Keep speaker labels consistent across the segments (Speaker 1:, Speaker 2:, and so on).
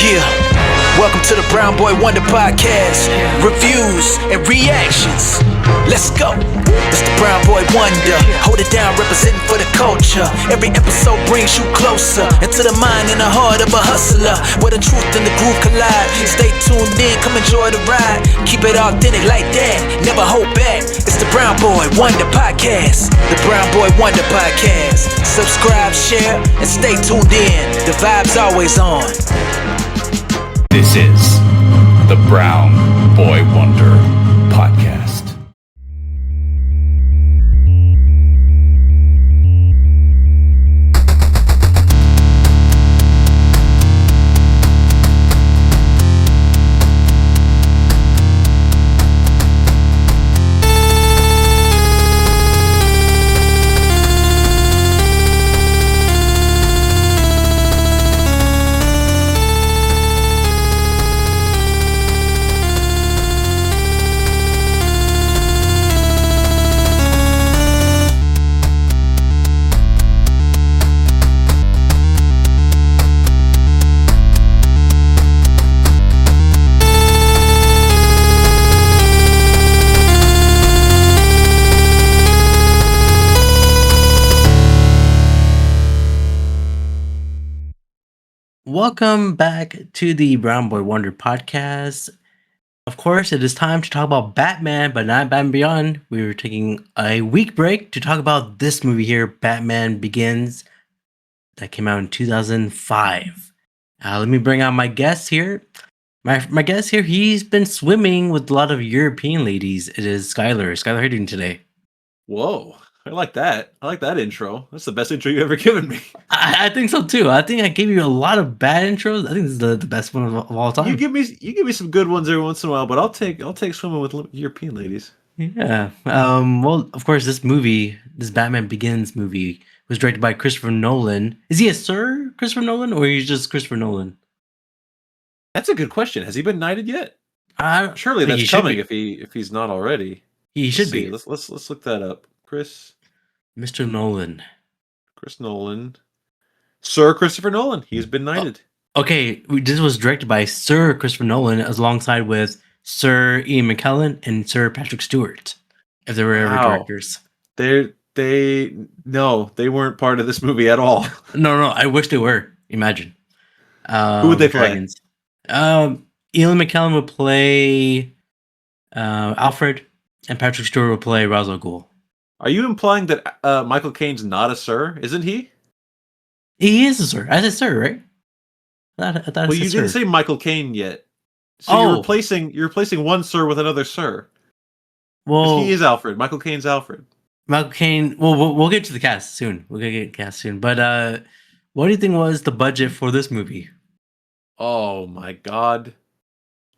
Speaker 1: Yeah, welcome to the Brown Boy Wonder Podcast. Reviews and reactions. Let's go. It's the Brown Boy Wonder. Hold it down, representing for the culture. Every episode brings you closer into the mind and the heart of a hustler, where the truth and the groove collide. Stay tuned in, come enjoy the ride. Keep it authentic like that, never hold back. It's the Brown Boy Wonder Podcast. The Brown Boy Wonder Podcast. Subscribe, share, and stay tuned in. The vibe's always on.
Speaker 2: This is the Brown Boy Wonder Podcast.
Speaker 3: Welcome back to the Brown Boy Wonder Podcast. Of course, it is time to talk about Batman, but not Batman Beyond. We were taking a week break to talk about this movie here, Batman Begins, that came out in 2005. Let me bring out my guest here. My guest here, he's been swimming with a lot of European ladies. It is Skyler. Skyler, how are you doing today?
Speaker 4: Whoa, I like that. I like that intro. That's the best intro you've ever given me.
Speaker 3: I think so too. I think I gave you a lot of bad intros. I think this is the best one of all time.
Speaker 4: You give me some good ones every once in a while, but I'll take swimming with European ladies.
Speaker 3: Yeah. Well, of course, this Batman Begins movie, was directed by Christopher Nolan. Is he a Sir Christopher Nolan, or he's just Christopher Nolan?
Speaker 4: That's a good question. Has he been knighted yet? Surely
Speaker 3: he
Speaker 4: that's
Speaker 3: should
Speaker 4: coming
Speaker 3: be.
Speaker 4: if he's not already.
Speaker 3: He should
Speaker 4: See,
Speaker 3: be.
Speaker 4: Let's look that up.
Speaker 3: Mr. Nolan.
Speaker 4: Chris Nolan. Sir Christopher Nolan. He's been knighted.
Speaker 3: Okay, this was directed by Sir Christopher Nolan alongside with Sir Ian McKellen and Sir Patrick Stewart, if they were ever directors.
Speaker 4: They weren't part of this movie at all.
Speaker 3: No, I wish they were. Imagine.
Speaker 4: Who would they play?
Speaker 3: Ian McKellen would play Alfred, and Patrick Stewart would play Ra's al Ghul.
Speaker 4: Are you implying that Michael Caine's not a Sir? Isn't he?
Speaker 3: He is a Sir. I said Sir, right? I thought
Speaker 4: well, you didn't say Michael Caine yet. So you're replacing one Sir with another Sir.
Speaker 3: Well,
Speaker 4: he is Alfred. Michael Caine's Alfred.
Speaker 3: Michael Caine. Well, we'll get to the cast soon. We'll get to the cast soon. But what do you think was the budget for this movie?
Speaker 4: Oh my God!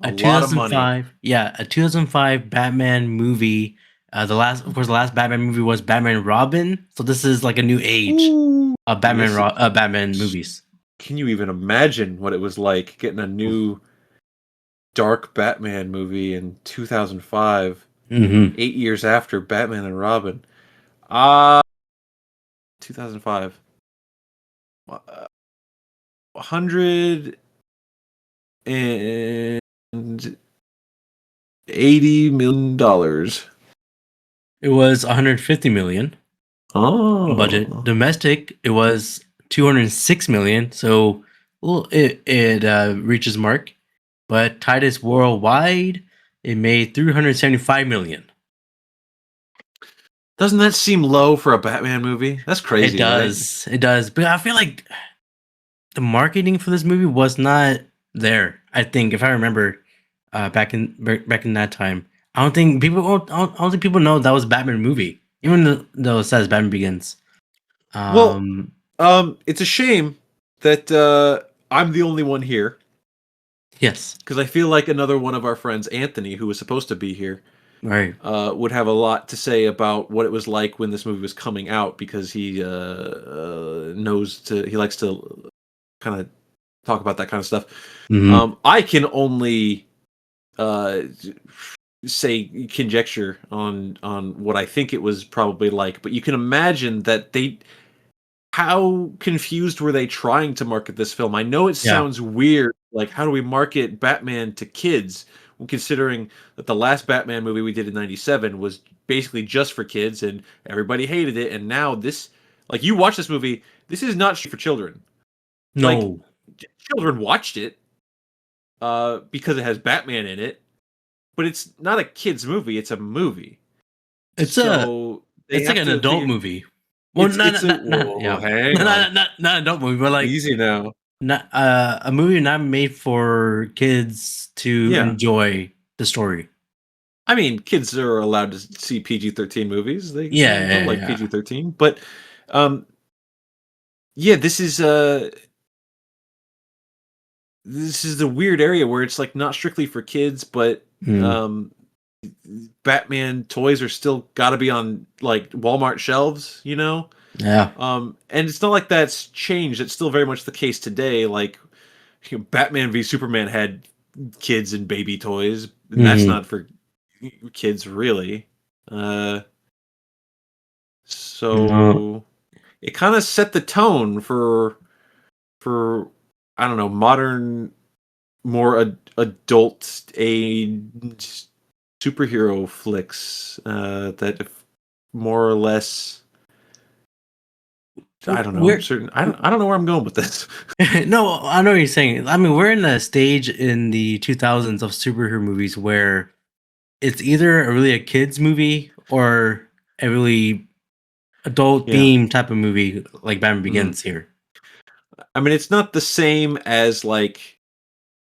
Speaker 3: A lot of money. Yeah, a 2005 Batman movie. The last Batman movie was Batman and Robin. So this is like a new age of Batman movies.
Speaker 4: Can you even imagine what it was like getting a new dark Batman movie in 2005, 8 years after Batman and Robin? 2005. $180 million.
Speaker 3: It was $150 million.
Speaker 4: Oh,
Speaker 3: budget. Domestic, it was $206 million. So it reaches mark. But Titus worldwide, it made $375 million.
Speaker 4: Doesn't that seem low for a Batman movie? That's crazy.
Speaker 3: It does. Right? It does. But I feel like the marketing for this movie was not there. I think, if I remember, back in that time, I don't think people know that was a Batman movie, even though it says Batman Begins.
Speaker 4: It's a shame that I'm the only one here.
Speaker 3: Yes,
Speaker 4: because I feel like another one of our friends, Anthony, who was supposed to be here,
Speaker 3: right,
Speaker 4: would have a lot to say about what it was like when this movie was coming out, because he likes to kind of talk about that kind of stuff.
Speaker 3: Mm-hmm.
Speaker 4: I can only say conjecture on what I think it was probably like, but you can imagine that how confused were they trying to market this film? I know it sounds weird Like, how do we market Batman to kids? When considering that the last Batman movie we did in '97 was basically just for kids, and everybody hated it. And now this, like, you watch this movie, this is not for children. Like,
Speaker 3: No.
Speaker 4: children watched it because it has Batman in it, but it's not a kids movie. It's a movie.
Speaker 3: It's
Speaker 4: It's
Speaker 3: like an adult movie. Well, not adult movie, but like
Speaker 4: easy now.
Speaker 3: Not a movie not made for kids to enjoy the story.
Speaker 4: I mean, kids are allowed to see PG-13 movies. They don't like PG-13, but this is the weird area where it's like not strictly for kids, but Batman toys are still got to be on like Walmart shelves, you know?
Speaker 3: Yeah.
Speaker 4: And it's not like that's changed. It's still very much the case today. Like, Batman v Superman had kids and baby toys. And that's not for kids, really. So it kind of set the tone for I don't know, modern, more adult age superhero flicks that more or less. I don't know. I don't know where I'm going with this.
Speaker 3: No, I know what you're saying. I mean, we're in a stage in the 2000s of superhero movies where it's either a kids movie or a really adult theme type of movie, like Batman Begins here.
Speaker 4: I mean, it's not the same as like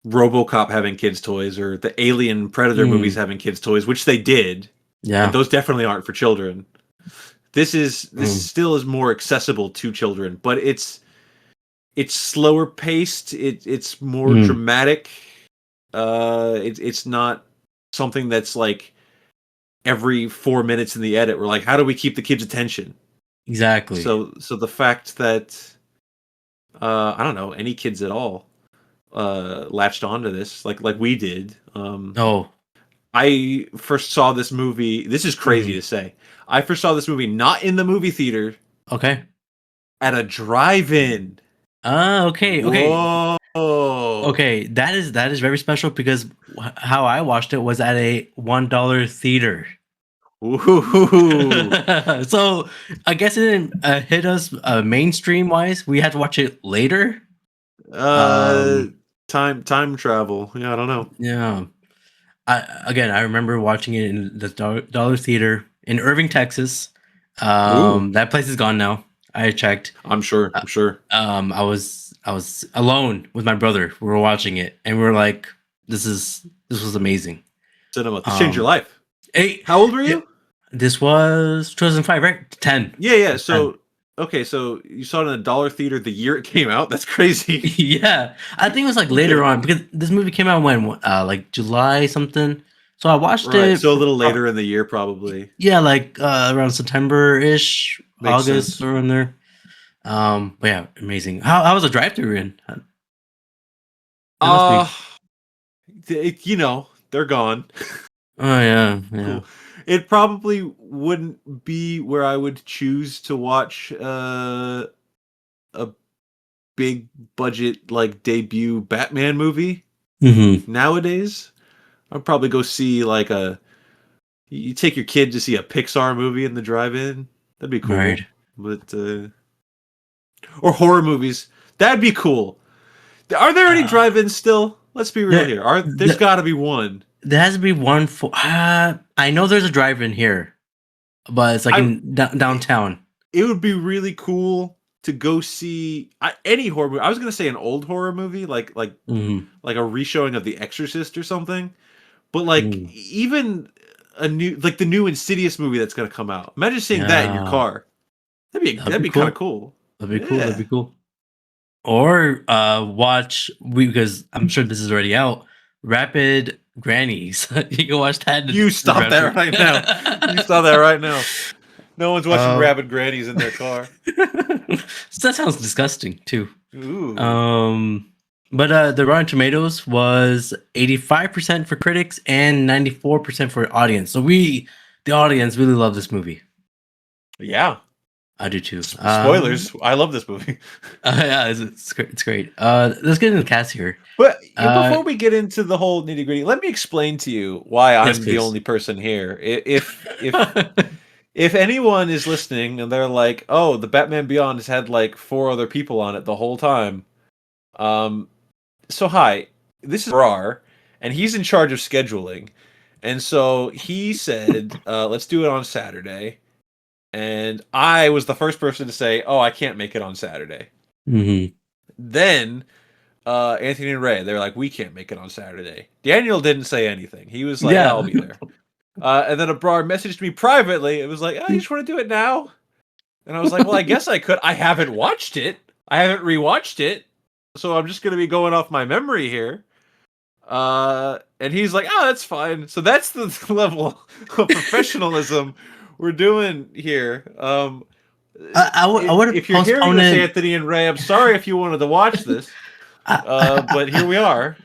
Speaker 4: RoboCop having kids' toys or the Alien Predator movies having kids' toys, which they did.
Speaker 3: Yeah,
Speaker 4: but those definitely aren't for children. This still is more accessible to children, but it's slower paced. It's more dramatic. It's not something that's like every 4 minutes in the edit. We're like, how do we keep the kids' attention?
Speaker 3: Exactly.
Speaker 4: So the fact that I don't know, any kids at all latched onto this like we did. I first saw this movie. This is crazy to say. I first saw this movie not in the movie theater.
Speaker 3: Okay.
Speaker 4: At a drive-in.
Speaker 3: Okay.
Speaker 4: Whoa.
Speaker 3: Okay, that is very special because how I watched it was at a $1 theater.
Speaker 4: Ooh.
Speaker 3: So I guess it didn't hit us mainstream wise. We had to watch it later.
Speaker 4: Time travel. Yeah, I don't know.
Speaker 3: Yeah. I remember watching it in the dollar theater in Irving, Texas. That place is gone now. I checked.
Speaker 4: I'm sure.
Speaker 3: I was alone with my brother. We were watching it, and we were like, "This was amazing."
Speaker 4: Cinema. This changed your life.
Speaker 3: Hey,
Speaker 4: how old were you?
Speaker 3: This was 2005, right? 10.
Speaker 4: Yeah. So, 10. Okay, so you saw it in a dollar theater the year it came out. That's crazy.
Speaker 3: Yeah, I think it was like later on because this movie came out when, like July something. So I watched it.
Speaker 4: So a little later in the year, probably.
Speaker 3: Yeah, like around September-ish, August, or in there. But yeah, amazing. How was the drive-through in?
Speaker 4: They're gone.
Speaker 3: Oh yeah.
Speaker 4: Cool. It probably wouldn't be where I would choose to watch a big budget like debut Batman movie nowadays. I'd probably go see you take your kid to see a Pixar movie in the drive-in. That'd be cool.
Speaker 3: Right.
Speaker 4: But or horror movies. That'd be cool. Are there any drive-ins still? Let's be real here. There's got to be one.
Speaker 3: There has to be one for. I know there's a drive-in here, but it's like in downtown.
Speaker 4: It would be really cool to go see any horror movie. I was gonna say an old horror movie, like a reshowing of The Exorcist or something. But even a new, like the new Insidious movie that's gonna come out. Imagine seeing that in your car. That'd be kind of cool.
Speaker 3: That'd be cool. Or watch because I'm sure this is already out. Rapid Grannies. You can watch that.
Speaker 4: You stop that right now. No one's watching Rapid Grannies in their car.
Speaker 3: So that sounds disgusting too.
Speaker 4: Ooh.
Speaker 3: But the Rotten Tomatoes was 85% for critics and 94% for audience. So the audience, really love this movie.
Speaker 4: Yeah.
Speaker 3: I do too.
Speaker 4: Spoilers. I love this movie.
Speaker 3: Yeah, it's great. Let's get into the cast here.
Speaker 4: But before we get into the whole nitty gritty, let me explain to you why I'm the only person here. If anyone is listening and they're like, "Oh, the Batman Beyond has had like 4 other people on it the whole time," so hi, this is Abrar, and he's in charge of scheduling, and so he said, "Let's do it on Saturday," and I was the first person to say, "Oh, I can't make it on Saturday."
Speaker 3: Mm-hmm.
Speaker 4: Then Anthony and Ray, they're like, "We can't make it on Saturday." Daniel didn't say anything. He was like, "Yeah, I'll be there." And then Abrar messaged me privately. It was like, "Oh, you just want to do it now?" And I was like, "Well, I guess I could. I haven't watched it. I haven't rewatched it. So I'm just going to be going off my memory here." And he's like, "Oh, that's fine." So that's the level of professionalism we're doing here.
Speaker 3: I would
Speaker 4: if you're hearing this, Anthony and Ray, I'm sorry if you wanted to watch this. But here we are.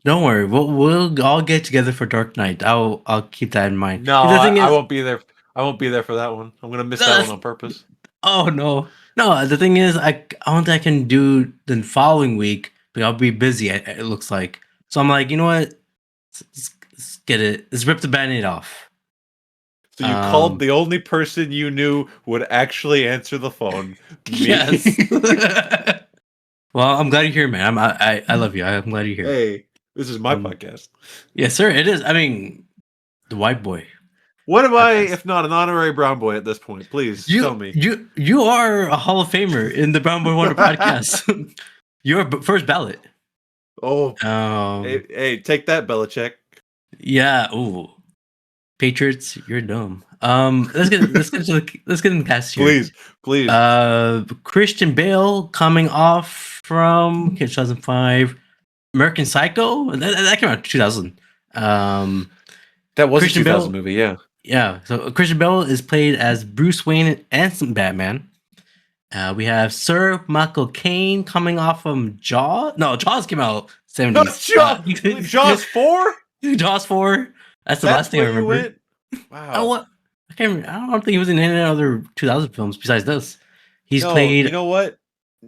Speaker 3: Don't worry, we'll all get together for Dark Knight. I'll keep that in mind.
Speaker 4: No, I won't be there. I won't be there for that one. I'm gonna miss that one on purpose.
Speaker 3: Oh no. The thing is, I don't think I can do the following week, but I'll be busy. It looks like. So I'm like, you know what? Let's get it. Let's rip the Band-Aid off.
Speaker 4: So you called the only person you knew would actually answer the phone. Me.
Speaker 3: Yes. Well, I'm glad you're here, man. I love you. I'm glad you're here.
Speaker 4: Hey, this is my podcast.
Speaker 3: Yes, sir. It is. I mean, the white boy.
Speaker 4: What am I, if not an honorary brown boy at this point? Please tell me.
Speaker 3: You are a Hall of Famer in the Brown Boy Wonder podcast. You're first ballot.
Speaker 4: Oh, hey, take that, Belichick.
Speaker 3: Yeah. Ooh, Patriots, you're dumb. Let's get in the cast here.
Speaker 4: Please.
Speaker 3: Christian Bale coming off from 2005, American Psycho. That came out in 2000.
Speaker 4: That was Christian a 2000 movie, yeah.
Speaker 3: Yeah. So Christian Bale is played as Bruce Wayne and some Batman. We have Sir Michael Caine coming off from Jaws. No, Jaws came out 70s.
Speaker 4: No, Jaws 4?
Speaker 3: Jaws 4. That's the last thing I remember.
Speaker 4: Wow.
Speaker 3: Oh, what? I don't think he was in any other 2000 films besides this. He's played.
Speaker 4: You know what?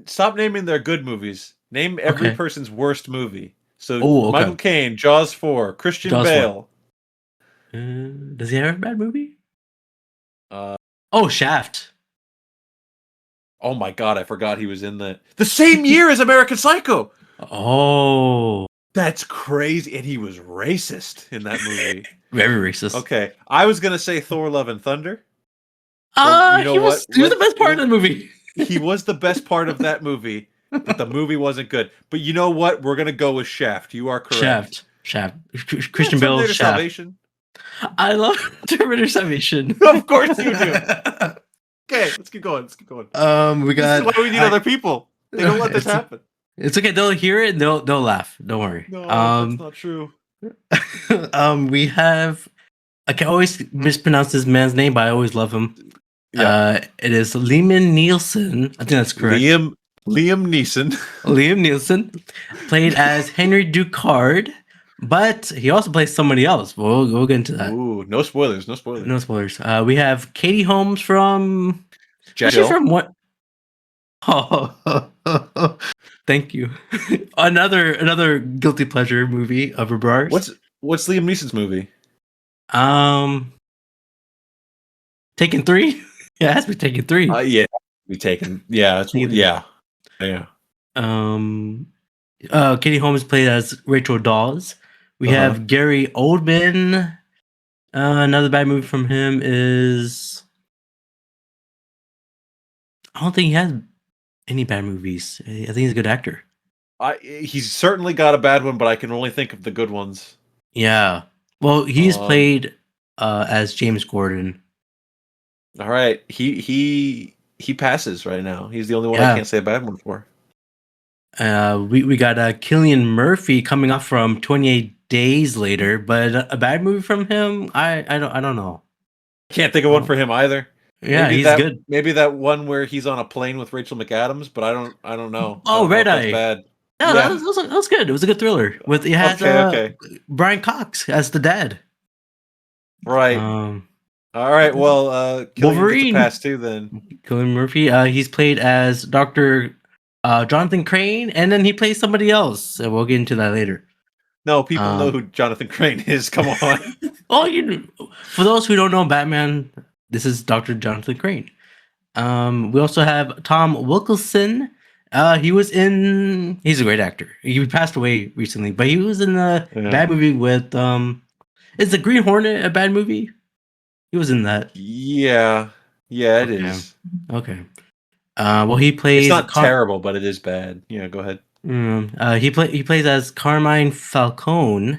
Speaker 4: Stop naming their good movies. Name every person's worst movie. So Michael Caine, Jaws 4, Christian Bale.
Speaker 3: 4. Does he have a bad movie? Shaft.
Speaker 4: Oh my god, I forgot he was in the same year as American Psycho.
Speaker 3: Oh,
Speaker 4: that's crazy, and he was racist in that movie.
Speaker 3: Very racist.
Speaker 4: Okay, I was gonna say Thor: Love and Thunder.
Speaker 3: You know he was the best part of the movie.
Speaker 4: He was the best part of that movie, but the movie wasn't good. But you know what? We're gonna go with Shaft. You are correct.
Speaker 3: Shaft. Christian Bale. Shaft.
Speaker 4: Salvation.
Speaker 3: I love Terminator Salvation.
Speaker 4: Of course you do. Okay, let's keep going.
Speaker 3: We got.
Speaker 4: This is why we need other people. They don't let this happen.
Speaker 3: It's okay. They'll hear it. And they'll laugh. Don't worry.
Speaker 4: No, that's not true.
Speaker 3: We have. I can always mispronounce this man's name, but I always love him. Yeah. It is Liam Neeson. I think that's correct.
Speaker 4: Liam Neeson.
Speaker 3: Liam Neeson played as Henry Ducard, but he also plays somebody else. We'll get into that.
Speaker 4: Ooh, no spoilers.
Speaker 3: No spoilers. We have Katie Holmes from.
Speaker 4: Jack
Speaker 3: She's from what? Oh, thank you. Another guilty pleasure movie of Abrar.
Speaker 4: What's Liam Neeson's movie?
Speaker 3: Taken 3. Yeah, it has to be Taken 3.
Speaker 4: Yeah, be Taken. Yeah, yeah.
Speaker 3: Katie Holmes played as Rachel Dawes. We have Gary Oldman. Another bad movie from him is. I don't think he has any bad movies. I think he's a good actor.
Speaker 4: He's certainly got a bad one, but I can only think of the good ones.
Speaker 3: Yeah. Well, he's played as James Gordon.
Speaker 4: All right. He passes right now. He's the only one I can't say a bad one for.
Speaker 3: We got Cillian Murphy coming off from 28 Days Later, but a bad movie from him, I don't know.
Speaker 4: Can't think of one for him either.
Speaker 3: Yeah, he's good.
Speaker 4: Maybe that one where he's on a plane with Rachel McAdams, but I don't know.
Speaker 3: Oh, Red Eye.
Speaker 4: Bad.
Speaker 3: No, that was good. It was a good thriller. It has Brian Cox as the dad.
Speaker 4: Right. All right, well, Killian gets a
Speaker 3: Wolverine.
Speaker 4: pass too then.
Speaker 3: Cillian Murphy. He's played as Doctor Jonathan Crane, and then he plays somebody else. So we'll get into that later.
Speaker 4: No, people know who Jonathan Crane is. Come on.
Speaker 3: For those who don't know Batman, this is Dr. Jonathan Crane. We also have Tom Wilkinson. He's a great actor. He passed away recently, but he was in a bad movie with is the Green Hornet a bad movie? He was in that.
Speaker 4: Yeah, it is.
Speaker 3: Okay. Well, he plays.
Speaker 4: It's not terrible, but it is bad. Yeah, go ahead.
Speaker 3: He plays as Carmine Falcone.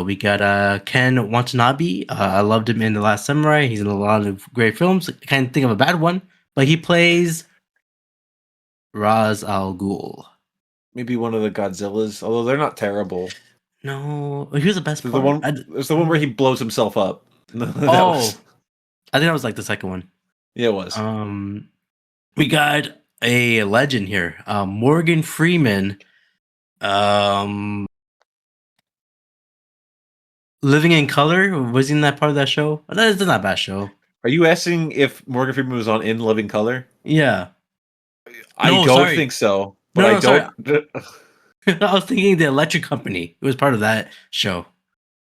Speaker 3: We got Ken Watanabe. I loved him in The Last Samurai. He's in a lot of great films. I can't think of a bad one, but he plays Ra's al Ghul.
Speaker 4: Maybe one of the Godzillas, although they're not terrible.
Speaker 3: No, he was the best part.
Speaker 4: It's the one where he blows himself up.
Speaker 3: I think that was like the second one.
Speaker 4: Yeah, it was.
Speaker 3: We got a legend here, Morgan Freeman. Living in Color, was he in that part of that show? That's not a bad show.
Speaker 4: Are you asking if Morgan Freeman was on In Living Color?
Speaker 3: Yeah.
Speaker 4: I don't think so. But I don't.
Speaker 3: I was thinking The Electric Company. It was part of that show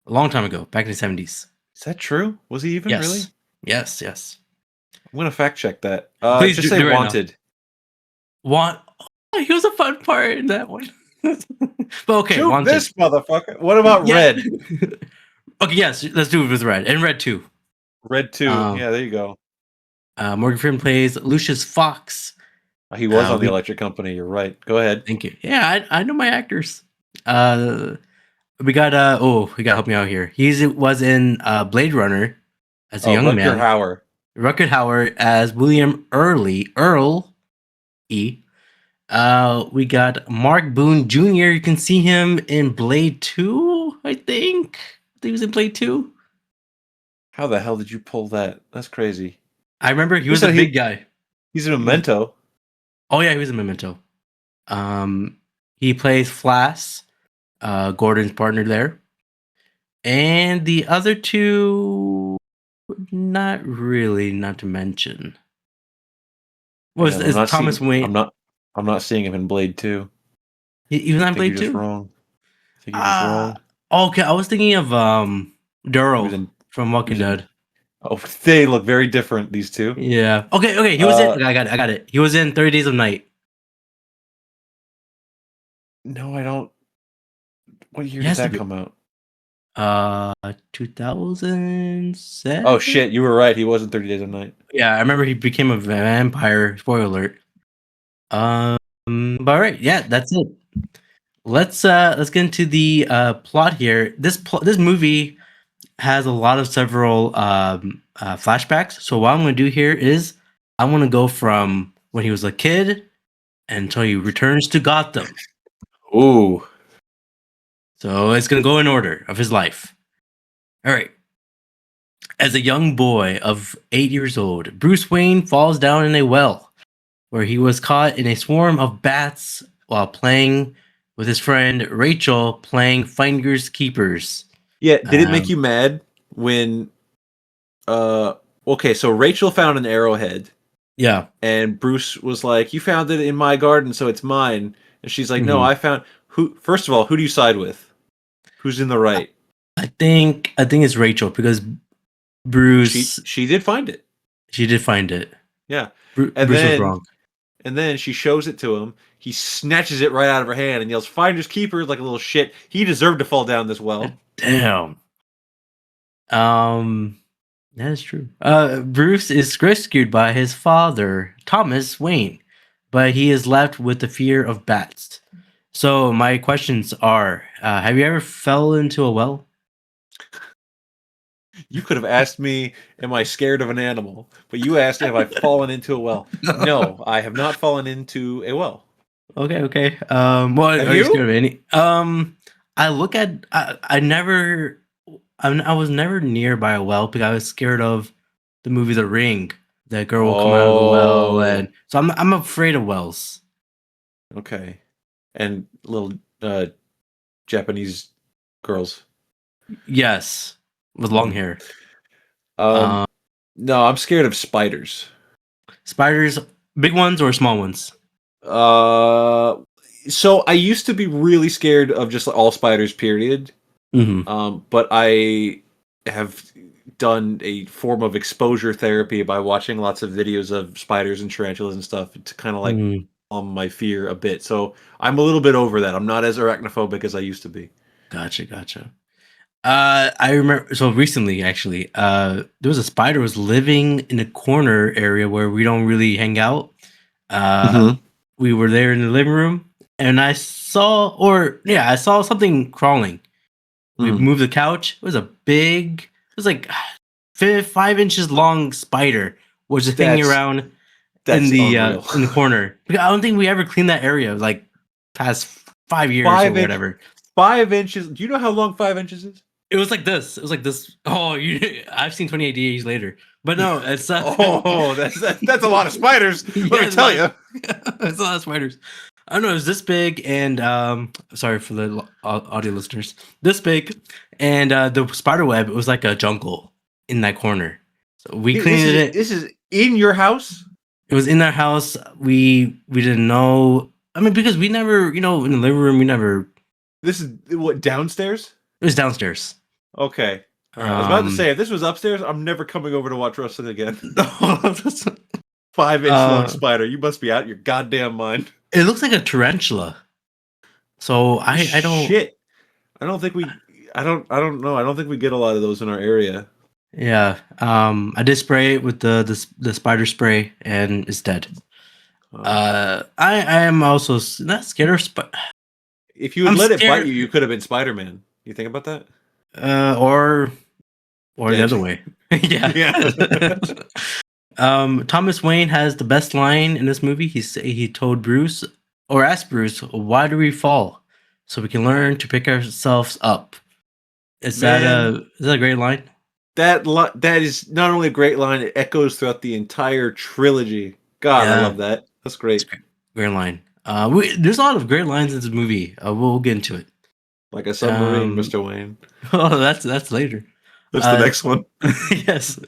Speaker 3: a long time ago, back in the 70s.
Speaker 4: Is that true? Was he even really?
Speaker 3: Yes.
Speaker 4: I'm gonna fact check that.
Speaker 3: Please
Speaker 4: just say Wanted.
Speaker 3: He was a fun part in that one. But okay,
Speaker 4: Shoot
Speaker 3: Wanted.
Speaker 4: This motherfucker. What about Red?
Speaker 3: Okay, yes, let's do it with Red. And Red 2.
Speaker 4: Red 2. Yeah, there you go.
Speaker 3: Morgan Freeman plays Lucius Fox.
Speaker 4: He was on The Electric Company. You're right. Go ahead.
Speaker 3: Thank you. Yeah, I know my actors. We got you gotta help me out here. He was in Blade Runner as a young man. Rutger Hauer as William Earl E. We got Mark Boone Jr. You can see him in Blade 2, I think. He was in Blade 2.
Speaker 4: How the hell did you pull that? That's crazy.
Speaker 3: I remember he was a big guy.
Speaker 4: He's in Memento.
Speaker 3: Oh yeah, he was in Memento. He plays Flass, Gordon's partner there. And the other two, not to mention. Is Thomas Wayne?
Speaker 4: I'm not seeing him in Blade 2.
Speaker 3: He was not in Blade 2?
Speaker 4: Wrong. I think you're just wrong.
Speaker 3: Okay, I was thinking of Duro from Walking Dead.
Speaker 4: Oh, they look very different, these two.
Speaker 3: Yeah. Okay. He was in. I got it. He was in 30 Days of Night.
Speaker 4: No, I don't. What year did that come out?
Speaker 3: 2007.
Speaker 4: Oh shit, you were right. He was in 30 Days of Night.
Speaker 3: Yeah, I remember he became a vampire. Spoiler alert. But all right, yeah, that's it. Let's get into the plot here. This movie has a lot of several flashbacks. So what I'm going to do here is I want to go from when he was a kid until he returns to Gotham.
Speaker 4: Ooh.
Speaker 3: So it's going to go in order of his life. All right. As a young boy of 8 years old, Bruce Wayne falls down in a well where he was caught in a swarm of bats while playing with his friend Rachel playing Finders Keepers.
Speaker 4: Yeah, did it make you mad when okay, so Rachel found an arrowhead.
Speaker 3: Yeah.
Speaker 4: And Bruce was like, "You found it in my garden, so it's mine." And she's like, "No, I found first of all, who do you side with? Who's in the right?"
Speaker 3: I think it's Rachel because Bruce
Speaker 4: she did find it.
Speaker 3: She did find it.
Speaker 4: Yeah.
Speaker 3: Bruce was wrong.
Speaker 4: And then she shows it to him. He snatches it right out of her hand and yells, "Finders keepers," like a little shit. He deserved to fall down this well.
Speaker 3: Damn. That is true. Bruce is rescued by his father, Thomas Wayne, but he is left with the fear of bats. So my questions are, have you ever fell into a well?
Speaker 4: You could have asked me, am I scared of an animal? But you asked, have I fallen into a well? No, I have not fallen into a well.
Speaker 3: Okay. What are you scared of any? I was never near by a well because I was scared of the movie The Ring. That girl will come out of the well, and so I'm afraid of wells.
Speaker 4: Okay, and little Japanese girls.
Speaker 3: Yes, with long hair.
Speaker 4: No, I'm scared of spiders.
Speaker 3: Spiders, big ones or small ones?
Speaker 4: So I used to be really scared of just all spiders, period. But I have done a form of exposure therapy by watching lots of videos of spiders and tarantulas and stuff to kind of like calm my fear a bit. So I'm a little bit over that. I'm not as arachnophobic as I used to be.
Speaker 3: Gotcha. I remember. So recently, actually, there was a spider was living in a corner area where we don't really hang out. We were there in the living room, and I saw something crawling. We moved the couch. It was a big. It was like 5 inches long spider was just hanging around in the corner. Because I don't think we ever cleaned that area like past 5 years or whatever.
Speaker 4: 5 inches. Do you know how long 5 inches is?
Speaker 3: It was like this. It was like this. Oh, I've seen 28 Days Later, but no, it's
Speaker 4: that's a lot of spiders. Let me tell you,
Speaker 3: it's a lot of spiders. I don't know. It was this big, and sorry for the audio listeners. This big, and the spider web. It was like a jungle in that corner. So we cleaned it.
Speaker 4: This is in your house.
Speaker 3: It was in our house. We didn't know. I mean, because we never, in the living room, we never.
Speaker 4: This is what, downstairs?
Speaker 3: It was downstairs.
Speaker 4: Okay. All right. I was about to say, if this was upstairs, I'm never coming over to watch wrestling again. 5 inch long spider. You must be out your goddamn mind.
Speaker 3: It looks like a tarantula. So I don't.
Speaker 4: Shit. I don't think we get a lot of those in our area.
Speaker 3: Yeah. I did spray it with the spider spray, and it's dead. I am also not scared of spider.
Speaker 4: If you had let it bite you, you could have been Spider-Man. You think about that?
Speaker 3: Or the other way. Yeah. Thomas Wayne has the best line in this movie. He told Bruce, or asked Bruce, "Why do we fall? So we can learn to pick ourselves up." Is that a great line?
Speaker 4: That is not only a great line, it echoes throughout the entire trilogy. God, I love that. That's great.
Speaker 3: Great line. There's a lot of great lines in this movie. We'll get into it.
Speaker 4: Like a submarine, Mr. Wayne.
Speaker 3: Oh, that's later.
Speaker 4: That's the next one.
Speaker 3: Yes.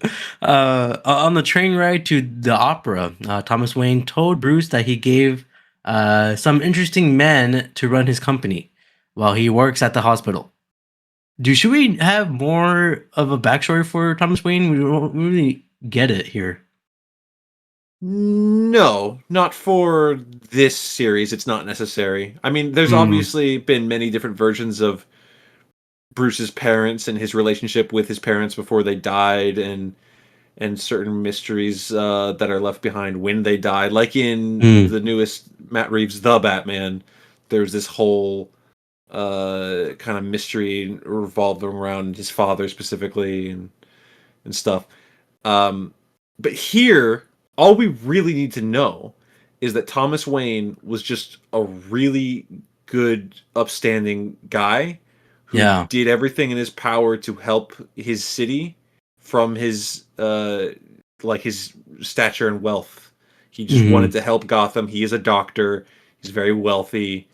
Speaker 3: On the train ride to the opera, Thomas Wayne told Bruce that he gave some interesting men to run his company while he works at the hospital. Should we have more of a backstory for Thomas Wayne? We don't really get it here.
Speaker 4: No, not for this series. It's not necessary. I mean, there's obviously been many different versions of Bruce's parents and his relationship with his parents before they died, and certain mysteries that are left behind when they died. Like in the newest Matt Reeves' The Batman, there's this whole kind of mystery revolved around his father specifically and stuff. But here, all we really need to know is that Thomas Wayne was just a really good, upstanding guy who did everything in his power to help his city from his his stature and wealth. He just wanted to help Gotham. He is a doctor. He's very wealthy.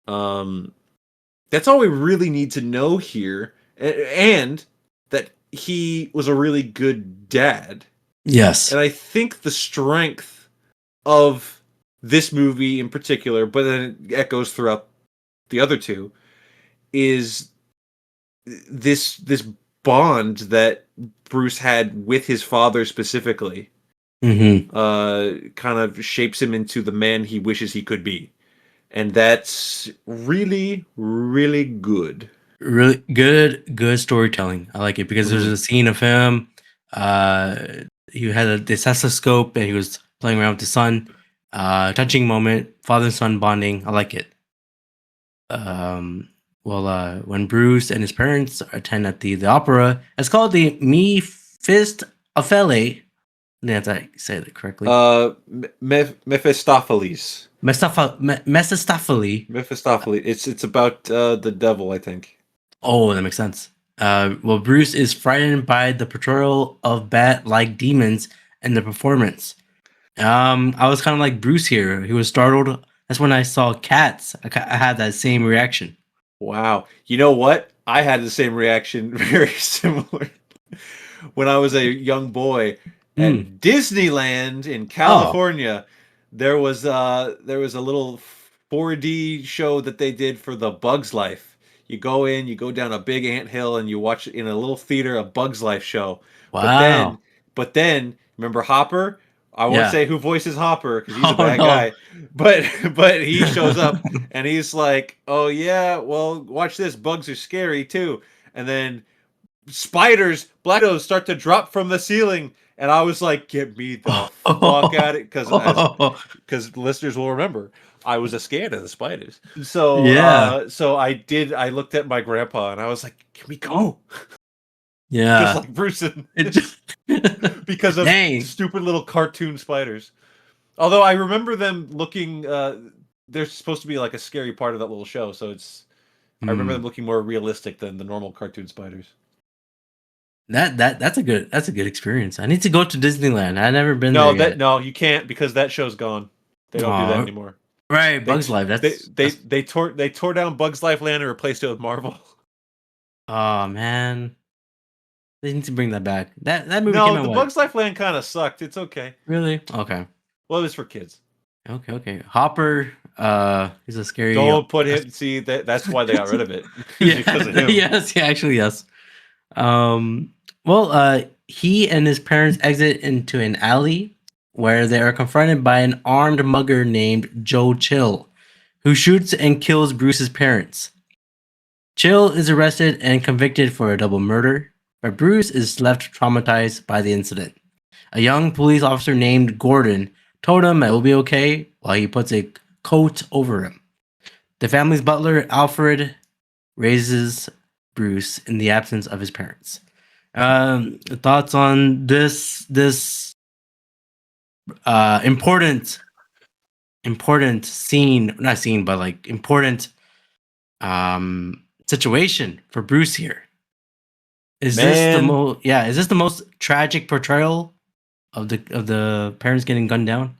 Speaker 4: That's all we really need to know here, and that he was a really good dad.
Speaker 3: Yes.
Speaker 4: And I think the strength of this movie in particular, but then it echoes throughout the other two, is this bond that Bruce had with his father specifically. Kind of shapes him into the man he wishes he could be. And that's really, really good.
Speaker 3: Really good storytelling. I like it because there's a scene of him. He had the stethoscope and he was playing around with the son. Touching moment, father and son bonding. I like it. When Bruce and his parents attend at the opera, it's called the Mephistopheles. I think that's how you say that correctly.
Speaker 4: Mephistopheles.
Speaker 3: Mephistopheles.
Speaker 4: Mephistopheles. It's about the devil, I think.
Speaker 3: Oh, that makes sense. Bruce is frightened by the portrayal of bat-like demons in the performance. I was kind of like Bruce here. He was startled. That's when I saw cats. I had that same reaction.
Speaker 4: Wow. You know what? I had the same reaction, very similar. when I was a young boy at Disneyland in California. There was a little 4D show that they did for the Bugs Life. You go in, you go down a big anthill, and you watch in a little theater a Bugs Life show. But then,
Speaker 3: Wow.
Speaker 4: remember Hopper? I won't
Speaker 3: Yeah.
Speaker 4: say who voices Hopper because he's a
Speaker 3: Oh
Speaker 4: bad
Speaker 3: no.
Speaker 4: guy. But he shows up and he's like, "Oh yeah, well watch this. Bugs are scary too." And then spiders, black widows start to drop from the ceiling, and I was like, "Get me the fuck out of it!" Because listeners will remember, I was scared of the spiders. So,
Speaker 3: Yeah.
Speaker 4: I looked at my grandpa, and I was like, "Can we go?"
Speaker 3: Yeah.
Speaker 4: Just like Bruce,
Speaker 3: It just
Speaker 4: because of
Speaker 3: Dang.
Speaker 4: stupid little cartoon spiders. Although I remember them looking, they're supposed to be like a scary part of that little show, so I remember them looking more realistic than the normal cartoon spiders.
Speaker 3: That's a good experience. I need to go to Disneyland. I've never been there yet.
Speaker 4: No, you can't because that show's gone. They don't do that anymore.
Speaker 3: Right, Bugs Life.
Speaker 4: They tore down Bugs Life Land and replaced it with Marvel.
Speaker 3: Oh man, they need to bring that back. That movie came out.
Speaker 4: No, the Bugs Life Land kind of sucked. It's okay.
Speaker 3: Really? Okay.
Speaker 4: Well, it was for kids.
Speaker 3: Okay. Hopper, he's a scary.
Speaker 4: Don't put him. See, that's why they got rid of it.
Speaker 3: Yeah.
Speaker 4: Because of him.
Speaker 3: Yes. Yeah. Actually, yes. Well, he and his parents exit into an alley where they are confronted by an armed mugger named Joe Chill, who shoots and kills Bruce's parents. Chill is arrested and convicted for a double murder, but Bruce is left traumatized by the incident. A young police officer named Gordon told him it will be okay while he puts a coat over him. The family's butler, Alfred, raises Bruce in the absence of his parents. Thoughts on this important scene, not scene, but like important situation for Bruce here? Is this the most tragic portrayal of the parents getting gunned down?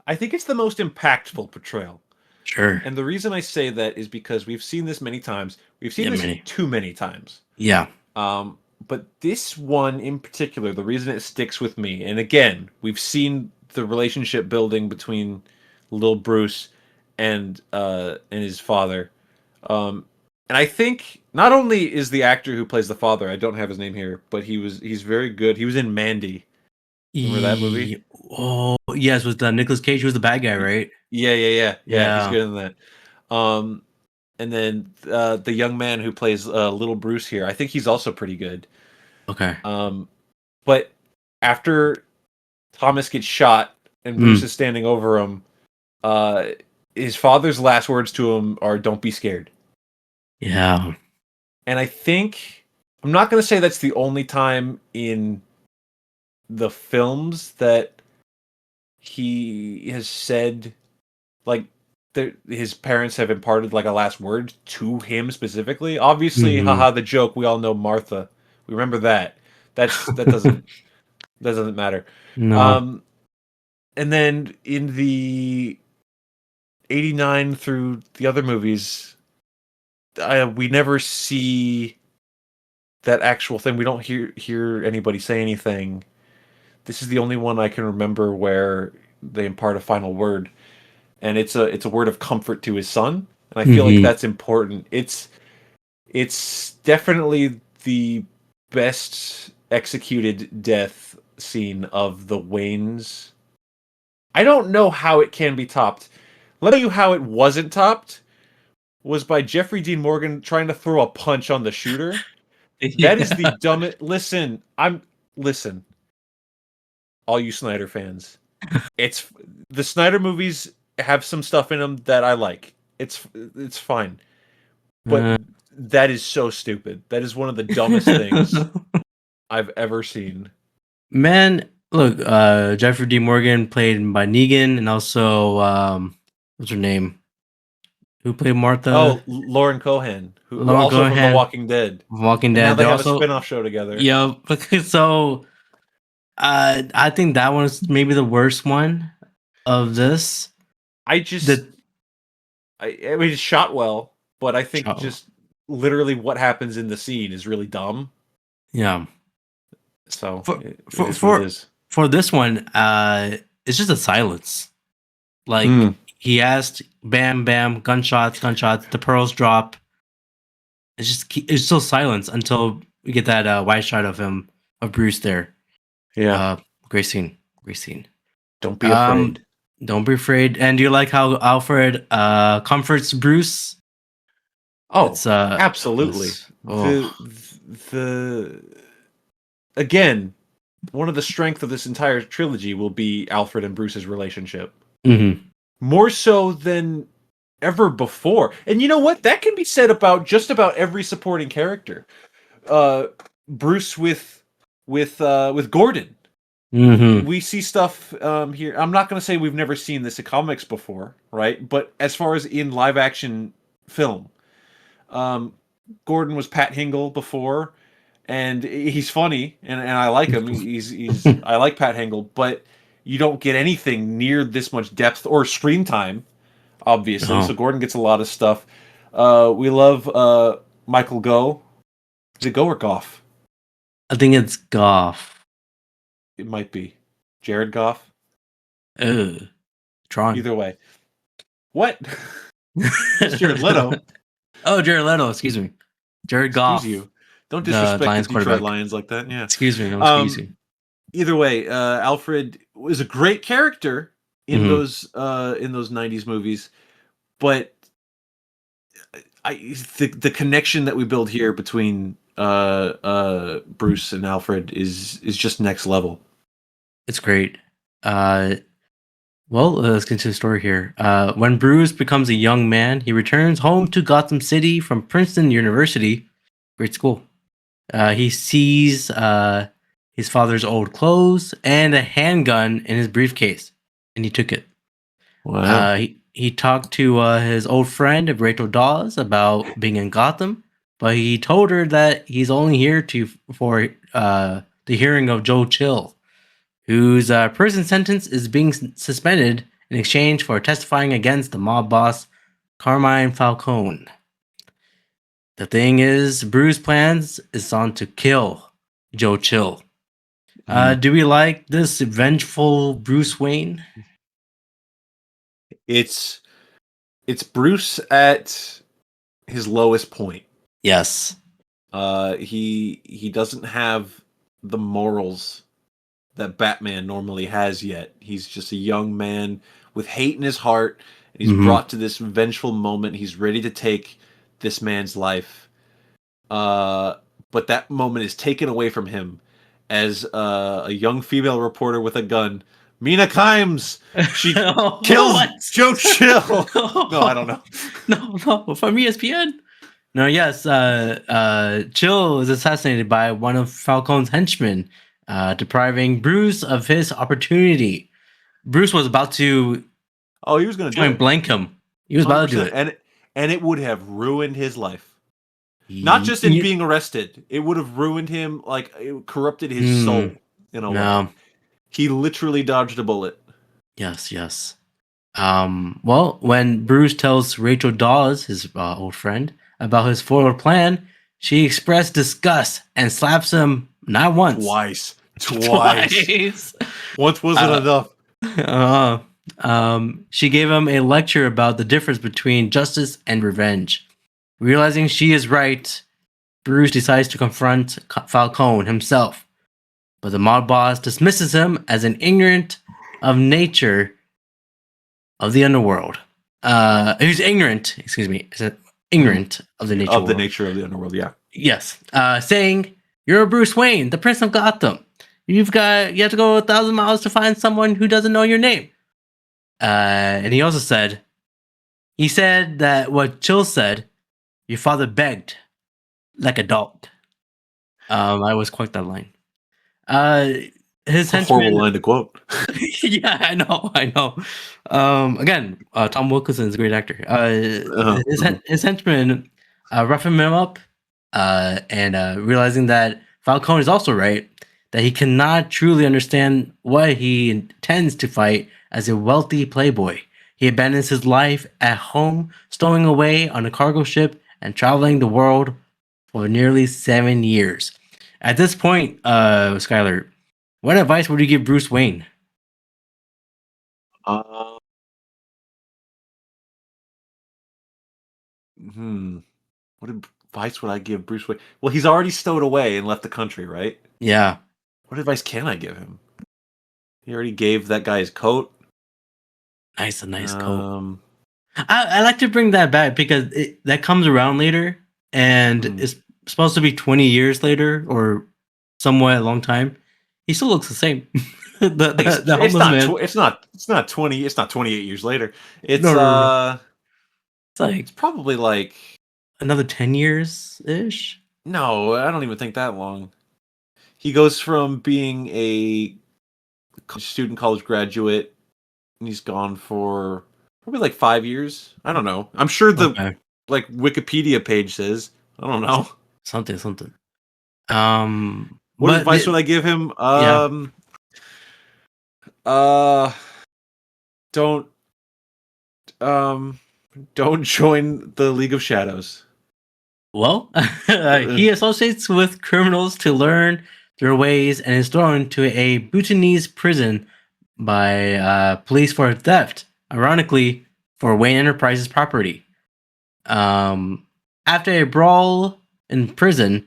Speaker 4: I think it's the most impactful portrayal.
Speaker 3: Sure.
Speaker 4: And the reason I say that is because we've seen this many times. We've seen this too many times.
Speaker 3: Yeah.
Speaker 4: But this one in particular, the reason it sticks with me, and again, we've seen the relationship building between little Bruce and his father. And I think not only is the actor who plays the father, I don't have his name here, but he's very good. He was in Mandy. Remember that movie?
Speaker 3: Oh, yes, with Nicolas Cage, who was the bad guy, right?
Speaker 4: Yeah. He's good in that. And then the young man who plays little Bruce here, I think he's also pretty good.
Speaker 3: Okay.
Speaker 4: But after Thomas gets shot and Bruce is standing over him, his father's last words to him are, "Don't be scared."
Speaker 3: Yeah.
Speaker 4: And I think, I'm not going to say that's the only time in the films that he has said, like, his parents have imparted like a last word to him specifically. Obviously, haha, the joke, we all know Martha. We remember that. That doesn't matter.
Speaker 3: No.
Speaker 4: And then in the 89 through the other movies, we never see that actual thing. We don't hear anybody say anything. This is the only one I can remember where they impart a final word, and it's a word of comfort to his son, and I feel like that's important. It's definitely the best executed death scene of the Waynes. I don't know how it can be topped. Let me tell you how it wasn't topped. Was by Jeffrey Dean Morgan trying to throw a punch on the shooter. That is the dumbest. Listen. All you Snyder fans, it's the Snyder movies have some stuff in them that I like. It's fine, but that is so stupid. That is one of the dumbest things I've ever seen.
Speaker 3: Man, look, Jeffrey D. Morgan played by Negan, and also what's her name? Who played Martha?
Speaker 4: Oh, Lauren Cohan, who also from The Walking Dead.
Speaker 3: Walking Dead.
Speaker 4: Now they have a spin-off show together.
Speaker 3: Yeah, so I think that one's maybe the worst one of this.
Speaker 4: I mean, it's shot well, but I think literally what happens in the scene is really dumb.
Speaker 3: Yeah.
Speaker 4: So
Speaker 3: For this one, it's just a silence. Like he asked, bam, bam, gunshots, the pearls drop. It's still silence until we get that wide shot of Bruce there.
Speaker 4: Yeah.
Speaker 3: Great scene.
Speaker 4: Don't be afraid.
Speaker 3: Don't be afraid. And do you like how Alfred comforts Bruce?
Speaker 4: Oh, it's, absolutely. The again, one of the strengths of this entire trilogy will be Alfred and Bruce's relationship.
Speaker 3: Mm-hmm.
Speaker 4: More so than ever before. And you know what? That can be said about just about every supporting character. Bruce with Gordon.
Speaker 3: Mm-hmm.
Speaker 4: We see stuff here. I'm not going to say we've never seen this in comics before, right? But as far as in live action film, Gordon was Pat Hingle before, and he's funny, and I like him. He's I like Pat Hingle, but you don't get anything near this much depth or screen time, obviously.
Speaker 3: No.
Speaker 4: So Gordon gets a lot of stuff. We love Michael Gough. Is it Gough or Goff?
Speaker 3: I think it's Goff.
Speaker 4: It might be Jared Goff.
Speaker 3: Tron.
Speaker 4: Either way. What? It's Jared Leto.
Speaker 3: Oh, Jared Leto. Excuse me. Jared Goff.
Speaker 4: Excuse you. Don't disrespect the Detroit Lions like that. Yeah.
Speaker 3: Excuse me. No, excuse you.
Speaker 4: Either way, Alfred was a great character in those 90s movies, but the connection that we build here between Bruce and Alfred is just next level.
Speaker 3: It's great. Well, let's get to the story here. When Bruce becomes a young man, he returns home to Gotham City from Princeton University. Great school. He sees his father's old clothes and a handgun in his briefcase, and he took it.
Speaker 4: Wow.
Speaker 3: He talked to his old friend Rachel Dawes about being in Gotham, but he told her that he's only here for the hearing of Joe Chill, whose prison sentence is being suspended in exchange for testifying against the mob boss Carmine Falcone. The thing is, Bruce's plans is on to kill Joe Chill. Do we like this vengeful Bruce Wayne?
Speaker 4: It's Bruce at his lowest point.
Speaker 3: Yes.
Speaker 4: He doesn't have the morals that Batman normally has yet. He's just a young man with hate in his heart, and he's brought to this vengeful moment. He's ready to take this man's life. But that moment is taken away from him as a young female reporter with a gun, Mina Kimes, she kills Joe Chill. No, I don't know.
Speaker 3: No, from ESPN. No, yes, Chill is assassinated by one of Falcone's henchmen, depriving Bruce of his opportunity. Bruce was about to
Speaker 4: he was going to
Speaker 3: blank him. He was about to do it.
Speaker 4: And it would have ruined his life. Not just in being arrested. It would have ruined him, like, it corrupted his soul in a way. He literally dodged a bullet.
Speaker 3: Yes. Well, when Bruce tells Rachel Dawes, his old friend, about his forward plan, she expressed disgust and slaps him not once.
Speaker 4: Twice. Once wasn't enough.
Speaker 3: She gave him a lecture about the difference between justice and revenge. Realizing she is right, Bruce decides to confront Falcone himself. But the mob boss dismisses him as an ignorant of nature of the underworld. Who's ignorant, ignorant of the nature
Speaker 4: of the nature of the underworld, yeah.
Speaker 3: Yes. Saying, "You're Bruce Wayne, the Prince of Gotham. You have to go 1,000 miles to find someone who doesn't know your name." And he also said that what Chill said, "Your father begged like a dog." I always quote that line. His henchman,
Speaker 4: horrible line to quote.
Speaker 3: Yeah, I know. Again, Tom Wilkinson is a great actor. His henchman roughing him up, and realizing that Falcone is also right, that he cannot truly understand what he intends to fight as a wealthy playboy. He abandons his life at home, stowing away on a cargo ship, and traveling the world for nearly 7 years. At this point, Skyler, what advice would you give Bruce Wayne?
Speaker 4: Uh, What advice would I give Bruce Wayne? Well, he's already stowed away and left the country, right?
Speaker 3: Yeah.
Speaker 4: What advice can I give him? He already gave that guy his coat.
Speaker 3: A nice coat. I like to bring that back because that comes around later, and it's supposed to be 20 years later or somewhat a long time. He still looks the same. the homeless man.
Speaker 4: It's not 20. It's not 28 years later. It's
Speaker 3: No.
Speaker 4: it's probably like
Speaker 3: another 10 years ish.
Speaker 4: No, I don't even think that long. He goes from being a college graduate, and he's gone for probably like 5 years. I don't know. I'm sure the like Wikipedia page says. I don't know.
Speaker 3: Something.
Speaker 4: What advice would I give him? Don't join the League of Shadows.
Speaker 3: Well, he associates with criminals to learn their ways and is thrown to a Bhutanese prison by police for theft, ironically, for Wayne Enterprises property. After a brawl in prison,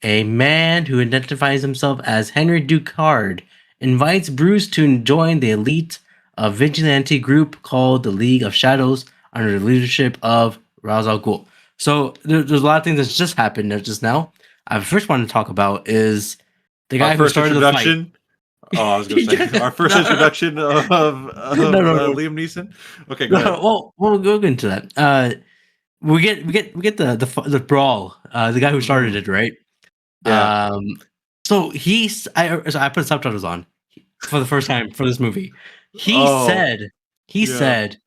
Speaker 3: a man who identifies himself as Henry Ducard invites Bruce to join the elite of vigilante group called the League of Shadows under the leadership of Ra's al Ghul. So there's a lot of things that's just happened there just now. I first want to talk about is the guy who started the fight.
Speaker 4: Oh, I was going to say our first introduction of Liam Neeson. Okay, go ahead.
Speaker 3: Well, we'll go into that. We get the brawl. The guy who started it, right?
Speaker 4: Yeah.
Speaker 3: So I put subtitles on for the first time for this movie. He said,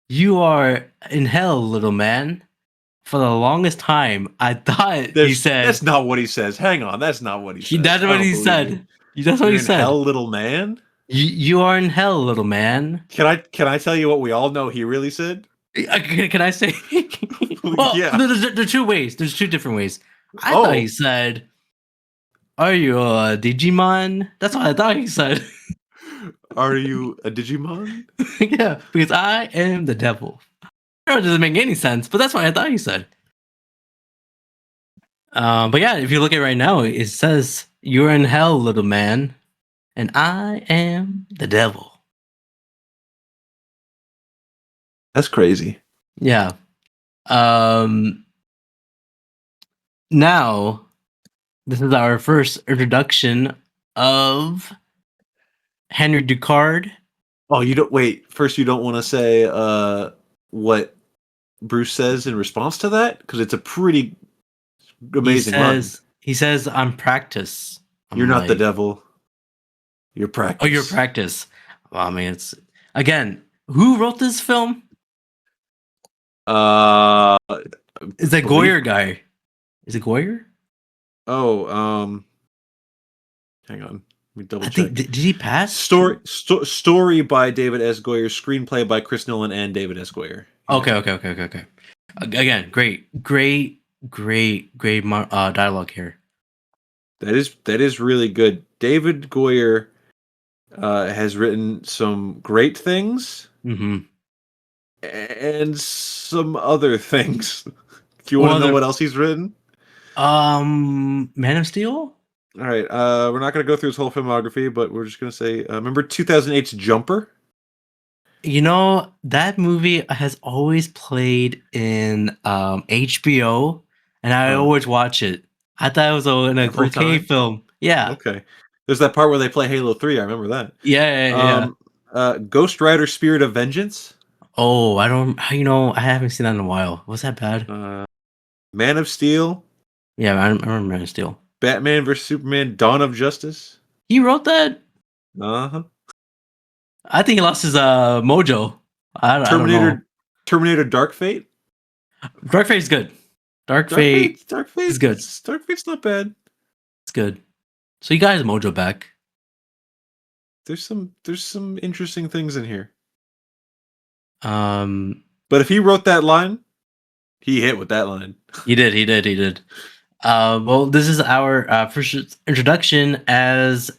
Speaker 3: "You are in hell, little man." For the longest time, I thought he said
Speaker 4: that's not what he says. Hang on, that's not what he said.
Speaker 3: That's what he said. That's what he said.
Speaker 4: Hell, little man.
Speaker 3: You are in hell, little man.
Speaker 4: Can I tell you what we all know he really said?
Speaker 3: Can I say? Well,
Speaker 4: yeah.
Speaker 3: There's two ways. There's two different ways. I thought he said, "Are you a Digimon?" That's what I thought he said.
Speaker 4: Are you a Digimon?
Speaker 3: Yeah, because I am the devil. It doesn't make any sense, but that's what I thought he said. But yeah, if you look at it right now, it says, "You're in hell, little man, and I am the devil."
Speaker 4: That's crazy.
Speaker 3: Yeah. Now, this is our first introduction of Henry Ducard.
Speaker 4: Oh, you don't wait. First, you don't want to say what Bruce says in response to that, because it's a pretty amazing line.
Speaker 3: He says, "I'm practice."
Speaker 4: You're not the devil. You're practice.
Speaker 3: Oh, you're practice. Well, I mean, it's again. Who wrote this film? It's that Goyer guy. Is it Goyer?
Speaker 4: Oh, hang on. Let me double check.
Speaker 3: Did he pass?
Speaker 4: Story by David S. Goyer. Screenplay by Chris Nolan and David S. Goyer.
Speaker 3: Okay. Again, great dialogue here.
Speaker 4: That is really good. David Goyer has written some great things and some other things. Do you want to know what else he's written?
Speaker 3: Man of Steel?
Speaker 4: All right. We're not going to go through his whole filmography, but we're just going to say, remember 2008's Jumper?
Speaker 3: You know, that movie has always played in HBO, and I always watch it. I thought it was an okay film. Yeah.
Speaker 4: Okay. There's that part where they play Halo 3. I remember that.
Speaker 3: Yeah.
Speaker 4: Ghost Rider Spirit of Vengeance.
Speaker 3: Oh, I haven't seen that in a while. Was that bad?
Speaker 4: Man of Steel.
Speaker 3: Yeah, I remember Man of Steel.
Speaker 4: Batman vs. Superman, Dawn of Justice.
Speaker 3: He wrote that?
Speaker 4: Uh-huh.
Speaker 3: I think he lost his mojo. I don't know.
Speaker 4: Terminator Dark Fate.
Speaker 3: Dark Fate's good. Dark Fate is good.
Speaker 4: Dark Fate's not bad.
Speaker 3: It's good. So you got his mojo back.
Speaker 4: There's some interesting things in here.
Speaker 3: But
Speaker 4: if he wrote that line, He hit with that line.
Speaker 3: He did. Well, this is our first introduction as,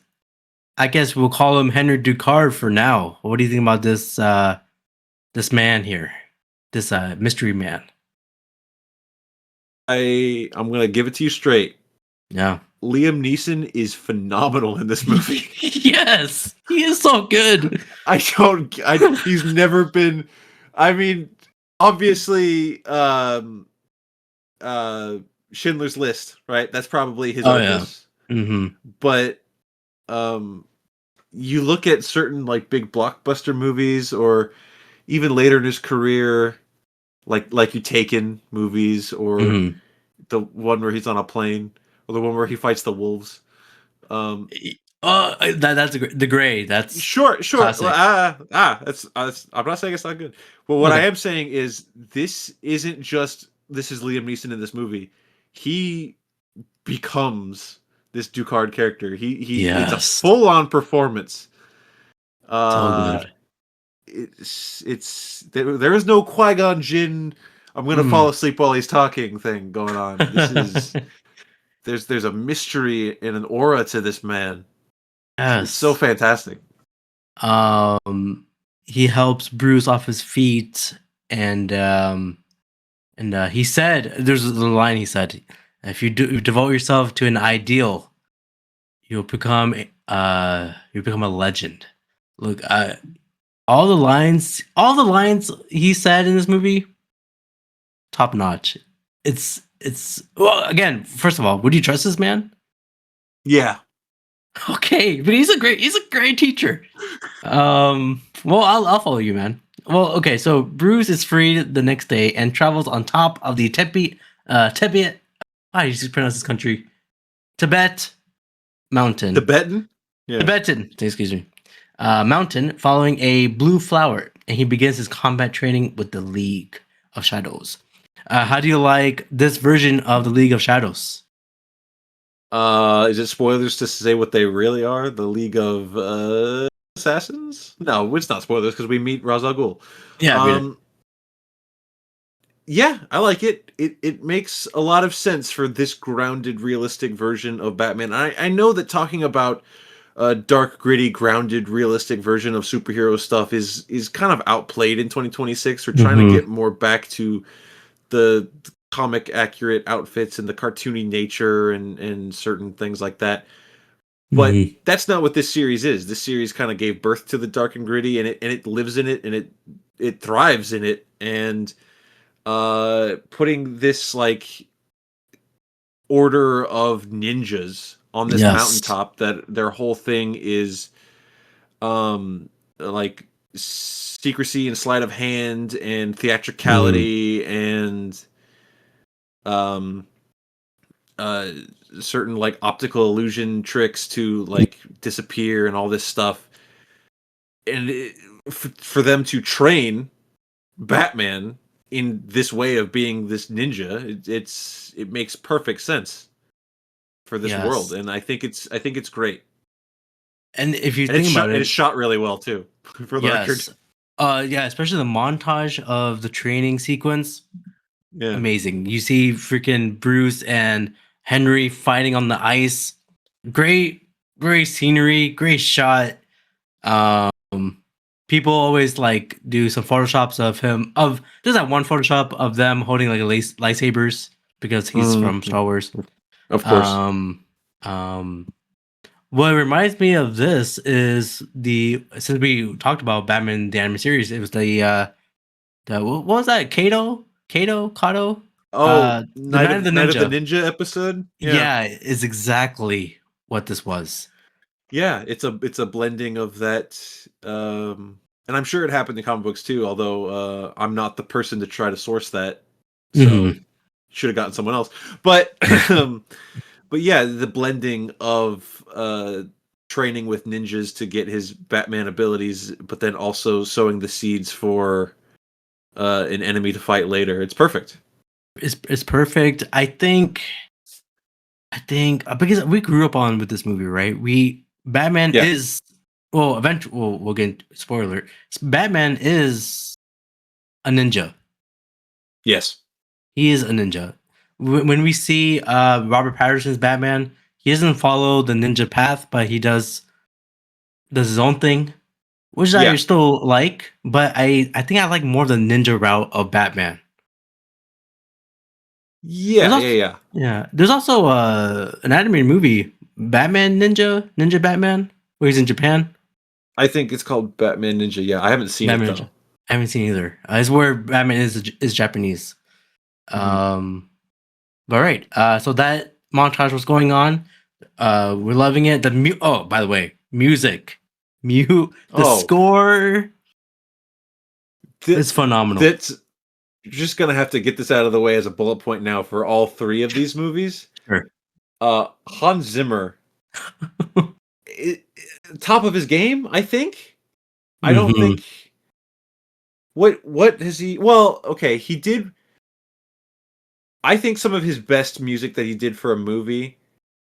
Speaker 3: I guess we'll call him Henry Ducard for now. What do you think about this this man here? This mystery man.
Speaker 4: I'm gonna give it to you straight.
Speaker 3: Yeah.
Speaker 4: Liam Neeson is phenomenal in this movie.
Speaker 3: Yes, he is so good.
Speaker 4: He's never been. I mean, obviously, Schindler's List, right? That's probably his opus.
Speaker 3: Yeah. Mm-hmm.
Speaker 4: But you look at certain like big blockbuster movies, or even later in his career, like you Taken movies, or the one where he's on a plane, or the one where he fights the wolves.
Speaker 3: That's the Gray. That's
Speaker 4: sure.
Speaker 3: classic.
Speaker 4: That's I'm not saying it's not good, but what
Speaker 3: Okay.
Speaker 4: I am saying is this isn't just this is Liam Neeson in this movie. He becomes this Ducard character. It's a full on performance.
Speaker 3: So good.
Speaker 4: It's there is no Qui-Gon Jinn. I'm gonna fall asleep while he's talking thing going on. This is there's a mystery and an aura to this man.
Speaker 3: Yes.
Speaker 4: It's so fantastic.
Speaker 3: He helps Bruce off his feet, and he said, "There's a line he said: if you devote yourself to an ideal, you'll become a legend." Look, all the lines he said in this movie, top notch. It's well, again, first of all, would you trust this man?
Speaker 4: Yeah.
Speaker 3: Okay, but he's a great teacher. Well, I'll follow you, man. Well, okay, so Bruce is freed the next day and travels on top of the Tibet. How do you pronounce this country? Tibet mountain.
Speaker 4: Tibetan? Yeah.
Speaker 3: Tibetan. Excuse me. Mountain, following a blue flower, and he begins his combat training with the League of Shadows. How do you like this version of the League of Shadows?
Speaker 4: Is it spoilers to say what they really are? The League of Assassins? No, it's not spoilers because we meet Ra's al Ghul.
Speaker 3: Yeah.
Speaker 4: Yeah, I like it. It makes a lot of sense for this grounded, realistic version of Batman. I know that talking about a dark, gritty, grounded, realistic version of superhero stuff is kind of outplayed in 2026. We're trying to get more back to the comic accurate outfits and the cartoony nature and certain things like that. But that's not what this series is. This series kind of gave birth to the dark and gritty, and it lives in it, and it thrives in it. And putting this like order of ninjas on this mountaintop that their whole thing is like secrecy and sleight of hand and theatricality and certain like optical illusion tricks to like disappear and all this stuff, and for them to train Batman in this way of being this ninja, it makes perfect sense for this world, and I think it's great.
Speaker 3: And if you think about it,
Speaker 4: it's shot really well too. For the record,
Speaker 3: yeah, especially the montage of the training sequence.
Speaker 4: Yeah.
Speaker 3: Amazing. You see freaking Bruce and Henry fighting on the ice. Great scenery, great shot. People always like do some photoshops of him. There's that one Photoshop of them holding like lightsabers because he's from Star Wars.
Speaker 4: Of course.
Speaker 3: What reminds me of this is since we talked about Batman the animated series, it was the what was that? Kato?
Speaker 4: Night of the Ninja episode.
Speaker 3: Yeah, is exactly what this was.
Speaker 4: Yeah, it's a blending of that, and I'm sure it happened in comic books too. Although I'm not the person to try to source that, so should have gotten someone else. But but yeah, the blending of training with ninjas to get his Batman abilities, but then also sowing the seeds for an enemy to fight later. It's perfect.
Speaker 3: It's perfect. I think because we grew up with this movie, right? Batman is eventually we'll get into spoiler. Batman is a ninja.
Speaker 4: Yes.
Speaker 3: He is a ninja. When we see Robert Patterson's Batman, he doesn't follow the ninja path, but he does his own thing, which I
Speaker 4: Yeah.
Speaker 3: still like. But I think I like more the ninja route of Batman.
Speaker 4: Yeah.
Speaker 3: There's also an animated movie, Batman Ninja Batman, where he's in Japan.
Speaker 4: I think it's called Batman Ninja. Yeah, I haven't seen
Speaker 3: Batman
Speaker 4: it though.
Speaker 3: Ninja. I haven't seen either. It's where Batman is Japanese.
Speaker 4: Mhm.
Speaker 3: But right. So that montage was going on. We're loving it. Oh, by the way, music. The score is phenomenal.
Speaker 4: That's just gonna have to get this out of the way as a bullet point now for all three of these movies.
Speaker 3: Sure.
Speaker 4: Hans Zimmer, top of his game, I think. I don't think. What has he? Well, okay, he did. I think some of his best music that he did for a movie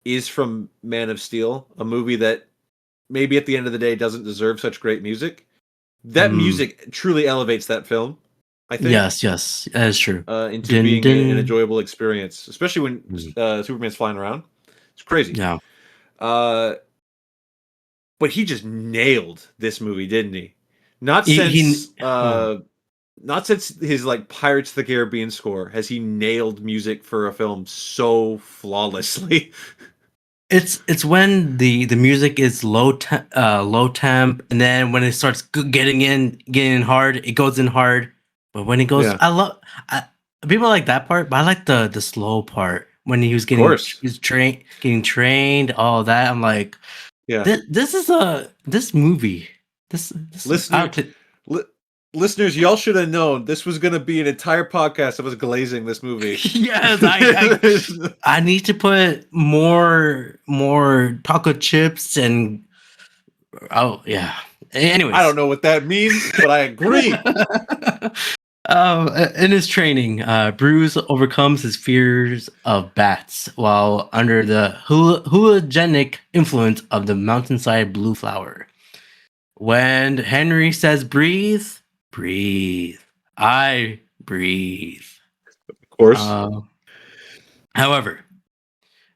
Speaker 4: is from Man of Steel, a movie that maybe at the end of the day doesn't deserve such great music. That music truly elevates that film, I think.
Speaker 3: Yes, that is true.
Speaker 4: Into being an enjoyable experience, especially when Superman's flying around. It's crazy.
Speaker 3: Yeah.
Speaker 4: But he just nailed this movie, didn't he? Not since his like Pirates of the Caribbean score has he nailed music for a film so flawlessly.
Speaker 3: It's when the music is low temp, and then when it starts getting in hard, it goes in hard. But when it goes, people like that part, but I like the slow part when he was getting trained, all that. I'm like, this movie.
Speaker 4: Listeners, y'all should have known this was going to be an entire podcast of us glazing this movie.
Speaker 3: Yes, I need to put more taco chips and Anyways,
Speaker 4: I don't know what that means, but I agree.
Speaker 3: In his training, Bruce overcomes his fears of bats while under the hallucinogenic influence of the mountainside blue flower. When Henry says breathe, I breathe.
Speaker 4: Of course.
Speaker 3: However,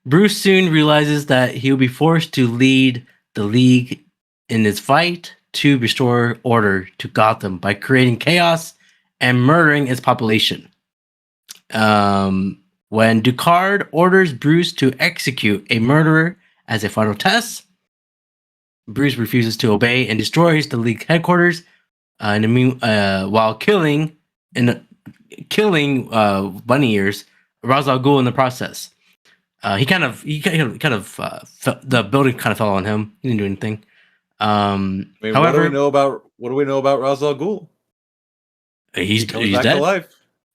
Speaker 3: Bruce soon realizes that he will be forced to lead the League in its fight to restore order to Gotham by creating chaos and murdering its population. When Ducard orders Bruce to execute a murderer as a final test, Bruce refuses to obey and destroys the League headquarters. While killing Bunny Ears, Ra's al Ghul in the process. The building kind of fell on him. He didn't do anything. However,
Speaker 4: what do we know about Ra's al Ghul?
Speaker 3: He's
Speaker 4: back
Speaker 3: dead.
Speaker 4: To life.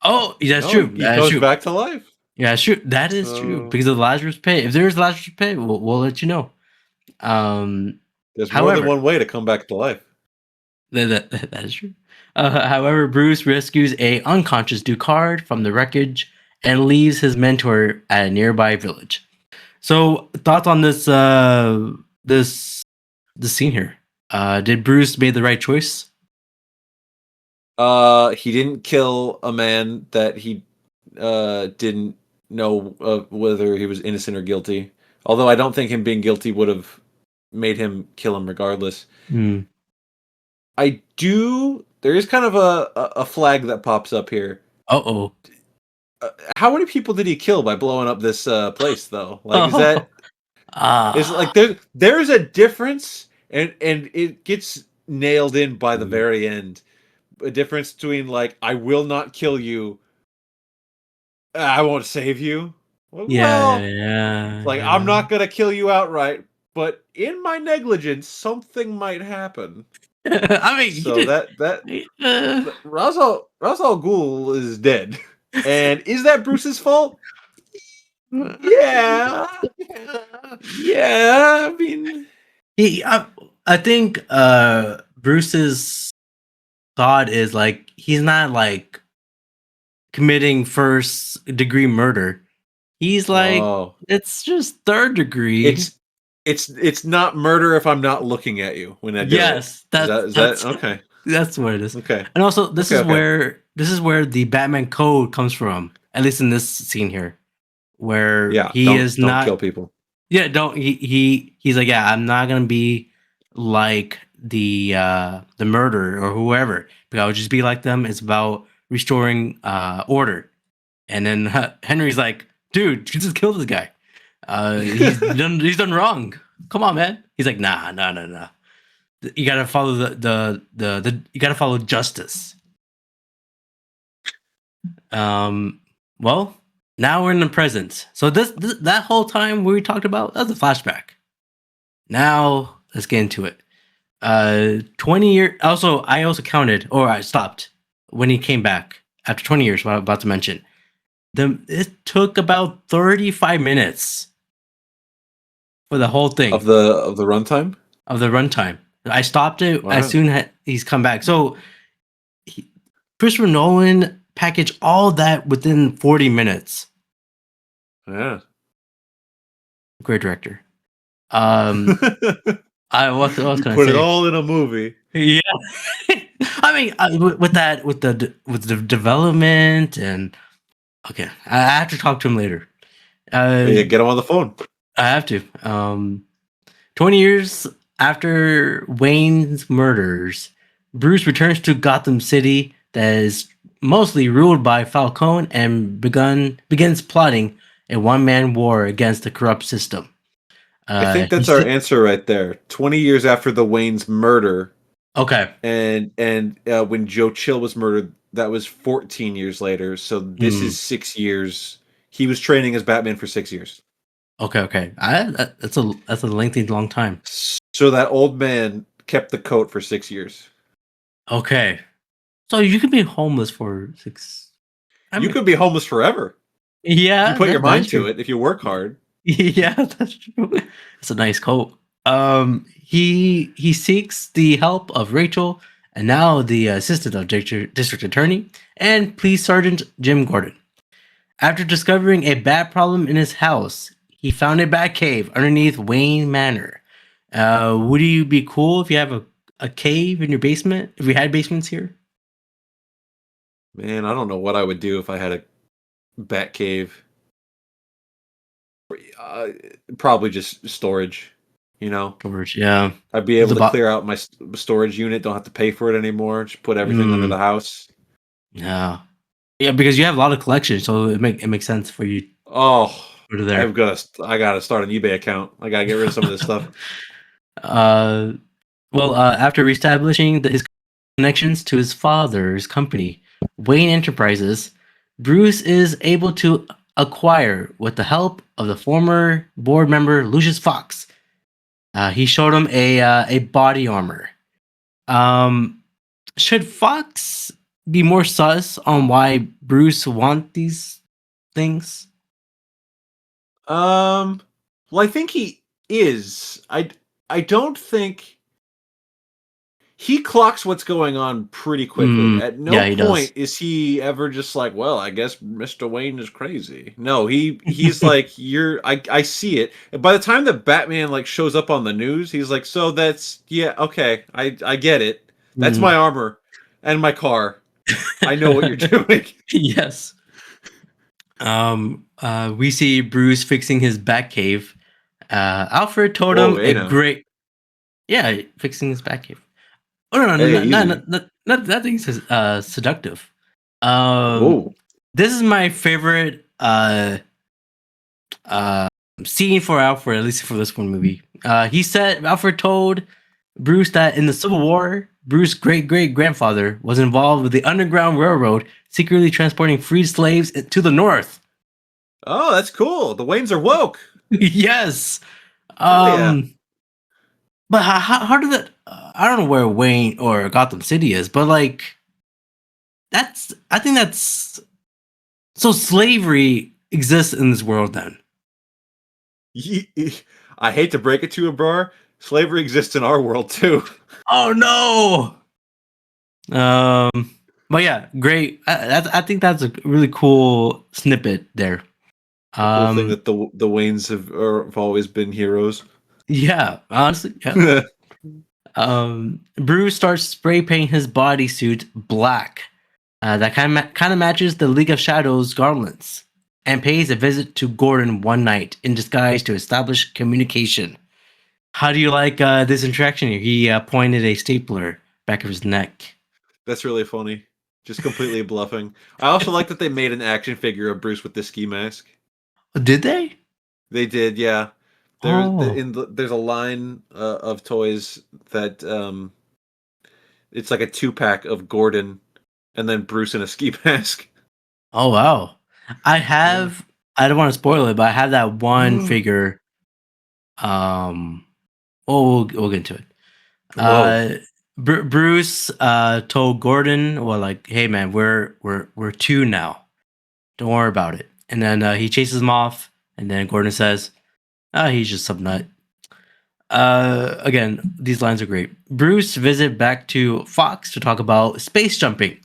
Speaker 3: Oh, that's true.
Speaker 4: He goes back to life.
Speaker 3: Yeah, that's true. That is true because of the Lazarus Pit. If there's Lazarus Pit, we'll let you know.
Speaker 4: There's more than one way to come back to life.
Speaker 3: That is true. However, Bruce rescues a unconscious Ducard from the wreckage and leaves his mentor at a nearby village. So, thoughts on this scene here? Did Bruce make the right choice?
Speaker 4: He didn't kill a man that he didn't know whether he was innocent or guilty. Although I don't think him being guilty would have made him kill him regardless. There is kind of a flag that pops up here.
Speaker 3: Uh-oh.
Speaker 4: How many people did he kill by blowing up this place, though? Like, is that... It's like there's a difference, and it gets nailed in by the very end. A difference between, like, I will not kill you, I won't save you. I'm not going to kill you outright, but in my negligence, something might happen.
Speaker 3: I mean,
Speaker 4: so Ra's al Ghul is dead, and is that Bruce's fault? Yeah. I mean,
Speaker 3: I think Bruce's thought is like he's not like committing first degree murder. He's like it's just third degree.
Speaker 4: It's not murder if I'm not looking at you when I do it.
Speaker 3: Is that okay? That's what it is.
Speaker 4: Okay.
Speaker 3: And also this is where the Batman code comes from. At least in this scene here, where
Speaker 4: Yeah,
Speaker 3: he
Speaker 4: don't
Speaker 3: is not
Speaker 4: kill people.
Speaker 3: Yeah, don't he's like, yeah, I'm not gonna be like the murderer or whoever, but I'll just be like them. It's about restoring order. And then Henry's like, dude, you just killed this guy. He's done wrong. Come on, man. He's like, nah. You gotta follow the you gotta follow justice. Well, now we're in the present. So that whole time we talked about, that was a flashback. Now let's get into it. 20 years. Also, I also counted, or I stopped when he came back after 20 years. What I'm about to mention. It took about 35 minutes for the whole thing
Speaker 4: Of the runtime.
Speaker 3: of the runtime. I stopped it as soon as he's come back. So Christopher Nolan packaged all that within 40 minutes.
Speaker 4: Yeah.
Speaker 3: Great director. I was gonna
Speaker 4: put
Speaker 3: say
Speaker 4: it all in a movie.
Speaker 3: Yeah. I mean, with the development and okay, I have to talk to him later.
Speaker 4: Yeah, get him on the phone.
Speaker 3: I have to. 20 years after Wayne's murders, Bruce returns to Gotham City that is mostly ruled by Falcone and begins plotting a one-man war against the corrupt system.
Speaker 4: I think that's our answer right there. 20 years after the Wayne's murder.
Speaker 3: Okay.
Speaker 4: And when Joe Chill was murdered, that was 14 years later. So this is 6 years. He was training as Batman for 6 years.
Speaker 3: Okay. That's a lengthy, long time.
Speaker 4: So that old man kept the coat for 6 years.
Speaker 3: Okay. So you could be homeless for 6.
Speaker 4: You could be homeless forever.
Speaker 3: Yeah.
Speaker 4: You put your mind to it if you work hard.
Speaker 3: Yeah, that's true. It's a nice coat. He seeks the help of Rachel and now the assistant of district attorney and police sergeant Jim Gordon. After discovering a bat problem in his house, he found a bat cave underneath Wayne Manor. Would you be cool if you have a cave in your basement? If we had basements here?
Speaker 4: Man, I don't know what I would do if I had a bat cave. Probably just storage,
Speaker 3: Storage, yeah.
Speaker 4: I'd be able to clear out my storage unit. Don't have to pay for it anymore. Just put everything under the house.
Speaker 3: Yeah, because you have a lot of collections, so it makes sense for you.
Speaker 4: Oh,
Speaker 3: there.
Speaker 4: I gotta start an eBay account. I gotta get rid of some of this stuff.
Speaker 3: After reestablishing his connections to his father's company, Wayne Enterprises, Bruce is able to acquire with the help of the former board member Lucius Fox. He showed him a body armor. Should Fox be more sus on why Bruce want these things?
Speaker 4: Well, I think he is. I don't think he clocks what's going on pretty quickly. At no point is he ever just like, well, I guess Mr. Wayne is crazy. No, he's like, I see it. And by the time that Batman shows up on the news, he's like, so that's okay, I get it. That's my armor and my car. I know what you're doing.
Speaker 3: Yes. We see Bruce fixing his Batcave. Alfred told him fixing his Batcave. Oh no, that thing's seductive. This is my favorite scene for Alfred, at least for this one movie. Alfred told Bruce that in the Civil War, Bruce's great-great-grandfather was involved with the Underground Railroad, secretly transporting freed slaves to the North.
Speaker 4: Oh, that's cool. The Waynes are woke.
Speaker 3: Yes.
Speaker 4: Yeah.
Speaker 3: But how did that? I don't know where Wayne or Gotham City is, but I think that's so slavery exists in this world then.
Speaker 4: I hate to break it to you, Abrar. Slavery exists in our world too.
Speaker 3: Oh no. But yeah, great. I think that's a really cool snippet there.
Speaker 4: Cool thing that the Waynes have always been heroes.
Speaker 3: Yeah, honestly, yeah. Bruce starts spray painting his bodysuit black that kind of matches the League of Shadows gauntlets, and pays a visit to Gordon one night in disguise to establish communication. How do you like this interaction here? He pointed a stapler back of his neck.
Speaker 4: That's really funny. Just completely bluffing. I also like that they made an action figure of Bruce with the ski mask.
Speaker 3: Did they?
Speaker 4: They did, yeah. There's a line of toys that it's like a 2-pack of Gordon and then Bruce in a ski mask.
Speaker 3: Oh wow! I have. I don't want to spoil it, but I have that one figure. We'll get into it. Bruce told Gordon, "Well, like, hey man, we're two now. Don't worry about it." And then he chases him off, and then Gordon says, he's just some nut." Again, these lines are great. Bruce visit back to Fox to talk about space jumping.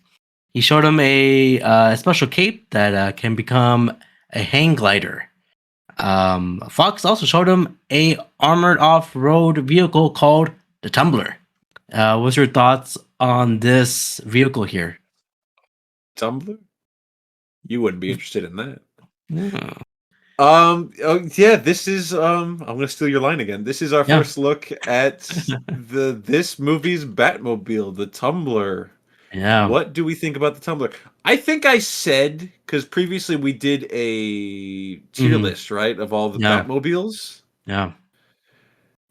Speaker 3: He showed him a special cape that can become a hang glider. Fox also showed him a armored off-road vehicle called the Tumbler. What's your thoughts on this vehicle here?
Speaker 4: Tumbler? You wouldn't be interested in that.
Speaker 3: Yeah.
Speaker 4: This is I'm gonna steal your line again. This is our first look at this movie's Batmobile, the Tumbler.
Speaker 3: Yeah.
Speaker 4: What do we think about the Tumbler? I think I said, because previously we did a tier list, right, of all the Batmobiles.
Speaker 3: Yeah.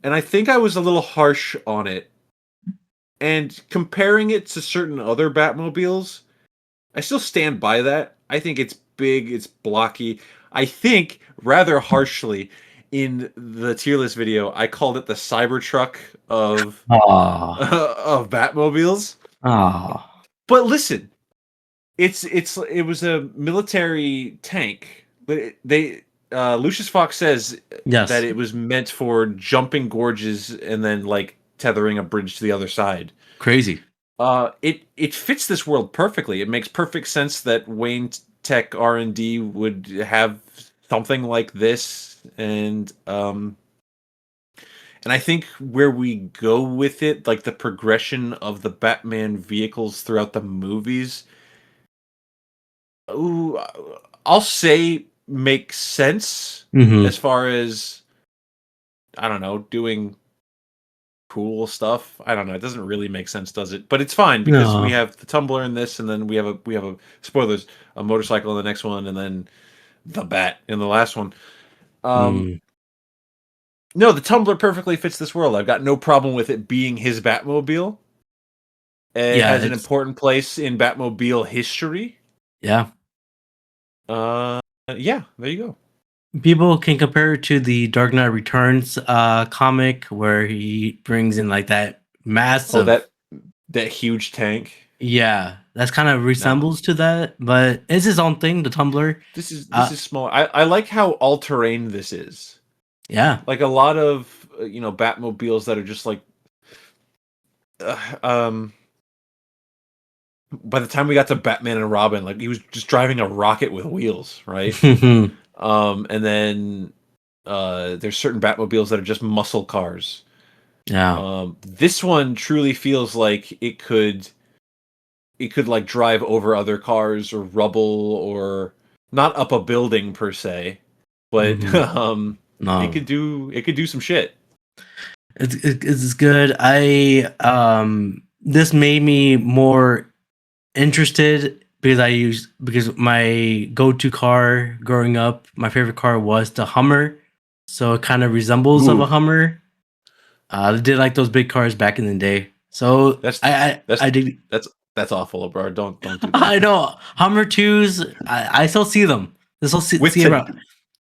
Speaker 4: And I think I was a little harsh on it. And comparing it to certain other Batmobiles, I still stand by that. I think it's big, it's blocky. I think, rather harshly, in the tier list video, I called it the Cybertruck of of Batmobiles. But listen, it was a military tank, but Lucius Fox says that it was meant for jumping gorges and then like tethering a bridge to the other side.
Speaker 3: Crazy.
Speaker 4: It fits this world perfectly. It makes perfect sense that Wayne Tech R&D would have something like this, and I think where we go with it, like the progression of the Batman vehicles throughout the movies, I'll say makes sense as far as, I don't know, doing cool stuff. I don't know. It doesn't really make sense, does it? But it's fine because we have the Tumbler in this, and then we have a spoilers, a motorcycle in the next one, and then the Bat in the last one. No, the Tumbler perfectly fits this world. I've got no problem with it being his Batmobile. It has an important place in Batmobile history.
Speaker 3: Yeah.
Speaker 4: There you go.
Speaker 3: People can compare it to the Dark Knight Returns comic where he brings in like that massive
Speaker 4: that huge tank.
Speaker 3: Yeah, that's kind of resembles to that, but it's his own thing, the Tumbler.
Speaker 4: This is small. I like how all terrain this is.
Speaker 3: Yeah,
Speaker 4: like a lot of Batmobiles that are just like by the time we got to Batman and Robin, like he was just driving a rocket with wheels, right? And then there's certain Batmobiles that are just muscle cars.
Speaker 3: Yeah.
Speaker 4: This one truly feels like it could like drive over other cars or rubble, or not up a building per se, but it could do some shit.
Speaker 3: It's good. This made me more interested because my go-to car growing up, my favorite car was the Hummer, so it kind of resembles of a Hummer. They did like those big cars back in the day, so I did.
Speaker 4: That's awful, bro. Don't do that.
Speaker 3: I know Hummer 2s. I still see them.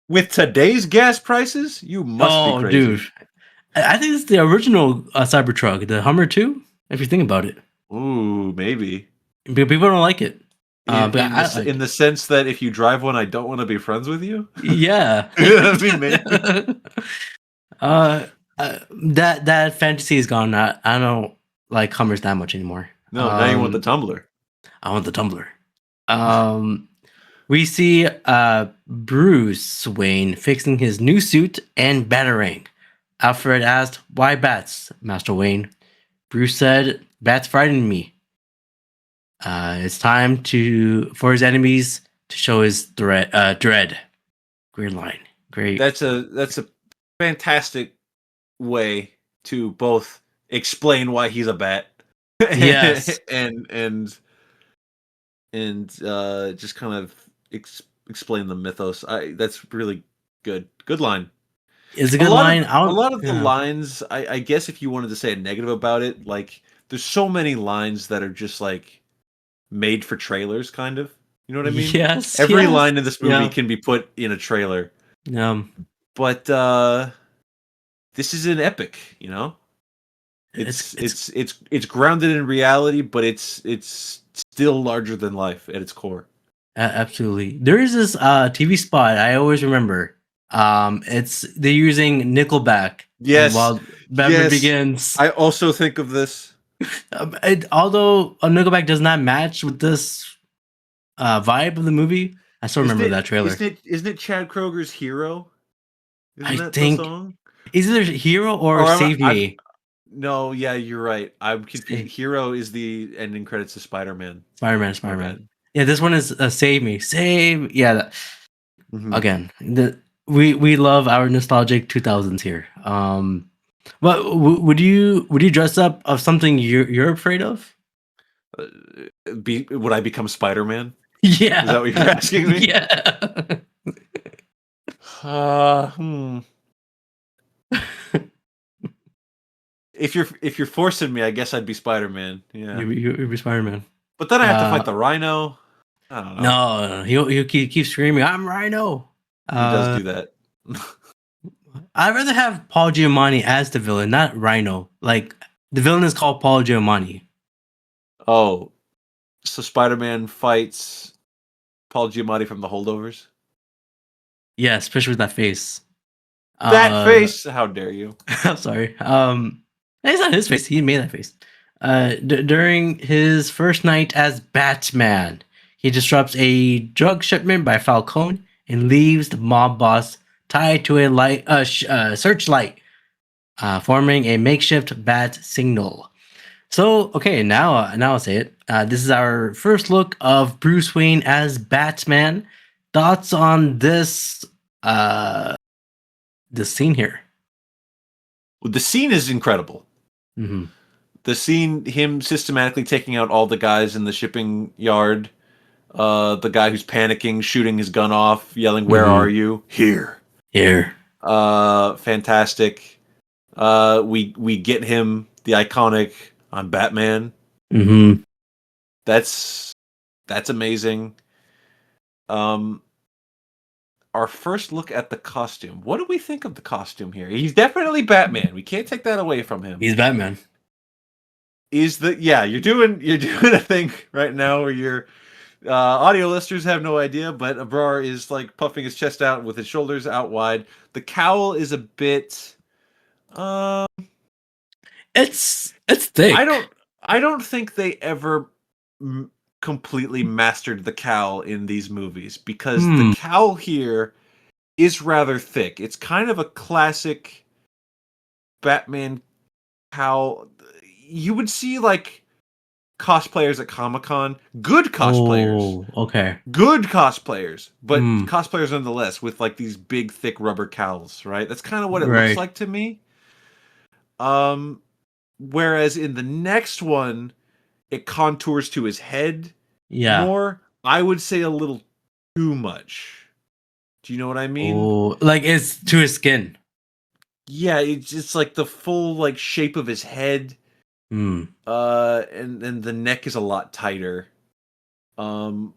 Speaker 4: With today's gas prices, you must be crazy.
Speaker 3: Dude. I think it's the original Cybertruck, the Hummer 2, if you think about it.
Speaker 4: Ooh, maybe.
Speaker 3: People don't like it.
Speaker 4: In the sense that if you drive one, I don't want to be friends with you?
Speaker 3: Yeah.
Speaker 4: That'd be amazing.
Speaker 3: That fantasy is gone. I don't like Hummers that much anymore.
Speaker 4: No, now you want the Tumbler.
Speaker 3: I want the Tumbler. We see Bruce Wayne fixing his new suit and batarang. Alfred asked, "Why bats, Master Wayne?" Bruce said, "Bats frighten me." It's time for his enemies to show his dread. Great line. Great.
Speaker 4: That's a fantastic way to both explain why he's a bat.
Speaker 3: Yes.
Speaker 4: and just kind of explain the mythos. That's really good. Good line.
Speaker 3: It's a good line.
Speaker 4: A lot of the lines, I guess, if you wanted to say a negative about it, like there's so many lines that are just like made for trailers, kind of. You know what I mean?
Speaker 3: Yes.
Speaker 4: Every line in this movie can be put in a trailer. But this is an epic, you know. It's grounded in reality, but it's still larger than life at its core.
Speaker 3: Absolutely. There is this TV spot I always remember. They're using Nickelback.
Speaker 4: Yes.
Speaker 3: While Batman Begins.
Speaker 4: I also think of this.
Speaker 3: Although Nickelback does not match with this vibe of the movie, I still remember that trailer.
Speaker 4: Isn't it Chad Kroger's Hero?
Speaker 3: I think the song? Is it Hero or Save Me?
Speaker 4: No, yeah, you're right. I'm confused. Hero is the ending credits to Spider-Man.
Speaker 3: Spider-Man. Yeah, this one is Save Me. Save. Yeah. Again, we love our nostalgic 2000s here. But would you dress up of something you're afraid of?
Speaker 4: Would I become Spider-Man?
Speaker 3: Yeah.
Speaker 4: Is that what you're asking me?
Speaker 3: Yeah.
Speaker 4: If you're forcing me, I guess I'd be Spider-Man. Yeah,
Speaker 3: you'd be Spider-Man.
Speaker 4: But then I have to fight the Rhino. I don't know.
Speaker 3: No, he'll keep screaming, "I'm Rhino."
Speaker 4: He does do that.
Speaker 3: I'd rather have Paul Giamatti as the villain, not Rhino. Like the villain is called Paul Giamatti.
Speaker 4: Oh, so Spider-Man fights Paul Giamatti from The Holdovers?
Speaker 3: Yeah, especially with that face.
Speaker 4: That face! How dare you?
Speaker 3: I'm sorry. It's not his face. He made that face. During his first night as Batman, he disrupts a drug shipment by Falcone and leaves the mob boss tied to a searchlight, forming a makeshift bat signal. So, okay, now I'll say it. This is our first look of Bruce Wayne as Batman. Thoughts on this scene here?
Speaker 4: Well, the scene is incredible.
Speaker 3: Mm-hmm.
Speaker 4: The scene, him systematically taking out all the guys in the shipping yard, the guy who's panicking, shooting his gun off, yelling, "Where are you?" Here. Fantastic. We get him the iconic "I'm Batman."
Speaker 3: Mm-hmm.
Speaker 4: That's amazing. Our first look at the costume. What do we think of the costume here? He's definitely Batman. We can't take that away from him.
Speaker 3: He's Batman.
Speaker 4: You're doing a thing right now where your audio listeners have no idea, but Abrar is like puffing his chest out with his shoulders out wide. The cowl is a bit
Speaker 3: it's thick.
Speaker 4: I don't think they ever completely mastered the cowl in these movies, because the cowl here is rather thick. It's kind of a classic Batman cowl. You would see like cosplayers at Comic-Con, good cosplayers.
Speaker 3: Oh, okay.
Speaker 4: Good cosplayers, but cosplayers nonetheless with like these big thick rubber cowls, right? That's kind of what it looks like to me. Whereas in the next one, it contours to his head more. I would say a little too much. Do you know what I mean?
Speaker 3: Oh, like it's to his skin.
Speaker 4: Yeah, it's like the full like shape of his head. And the neck is a lot tighter. Now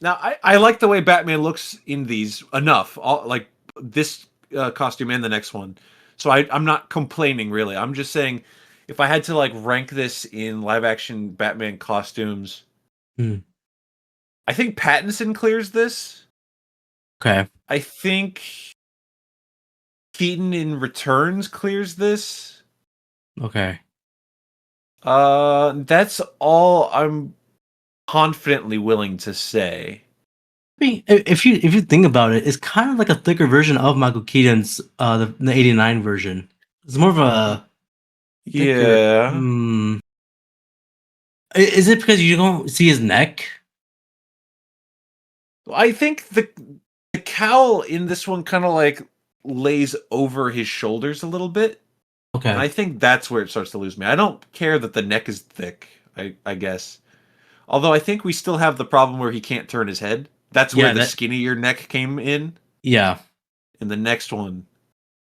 Speaker 4: I like the way Batman looks in these enough. Like this costume and the next one. So I'm not complaining really. I'm just saying, if I had to like rank this in live action Batman costumes, I think Pattinson clears this.
Speaker 3: Okay.
Speaker 4: I think Keaton in Returns clears this.
Speaker 3: Okay.
Speaker 4: That's all I'm confidently willing to say.
Speaker 3: I mean, if you think about it, it's kind of like a thicker version of Michael Keaton's the '89 version. It's more of a thicker, Is it because you don't see his neck?
Speaker 4: I think the cowl in this one kind of like lays over his shoulders a little bit.
Speaker 3: Okay.
Speaker 4: And I think that's where it starts to lose me. I don't care that the neck is thick, I guess. Although I think we still have the problem where he can't turn his head. That's where the skinnier neck came in.
Speaker 3: Yeah.
Speaker 4: In the next one,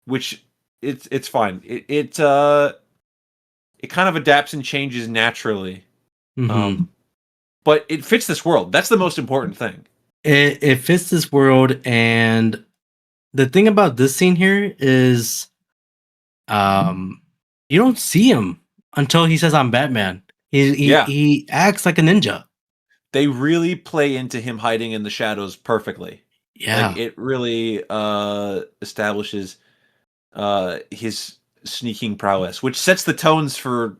Speaker 4: which it's fine. It kind of adapts and changes naturally.
Speaker 3: Mm-hmm.
Speaker 4: But it fits this world. That's the most important thing.
Speaker 3: It fits this world, and the thing about this scene here is, you don't see him until he says, "I'm Batman." He acts like a ninja.
Speaker 4: They really play into him hiding in the shadows perfectly.
Speaker 3: Yeah,
Speaker 4: like, it really establishes his sneaking prowess, which sets the tones for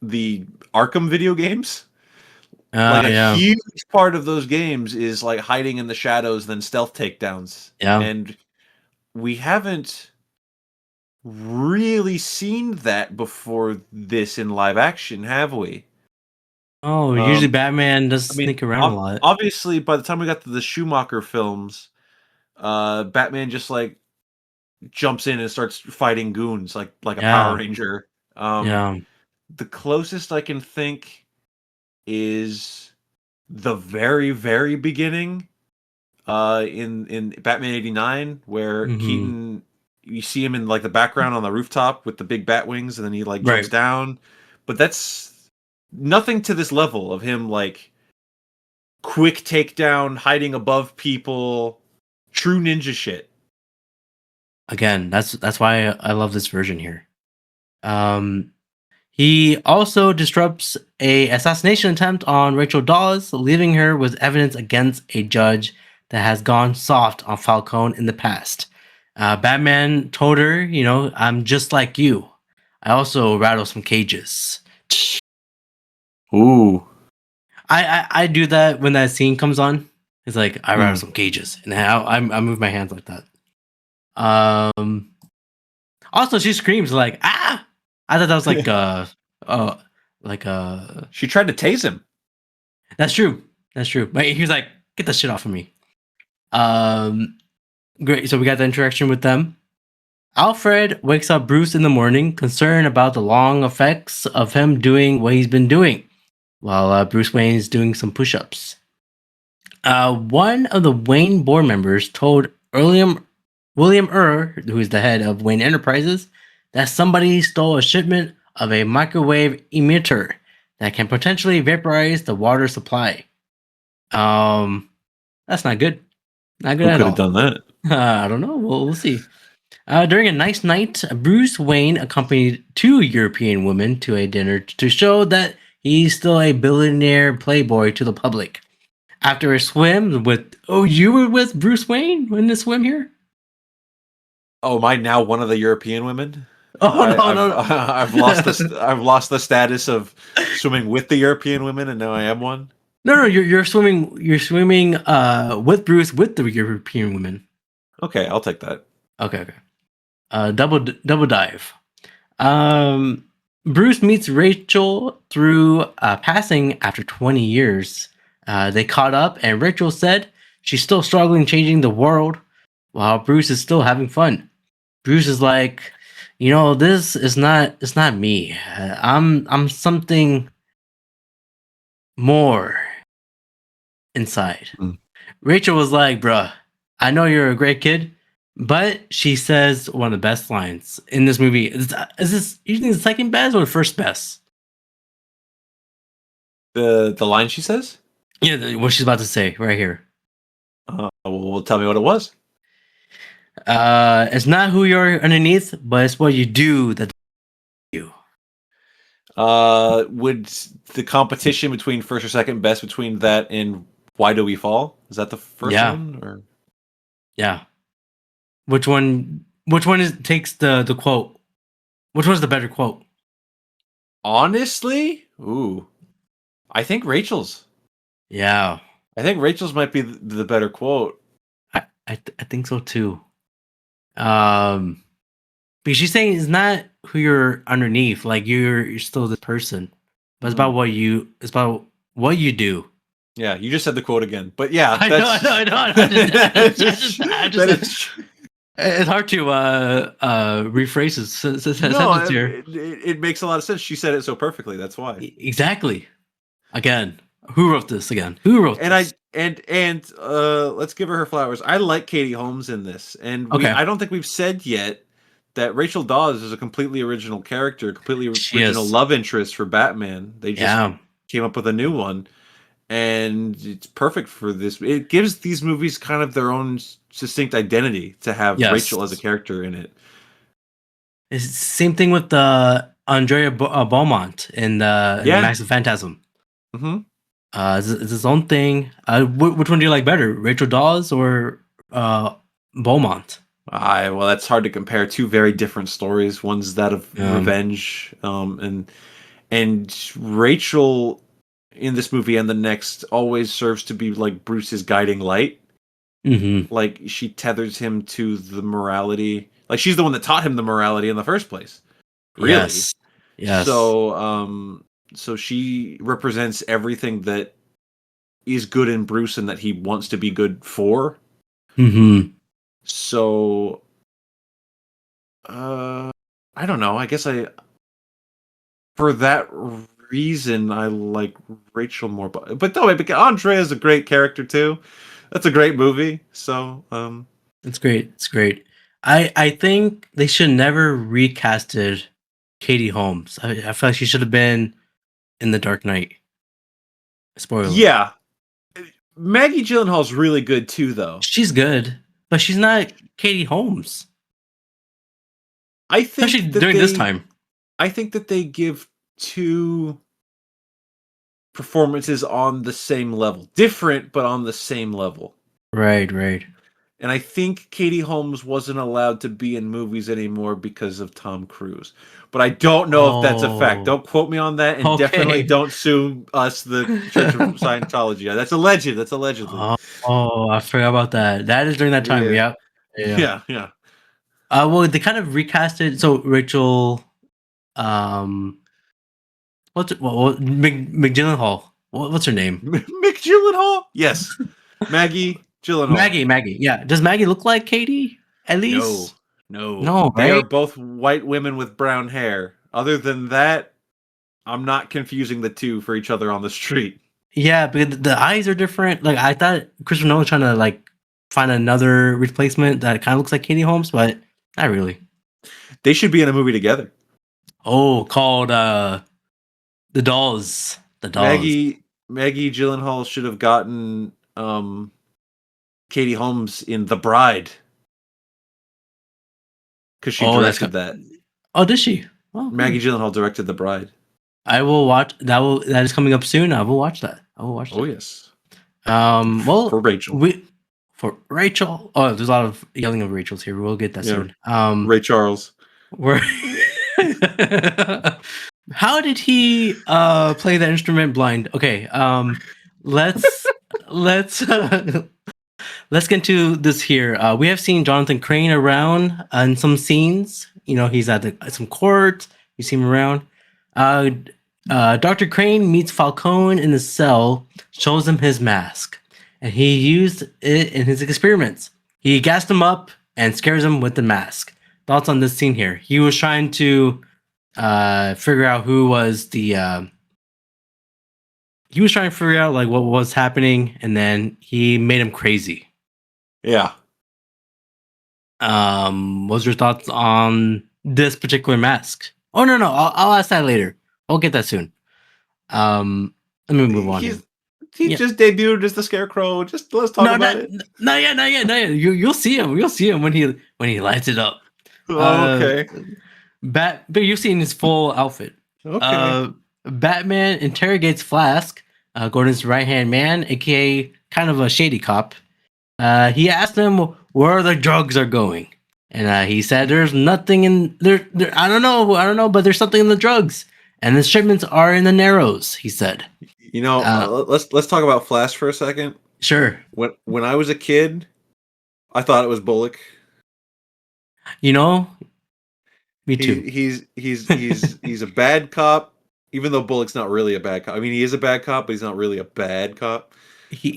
Speaker 4: the Arkham video games. A huge part of those games is like hiding in the shadows, then stealth takedowns.
Speaker 3: Yeah,
Speaker 4: and we haven't really seen that before this in live action, have we?
Speaker 3: Oh, usually Batman does sneak around a lot.
Speaker 4: Obviously, by the time we got to the Schumacher films, Batman just like jumps in and starts fighting goons like a Power Ranger. The closest I can think is the very, very beginning in Batman 89, where Keaton, you see him in like the background on the rooftop with the big bat wings, and then he like jumps down. But that's nothing to this level of him like quick takedown, hiding above people, true ninja shit.
Speaker 3: Again, that's why I love this version here. He also disrupts a assassination attempt on Rachel Dawes, leaving her with evidence against a judge that has gone soft on Falcone in the past. Batman told her, "I'm just like you. I also rattle some cages."
Speaker 4: Ooh.
Speaker 3: I do that when that scene comes on. It's like, I rattle some cages, and I move my hands like that. Also, she screams like, "Ah!" I thought that was like
Speaker 4: she tried to tase him.
Speaker 3: That's true. But he was like, "Get that shit off of me." Great. So we got the interaction with them. Alfred wakes up Bruce in the morning, concerned about the long effects of him doing what he's been doing, while Bruce Wayne is doing some push-ups. One of the Wayne board members told William who is the head of Wayne Enterprises, that somebody stole a shipment of a microwave emitter that can potentially vaporize the water supply. That's not good. Not good at all.
Speaker 4: Who could have done that?
Speaker 3: I don't know. We'll see. During a nice night, Bruce Wayne accompanied 2 European women to a dinner to show that he's still a billionaire playboy to the public. After a swim with... Oh, you were with Bruce Wayne in the swim here?
Speaker 4: Oh, am I now one of the European women?
Speaker 3: Oh, no.
Speaker 4: I've lost the status of swimming with the European women, and now I am one.
Speaker 3: No, you're swimming. You're swimming with Bruce with the European women.
Speaker 4: Okay, I'll take that.
Speaker 3: Okay. Double dive. Bruce meets Rachel through passing after 20 years. They caught up, and Rachel said she's still struggling changing the world, while Bruce is still having fun. Bruce is like, this is not. It's not me. I'm something more inside. Rachel was like, "Bruh, I know you're a great kid," but she says one of the best lines in this movie. Is this usually the second best or the first best?
Speaker 4: The line she says?
Speaker 3: Yeah, what she's about to say right here.
Speaker 4: Well, tell me what it was.
Speaker 3: It's not who you're underneath, but it's what you do that you.
Speaker 4: Would the competition between first or second best between that and Why Do We Fall? Is that the first one? Or?
Speaker 3: Yeah. Which one takes the quote? Which one's the better quote?
Speaker 4: Honestly? Ooh. I think Rachel's.
Speaker 3: Yeah.
Speaker 4: I think Rachel's might be the better quote.
Speaker 3: I think so too. Because she's saying it's not who you're underneath, like you're still the person. but it's about what you do.
Speaker 4: Yeah, you just said the quote again, but yeah,
Speaker 3: I know. I just it's hard to rephrase this sentence here.
Speaker 4: It makes a lot of sense. She said it so perfectly. That's why.
Speaker 3: Exactly. Again, who wrote this? Again, who wrote this?
Speaker 4: Let's give her flowers. I like Katie Holmes in this, and I don't think we've said yet that Rachel Dawes is a completely original character, completely original love interest for Batman. They just came up with a new one, and it's perfect for this. It gives these movies kind of their own distinct identity to have Rachel as a character in it.
Speaker 3: It's the same thing with Andrea Beaumont in the Massive Phantasm.
Speaker 4: Mm-hmm.
Speaker 3: It's its own thing. Which one do you like better, Rachel Dawes or Beaumont?
Speaker 4: Well, that's hard to compare. Two very different stories. One's that of revenge, and Rachel in this movie and the next always serves to be like Bruce's guiding light.
Speaker 3: Mm-hmm.
Speaker 4: Like she tethers him to the morality. Like she's the one that taught him the morality in the first place. Really?
Speaker 3: Yes.
Speaker 4: So she represents everything that is good in Bruce and that he wants to be good for.
Speaker 3: Mm-hmm.
Speaker 4: So, I don't know. I guess for that reason, I like Rachel more. But no, Andrea is a great character too. That's a great movie. So,
Speaker 3: it's great. It's great. I think they should never recasted Katie Holmes. I feel like she should have been in The Dark Knight. Spoiler.
Speaker 4: Yeah. Maggie Gyllenhaal's really good too, though.
Speaker 3: She's good, but she's not Katie Holmes.
Speaker 4: I think
Speaker 3: especially during this time.
Speaker 4: I think that they give two performances on the same level. Different, but on the same level.
Speaker 3: Right.
Speaker 4: And I think Katie Holmes wasn't allowed to be in movies anymore because of Tom Cruise. But I don't know if that's a fact. Don't quote me on that, and definitely don't sue us, the Church of Scientology. That's alleged. That's allegedly.
Speaker 3: Oh, I forgot about that. That is during that time.
Speaker 4: Yeah.
Speaker 3: Yeah. Well, they kind of recasted. So Rachel, McGyllenhaal. What's her name?
Speaker 4: McGyllenhaal? Yes, Maggie Gyllenhaal.
Speaker 3: Maggie. Yeah. Does Maggie look like Katie? At least.
Speaker 4: No. They are both white women with brown hair. Other than that, I'm not confusing the two for each other on the street.
Speaker 3: Yeah, because the eyes are different. Like I thought Christopher Nolan was trying to like find another replacement that kind of looks like Katie Holmes, but not really.
Speaker 4: They should be in a movie together.
Speaker 3: Oh, called The Dolls. The Dolls.
Speaker 4: Maggie Gyllenhaal should have gotten Katie Holmes in The Bride. Because she directed that.
Speaker 3: Oh, did she? Oh,
Speaker 4: Maggie Gyllenhaal directed The Bride.
Speaker 3: I will watch that. That is coming up soon. I will watch that.
Speaker 4: Oh yes.
Speaker 3: Well,
Speaker 4: for Rachel.
Speaker 3: For Rachel. Oh, there's a lot of yelling of Rachel's here. We'll get that soon.
Speaker 4: Ray Charles.
Speaker 3: How did he play that instrument blind? Okay. Let's get into this here. We have seen Jonathan Crane around in some scenes. You know, he's at some court. You see him around. Dr. Crane meets Falcone in the cell, shows him his mask, and he used it in his experiments. He gassed him up and scares him with the mask. Thoughts on this scene here? He was trying to figure out who was the... he was trying to figure out like what was happening, and then he made him crazy.
Speaker 4: Yeah.
Speaker 3: What's your thoughts on this particular mask? Oh no, I'll ask that later. I'll get that soon. Let me move on.
Speaker 4: He just debuted as the Scarecrow. Just let's talk about it.
Speaker 3: Not yet. You'll see him. You'll see him when he lights it up.
Speaker 4: Okay.
Speaker 3: But you've seen his full outfit.
Speaker 4: Okay.
Speaker 3: Batman interrogates Flask, Gordon's right-hand man, aka kind of a shady cop. He asked him where the drugs are going, and he said there's nothing in there. I don't know, but there's something in the drugs, and the shipments are in the Narrows. He said.
Speaker 4: You know, let's talk about Flash for a second.
Speaker 3: Sure.
Speaker 4: When I was a kid, I thought it was Bullock.
Speaker 3: You know, me too.
Speaker 4: He's a bad cop Even though Bullock's not really a bad cop. I mean, he is a bad cop, but he's not really a bad cop.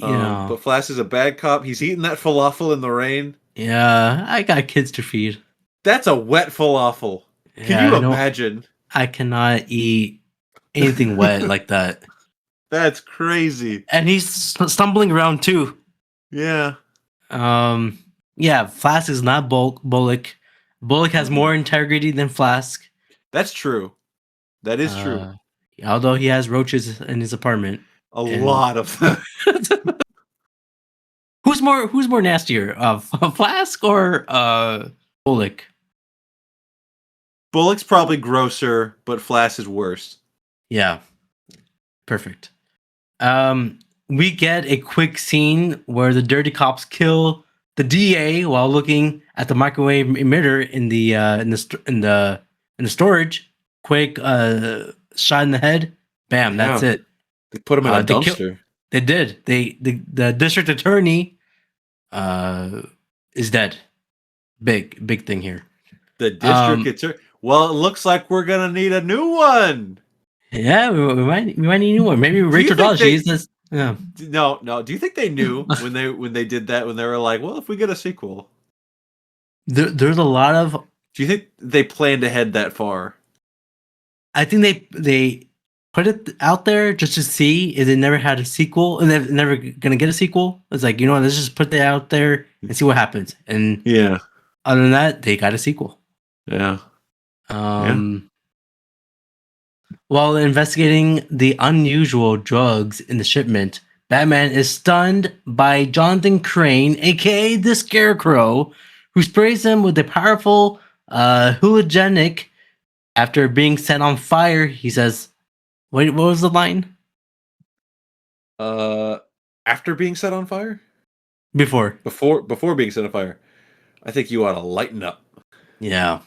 Speaker 4: But Flash is a bad cop. He's eating that falafel in the rain.
Speaker 3: Yeah, I got kids to feed.
Speaker 4: That's a wet falafel. Can you imagine?
Speaker 3: I cannot eat anything wet like that.
Speaker 4: That's crazy.
Speaker 3: And he's stumbling around too.
Speaker 4: Yeah.
Speaker 3: Yeah, Flask is not Bullock. Bullock has more integrity than Flask.
Speaker 4: That's true. That is true.
Speaker 3: Although he has roaches in his apartment.
Speaker 4: A lot of them.
Speaker 3: Who's more nastier? Flask or Bullock?
Speaker 4: Bullock's probably grosser, but Flask is worse.
Speaker 3: Yeah. Perfect. We get a quick scene where the dirty cops kill the DA while looking at the microwave emitter in the storage. Quick shot in the head. Bam, that's it.
Speaker 4: They put him in a dumpster.
Speaker 3: They did. The district attorney is dead. Big thing here.
Speaker 4: The district attorney. Well, it looks like we're gonna need a new one.
Speaker 3: Yeah, we might need a new one. Maybe Rachel Dawes. Yeah.
Speaker 4: No. Do you think they knew when they did that? When they were like, "Well, if we get a sequel,"
Speaker 3: there's a lot of.
Speaker 4: Do you think they planned ahead that far?
Speaker 3: I think they put it out there just to see if they never had a sequel and they're never gonna get a sequel. It's like, you know what, let's just put that out there and see what happens. And
Speaker 4: yeah,
Speaker 3: other than that, they got a sequel.
Speaker 4: Yeah.
Speaker 3: While investigating the unusual drugs in the shipment, Batman is stunned by Jonathan Crane, aka the Scarecrow, who sprays him with a powerful hallucinogenic. After being set on fire, he says, "Wait, what was the line?"
Speaker 4: After being set on fire?
Speaker 3: Before
Speaker 4: being set on fire. I think you ought to lighten up. Yeah.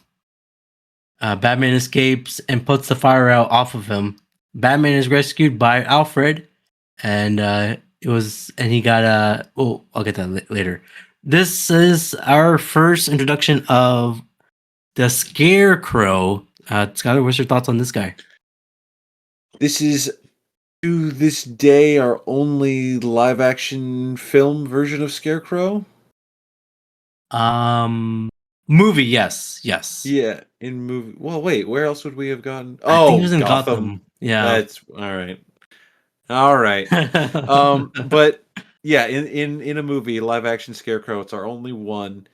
Speaker 3: Batman escapes and puts the fire out off of him. Batman is rescued by Alfred, and he got I'll get that later. This is our first introduction of the Scarecrow. Skyler, what's your thoughts on this guy?
Speaker 4: This is, to this day, our only live-action film version of Scarecrow.
Speaker 3: Movie, yes.
Speaker 4: Yeah, in movie. Well, wait, where else would we have gotten?
Speaker 3: I think he was in Gotham. Yeah,
Speaker 4: that's all right. But yeah, in a movie, live-action Scarecrow, it's our only one.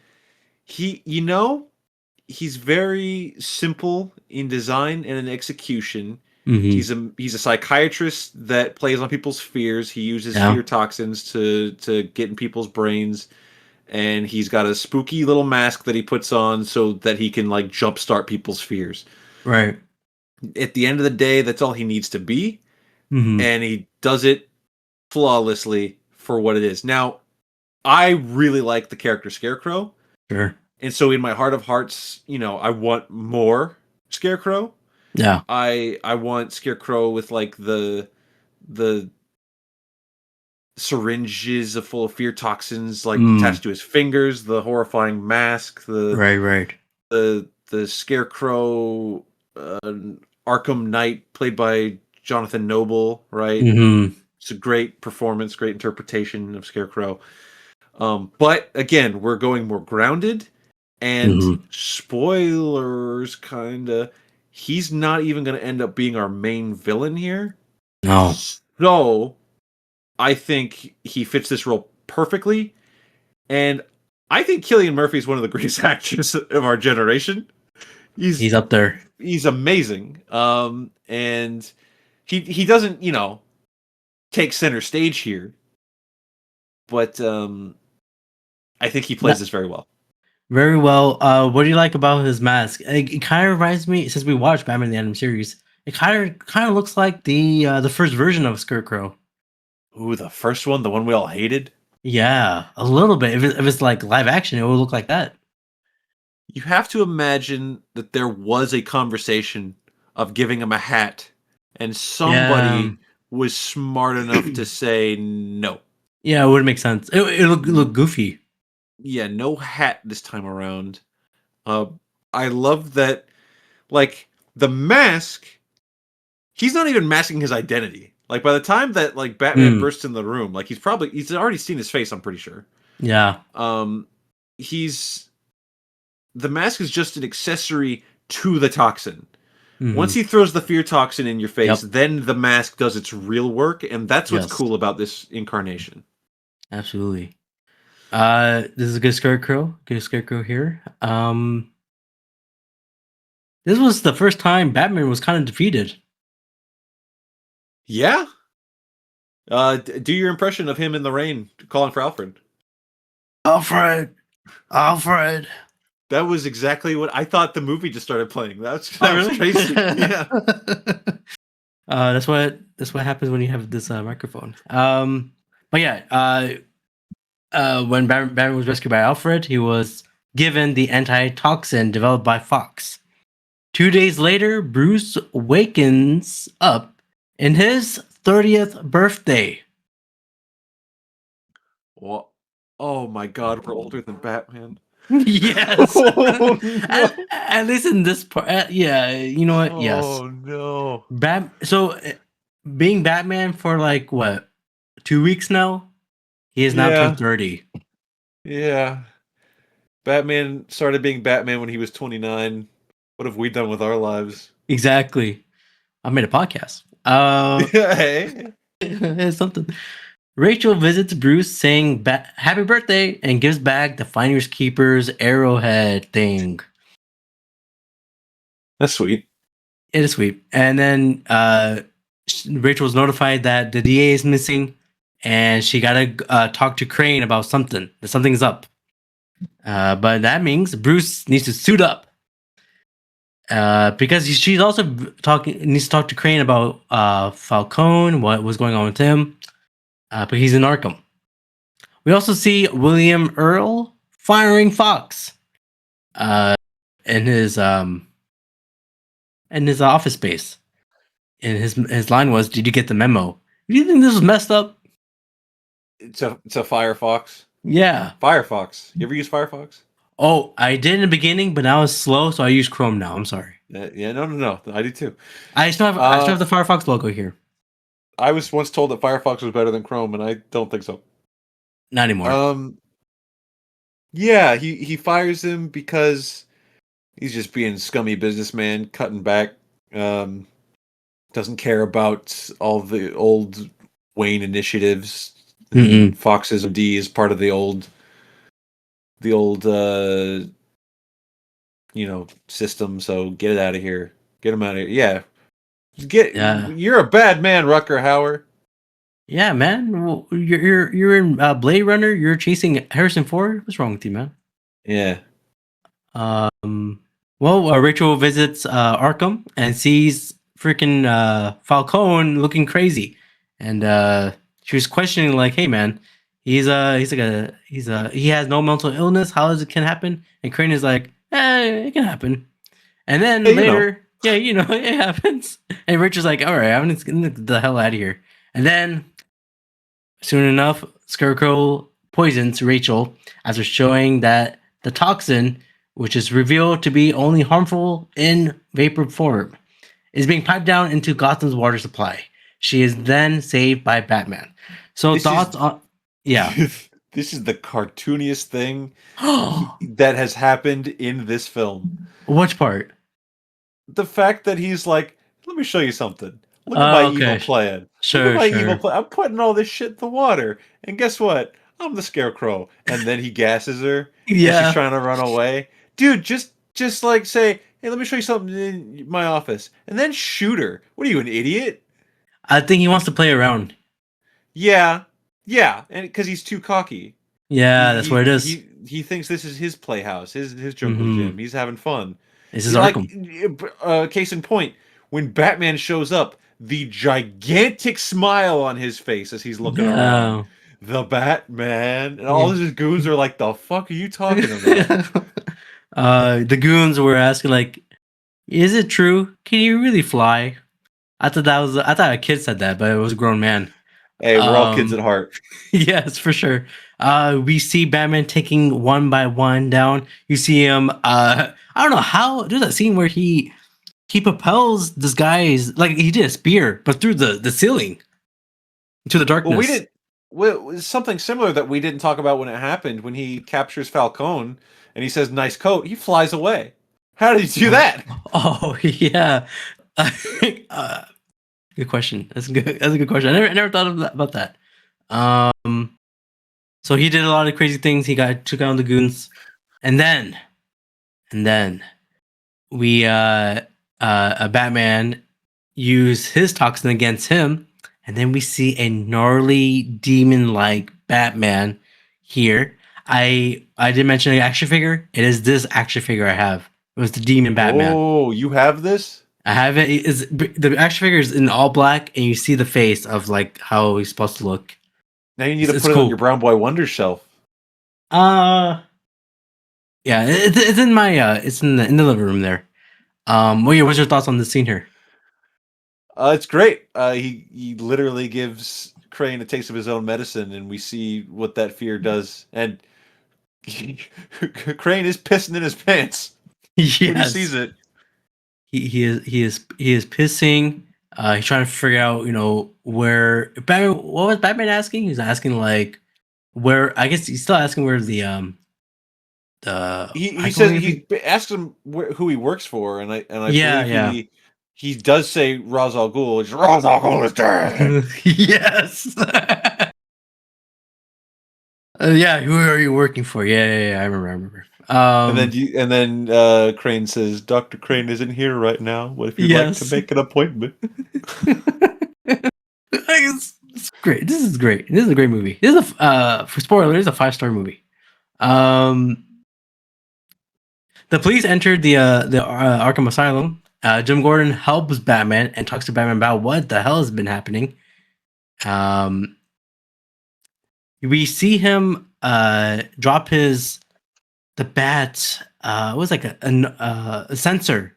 Speaker 4: He's very simple in design and in execution. Mm-hmm. He's a psychiatrist that plays on people's fears. He uses fear toxins to get in people's brains, and he's got a spooky little mask that he puts on so that he can like jumpstart people's fears.
Speaker 3: Right.
Speaker 4: At the end of the day, that's all he needs to be, and he does it flawlessly for what it is. Now, I really like the character Scarecrow.
Speaker 3: Sure.
Speaker 4: And so in my heart of hearts, I want more Scarecrow.
Speaker 3: Yeah.
Speaker 4: I want Scarecrow with like the syringes full of fear toxins like attached to his fingers, the horrifying mask,
Speaker 3: right.
Speaker 4: The Scarecrow Arkham Knight played by Jonathan Noble, right? Mm-hmm. It's a great performance, great interpretation of Scarecrow. But again, we're going more grounded. And spoilers, kinda, he's not even going to end up being our main villain here.
Speaker 3: No.
Speaker 4: So, I think he fits this role perfectly. And I think Cillian Murphy is one of the greatest actors of our generation.
Speaker 3: He's up there.
Speaker 4: He's amazing. And he doesn't, take center stage here. But I think he plays this very well.
Speaker 3: Very well. What do you like about his mask? It kind of reminds me, since we watched Batman the Animated Series, it kind of looks like the first version of Scarecrow.
Speaker 4: Ooh, the first one, the one we all hated.
Speaker 3: Yeah, a little bit. If it's like live action, it would look like that.
Speaker 4: You have to imagine that there was a conversation of giving him a hat, and somebody was smart enough to say no.
Speaker 3: Yeah, it would make sense. It look goofy.
Speaker 4: Yeah, no hat this time around. I love that, like, the mask he's not even masking his identity. Like, by the time that like Batman bursts in the room, like he's already seen his face. I'm pretty sure.
Speaker 3: Yeah.
Speaker 4: He's the mask is just an accessory to the toxin. Once he throws the fear toxin in your face, then the mask does its real work, and that's what's cool about this incarnation.
Speaker 3: Absolutely. This is a good scarecrow. Good scarecrow here. This was the first time Batman was kind of defeated.
Speaker 4: Yeah. Do your impression of him in the rain calling for Alfred.
Speaker 3: Alfred.
Speaker 4: That was exactly what I thought. The movie just started playing. That was crazy. Yeah.
Speaker 3: That's what happens when you have this microphone. But yeah, when Batman was rescued by Alfred, he was given the antitoxin developed by Fox. 2 days later, Bruce wakens up in his 30th birthday.
Speaker 4: What? Oh my God, we're older than Batman.
Speaker 3: Yes.
Speaker 4: Oh, no.
Speaker 3: at least in this part, yeah. You know what? Yes.
Speaker 4: Oh no.
Speaker 3: So, being Batman for like what, 2 weeks now? He is now turned 30.
Speaker 4: Yeah. Batman started being Batman when he was 29. What have we done with our lives?
Speaker 3: Exactly. I made a podcast.
Speaker 4: Hey.
Speaker 3: It's something. Rachel visits Bruce saying happy birthday and gives back the Finders Keeper's arrowhead thing.
Speaker 4: That's sweet.
Speaker 3: It is sweet. And then Rachel was notified that the DA is missing and she got to talk to Crane about something. That something's up. But that means Bruce needs to suit up. Because she's also needs to talk to Crane about Falcone, what was going on with him. But he's in Arkham. We also see William Earl firing Fox in his office space. And his line was, "Did you get the memo? Do you think this was messed up?"
Speaker 4: It's a Firefox.
Speaker 3: Yeah.
Speaker 4: Firefox. You ever use Firefox?
Speaker 3: Oh, I did in the beginning, but now it's slow, so I use Chrome now. I'm sorry.
Speaker 4: Yeah, no. I do too.
Speaker 3: I still have the Firefox logo here.
Speaker 4: I was once told that Firefox was better than Chrome, and I don't think so.
Speaker 3: Not anymore.
Speaker 4: Yeah, he fires him because he's just being a scummy businessman, cutting back. Doesn't care about all the old Wayne initiatives. Fox's OD is part of the old system. So get it out of here. Get him out of here. Yeah. You're a bad man, Rucker Hauer.
Speaker 3: Yeah, man. Well, you're in Blade Runner. You're chasing Harrison Ford. What's wrong with you, man?
Speaker 4: Yeah.
Speaker 3: Well, Rachel visits Arkham and sees freaking Falcone looking crazy, and she was questioning like, "Hey, man, he has no mental illness. How does it can happen?" And Crane is like, "It can happen." And then later. Yeah, it happens. And Richard's like, all right, I'm going to get the hell out of here. And then, soon enough, Scarecrow poisons Rachel after showing that the toxin, which is revealed to be only harmful in vapor form, is being piped down into Gotham's water supply. She is then saved by Batman. So thoughts on... Yeah.
Speaker 4: This is the cartooniest thing that has happened in this film.
Speaker 3: Which part?
Speaker 4: The fact that he's like, let me show you something. Look at my evil plan.
Speaker 3: Sure.
Speaker 4: Evil plan. I'm putting all this shit in the water. And guess what? I'm the Scarecrow. And then he gasses her.
Speaker 3: Yeah.
Speaker 4: And she's trying to run away. Dude, just like say, hey, let me show you something in my office. And then shoot her. What are you, an idiot?
Speaker 3: I think he wants to play around.
Speaker 4: Yeah. And because he's too cocky.
Speaker 3: Yeah, that's what it is.
Speaker 4: He thinks this is his playhouse, his jungle gym. He's having fun.
Speaker 3: This is Arkham.
Speaker 4: Case in point, when Batman shows up, the gigantic smile on his face as he's looking around. The Batman. And all his goons are like, the fuck are you talking about?
Speaker 3: The goons were asking, like, is it true? Can you really fly? I thought a kid said that, but it was a grown man.
Speaker 4: Hey, we're all kids at heart.
Speaker 3: Yes, for sure. We see Batman taking one by one down. You see him, I don't know how, there's a scene where he he propels this guy's like he did a spear, but through the ceiling to the darkness.
Speaker 4: Well, we did. Well, something similar that we didn't talk about when it happened. When he captures Falcone and he says "nice coat," he flies away. How did he do that?
Speaker 3: Oh yeah, good question. That's good. That's a good question. I never thought of about that. So he did a lot of crazy things. He took out the goons, and then we a Batman use his toxin against him, and then we see a gnarly demon-like Batman here. I did mention an action figure. It is this action figure I have. It was the demon Batman.
Speaker 4: Oh, you have this?
Speaker 3: I have it. The action figure is in all black, and you see the face of like how he's supposed to look.
Speaker 4: Now you need to put it on your Brown Boy Wonder shelf.
Speaker 3: Yeah, it's in my it's in the living room there. Well, yeah, what's your thoughts on the scene here?
Speaker 4: It's great. He literally gives Crane a taste of his own medicine, and we see what that fear does. And Crane is pissing in his pants when he sees it.
Speaker 3: He is pissing. He's trying to figure out, where Batman. What was Batman asking? He's asking like where. I guess he's still asking where the
Speaker 4: He says he asks him who he works for, and I believe he does say Ra's al Ghul. It's Ra's al Ghul is dead.
Speaker 3: Yes. Yeah, who are you working for? Yeah, I remember.
Speaker 4: And then Crane says, "Dr. Crane isn't here right now. What if you'd like to make an appointment?"
Speaker 3: It's great. This is great. This is a great movie. This is for spoilers, a 5-star movie. The police entered the Arkham Asylum. Jim Gordon helps Batman and talks to Batman about what the hell has been happening. We see him drop the bat. It was like a sensor,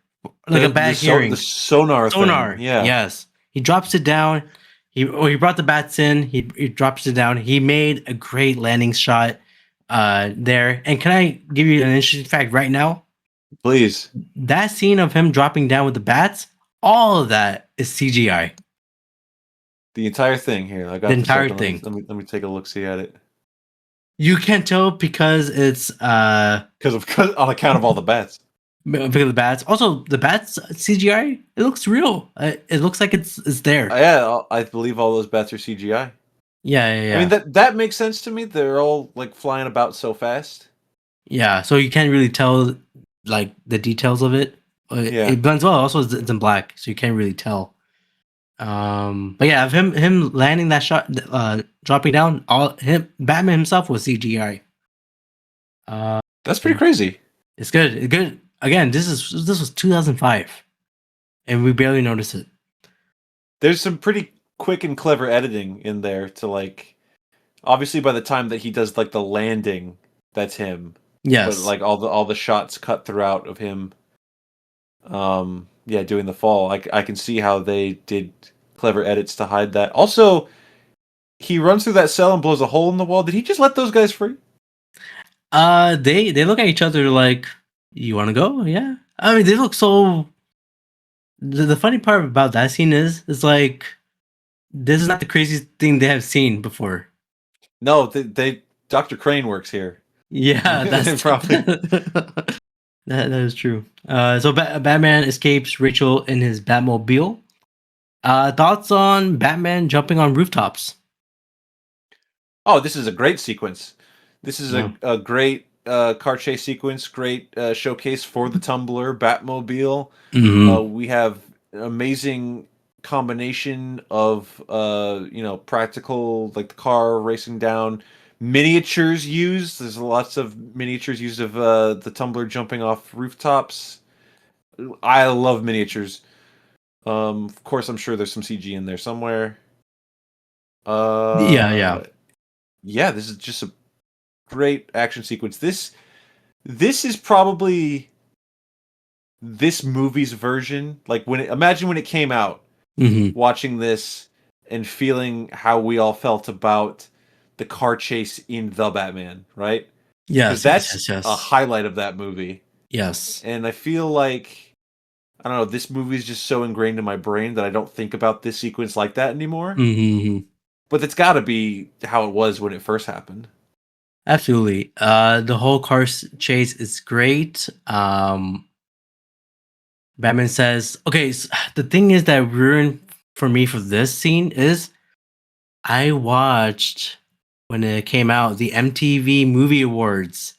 Speaker 3: like a bad hearing.
Speaker 4: The sonar. Thing. Yeah.
Speaker 3: Yes. He drops it down. He brought the bats in. He drops it down. He made a great landing shot there. And can I give you an interesting fact right now?
Speaker 4: Please.
Speaker 3: That scene of him dropping down with the bats, all of that is CGI.
Speaker 4: The entire thing here. I got
Speaker 3: the entire thing.
Speaker 4: Let me take a look. See at it.
Speaker 3: You can't tell because it's
Speaker 4: because on account of all the bats.
Speaker 3: Because of the bats. Also, the bats CGI. It looks real. It looks like it's there.
Speaker 4: Yeah, I believe all those bats are CGI.
Speaker 3: Yeah.
Speaker 4: I mean that makes sense to me. They're all like flying about so fast.
Speaker 3: Yeah, so you can't really tell like the details of it. It blends well. Also, it's in black, so you can't really tell. But yeah, him landing that shot, dropping down, Batman himself was CGI.
Speaker 4: That's pretty crazy.
Speaker 3: It's good. Good. Again, this was 2005, and we barely noticed it.
Speaker 4: There's some pretty quick and clever editing in there to like. Obviously, by the time that he does like the landing, that's him.
Speaker 3: Yes.
Speaker 4: But like all the shots cut throughout of him. Doing the fall. I can see how they did clever edits to hide that. Also, he runs through that cell and blows a hole in the wall. Did he just let those guys free?
Speaker 3: They look at each other like, "You want to go?" Yeah. I mean, they look so. The funny part about that scene is like, this is not the craziest thing they have seen before.
Speaker 4: No, they Dr. Crane works here.
Speaker 3: Yeah, that's probably that is true. So Batman escapes Rachel in his Batmobile. Thoughts on Batman jumping on rooftops?
Speaker 4: Oh, this is a great sequence. This is a great car chase sequence. Great showcase for the Tumbler Batmobile.
Speaker 3: Mm-hmm.
Speaker 4: We have an amazing combination of practical, like the car racing down. Miniatures used. There's lots of miniatures used of the Tumbler jumping off rooftops. I love miniatures. Of course, I'm sure there's some CG in there somewhere.
Speaker 3: Yeah.
Speaker 4: This is just a great action sequence. This is probably this movie's version. Like imagine when it came out, watching this and feeling how we all felt about the car chase in The Batman, right?
Speaker 3: Yes,
Speaker 4: that's
Speaker 3: yes.
Speaker 4: a highlight of that movie.
Speaker 3: Yes.
Speaker 4: And I feel like I don't know, this movie is just so ingrained in my brain that I don't think about this sequence like that anymore.
Speaker 3: Mm-hmm.
Speaker 4: But it's got to be how it was when it first happened.
Speaker 3: Absolutely. The whole chase is great. Batman says, okay, the thing is that ruined for me for this scene is I watched when it came out the MTV Movie Awards,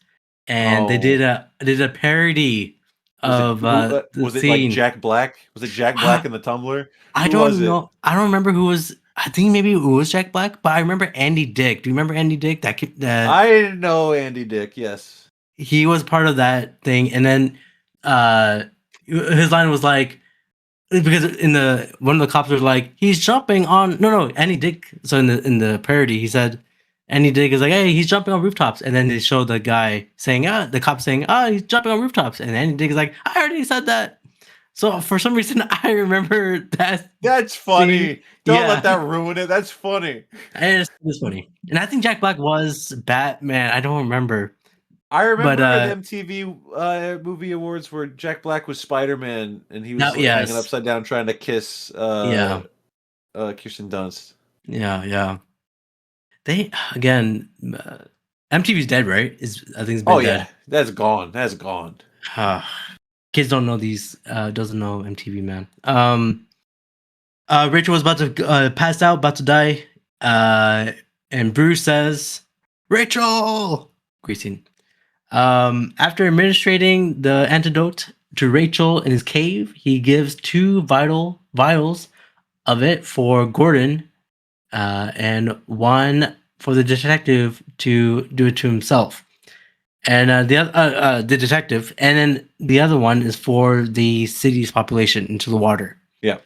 Speaker 3: and they did a parody of the
Speaker 4: was it
Speaker 3: scene.
Speaker 4: like Jack Black? Was it Jack Black in the Tumblr?
Speaker 3: I don't know. I don't remember who was. I think maybe it was Jack Black, but I remember Andy Dick. Do you remember Andy Dick?
Speaker 4: I know Andy Dick. Yes,
Speaker 3: he was part of that thing, and then his line was like, because in the one of the cops was like, he's jumping on Andy Dick. So in the parody, he said Andy Dick is like, hey, he's jumping on rooftops, and then they show the guy saying, the cop saying, he's jumping on rooftops, and Andy Dick is like, I already said that. So for some reason, I remember that.
Speaker 4: That's funny. Don't let that ruin it. That's funny.
Speaker 3: It's funny, and I think Jack Black was Batman. I don't remember.
Speaker 4: I remember the MTV movie awards where Jack Black was Spider-Man and he was hanging upside down trying to kiss Kirsten Dunst.
Speaker 3: Yeah. They again, MTV's dead, right? I think it's been dead.
Speaker 4: That's gone. That's gone.
Speaker 3: Kids don't know doesn't know MTV, man. Rachel was about to pass out, about to die, and Bruce says, "Rachel!" Great scene. After administering the antidote to Rachel in his cave, he gives 2 vials of it for Gordon, and 1 for the detective to do it to himself. And the detective, and then the other one is for the city's population into the water.
Speaker 4: Yeah.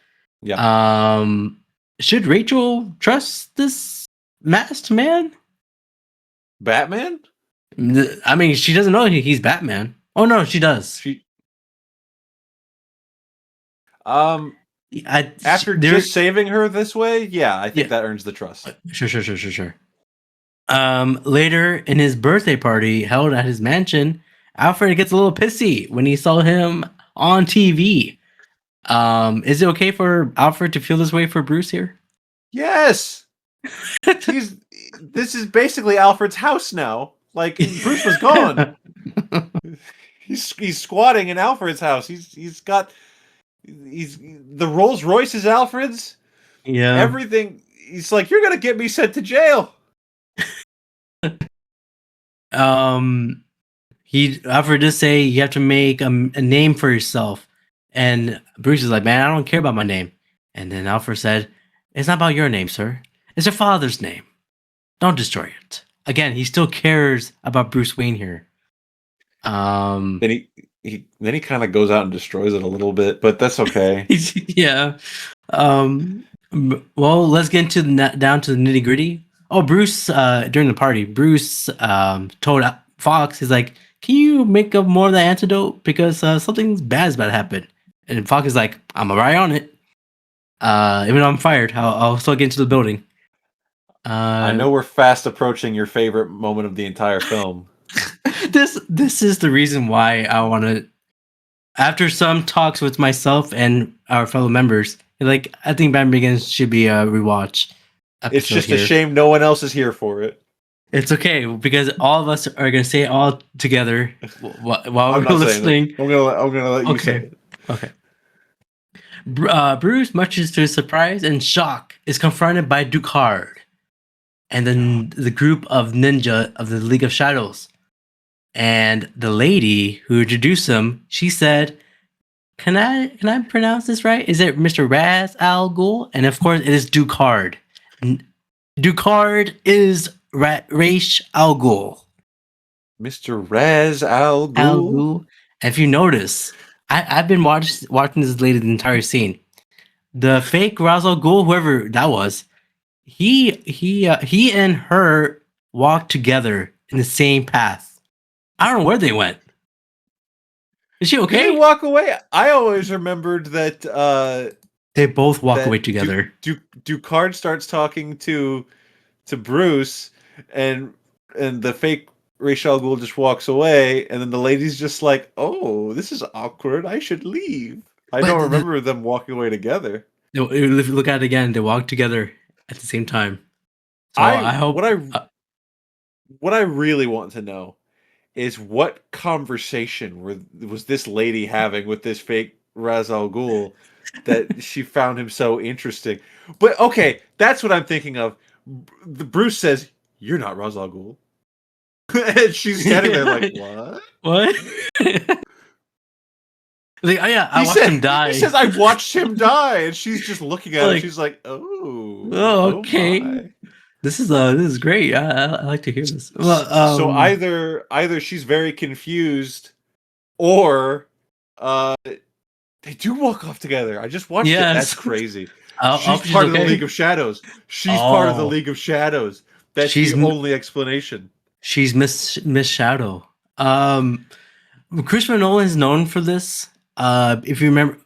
Speaker 3: Should Rachel trust this masked man?
Speaker 4: Batman?
Speaker 3: I mean, she doesn't know he's Batman. Oh no, she does.
Speaker 4: After just saving her this way, I think that earns the trust.
Speaker 3: Sure. Later in his birthday party held at his mansion, Alfred gets a little pissy when he saw him on TV. Is it okay for Alfred to feel this way for Bruce here?
Speaker 4: Yes. This is basically Alfred's house now. Like, Bruce was gone. he's squatting in Alfred's house. He's the Rolls Royce is Alfred's.
Speaker 3: Yeah.
Speaker 4: Everything. He's like, you're gonna get me sent to jail.
Speaker 3: Alfred does say you have to make a name for yourself, and Bruce is like, man, I don't care about my name. And then Alfred said, it's not about your name, sir. It's your father's name. Don't destroy it. Again, he still cares about Bruce Wayne here.
Speaker 4: Then he kind of goes out and destroys it a little bit, but that's okay.
Speaker 3: Yeah. Well, let's get down to the nitty gritty. Oh, Bruce, during the party, Bruce told Fox, he's like, can you make up more of the antidote? Because something bad is about to happen. And Fox is like, I'm right on it. Even though I'm fired, I'll still get into the building.
Speaker 4: I know we're fast approaching your favorite moment of the entire film.
Speaker 3: This is the reason why I want to, after some talks with myself and our fellow members, like, I think Batman Begins should be a rewatch.
Speaker 4: It's just a shame no one else is here for it.
Speaker 3: It's okay, because all of us are going to say it all together while we're listening.
Speaker 4: I'm gonna let you say it.
Speaker 3: Okay. Bruce, much to his surprise and shock, is confronted by Ducard and then the group of ninja of the League of Shadows. And the lady who introduced him, she said, Can I pronounce this right? Is it Mr. Raz Al Ghul? And of course, it is Ducard. Ducard is Ra's al Ghul.
Speaker 4: Mr. Raz Al Ghul.
Speaker 3: And if you notice, I've been watching this lady the entire scene. The fake Ra's al Ghul, whoever that was, he and her walked together in the same path. I don't know where they went. Is she okay?
Speaker 4: Did they walk away? I always remembered that
Speaker 3: they both walk away together.
Speaker 4: Ducard starts talking to Bruce, and the fake Ra's al Ghul just walks away, and then the lady's just like, "Oh, this is awkward. I should leave." I don't remember them walking away together.
Speaker 3: If you look at it again, they walk together at the same time. So I hope
Speaker 4: what I really want to know is what conversation was this lady having with this fake Ra's al Ghul that she found him so interesting. But okay, that's what I'm thinking of. Bruce says, "You're not Ra's al Ghul," and she's standing there like, "What?
Speaker 3: What?" Like, oh yeah, I watched him die.
Speaker 4: He says, "I watched him die," and she's just looking at him. She's like, "Oh,
Speaker 3: okay."
Speaker 4: my.
Speaker 3: This is great. I like to hear this. Well,
Speaker 4: so either she's very confused, or they do walk off together. I just watched it. That's crazy. She's part of the League of Shadows. She's part of the League of Shadows. That's the only explanation.
Speaker 3: She's Miss Shadow. Christopher Nolan is known for this. If you remember,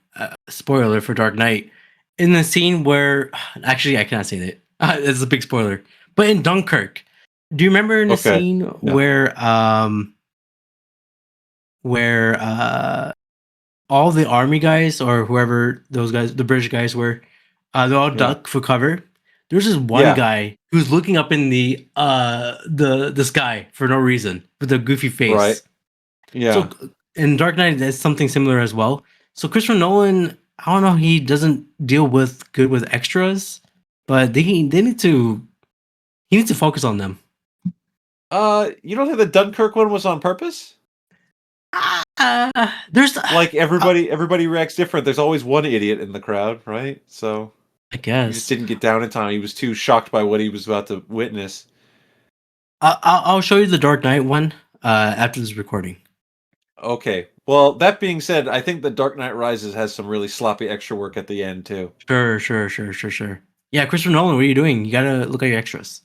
Speaker 3: spoiler for Dark Knight, in the scene where actually I cannot say that. It's a big spoiler. But in Dunkirk, do you remember in the scene where all the army guys or whoever those guys, the British guys were, they all duck for cover. There's this one guy who's looking up in the sky for no reason with a goofy face.
Speaker 4: Right. Yeah.
Speaker 3: So in Dark Knight, there's something similar as well. So Christopher Nolan, I don't know, he doesn't deal with extras, but he needs to focus on them.
Speaker 4: You don't think the Dunkirk one was on purpose?
Speaker 3: There's
Speaker 4: like everybody reacts different. There's always one idiot in the crowd, right? So
Speaker 3: I guess
Speaker 4: he just didn't get down in time. He was too shocked by what he was about to witness.
Speaker 3: I'll show you the Dark Knight one after this recording.
Speaker 4: Okay. Well, that being said, I think the Dark Knight Rises has some really sloppy extra work at the end too.
Speaker 3: Sure. Yeah, Christopher Nolan, what are you doing? You gotta look at your extras.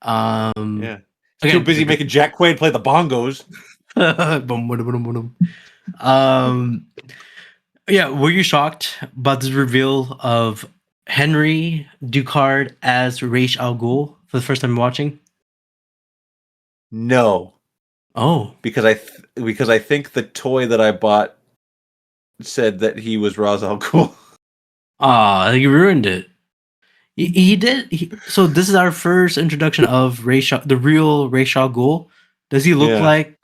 Speaker 4: Yeah. Too busy making Jack Quaid play the bongos.
Speaker 3: Yeah, were you shocked about this reveal of Henry Ducard as Ra's al Ghul for the first time watching?
Speaker 4: No.
Speaker 3: Oh,
Speaker 4: because I think the toy that I bought said that he was Ra's al Ghul.
Speaker 3: You ruined it. He did. So this is our first introduction of the real Ra's al Ghul. Does he look like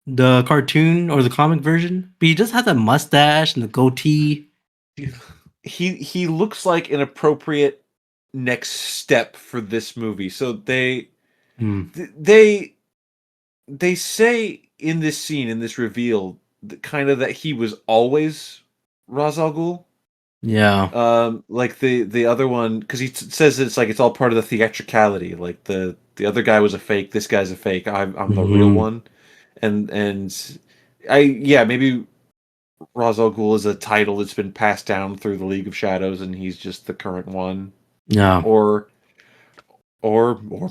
Speaker 3: the cartoon or the comic version? But he just has a mustache and the goatee.
Speaker 4: He looks like an appropriate next step for this movie. So they say in this scene, in this reveal, kind of that he was always Ra's al Ghul.
Speaker 3: Yeah.
Speaker 4: Like the other one, because he says it's like it's all part of the theatricality. Like the other guy was a fake. This guy's a fake. I'm the real one. And maybe Ra's al Ghul is a title that's been passed down through the League of Shadows, and he's just the current one.
Speaker 3: Yeah.
Speaker 4: Or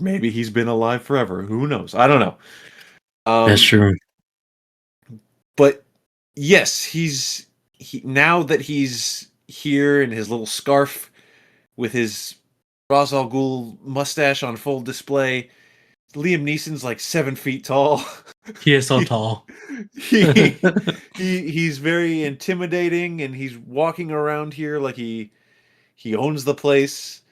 Speaker 4: maybe he's been alive forever. Who knows? I don't know.
Speaker 3: That's true.
Speaker 4: But yes, now that he's here in his little scarf with his Ra's al Ghul mustache on full display. Liam Neeson's like 7 feet tall.
Speaker 3: He is so tall.
Speaker 4: He's very intimidating, and he's walking around here like he owns the place.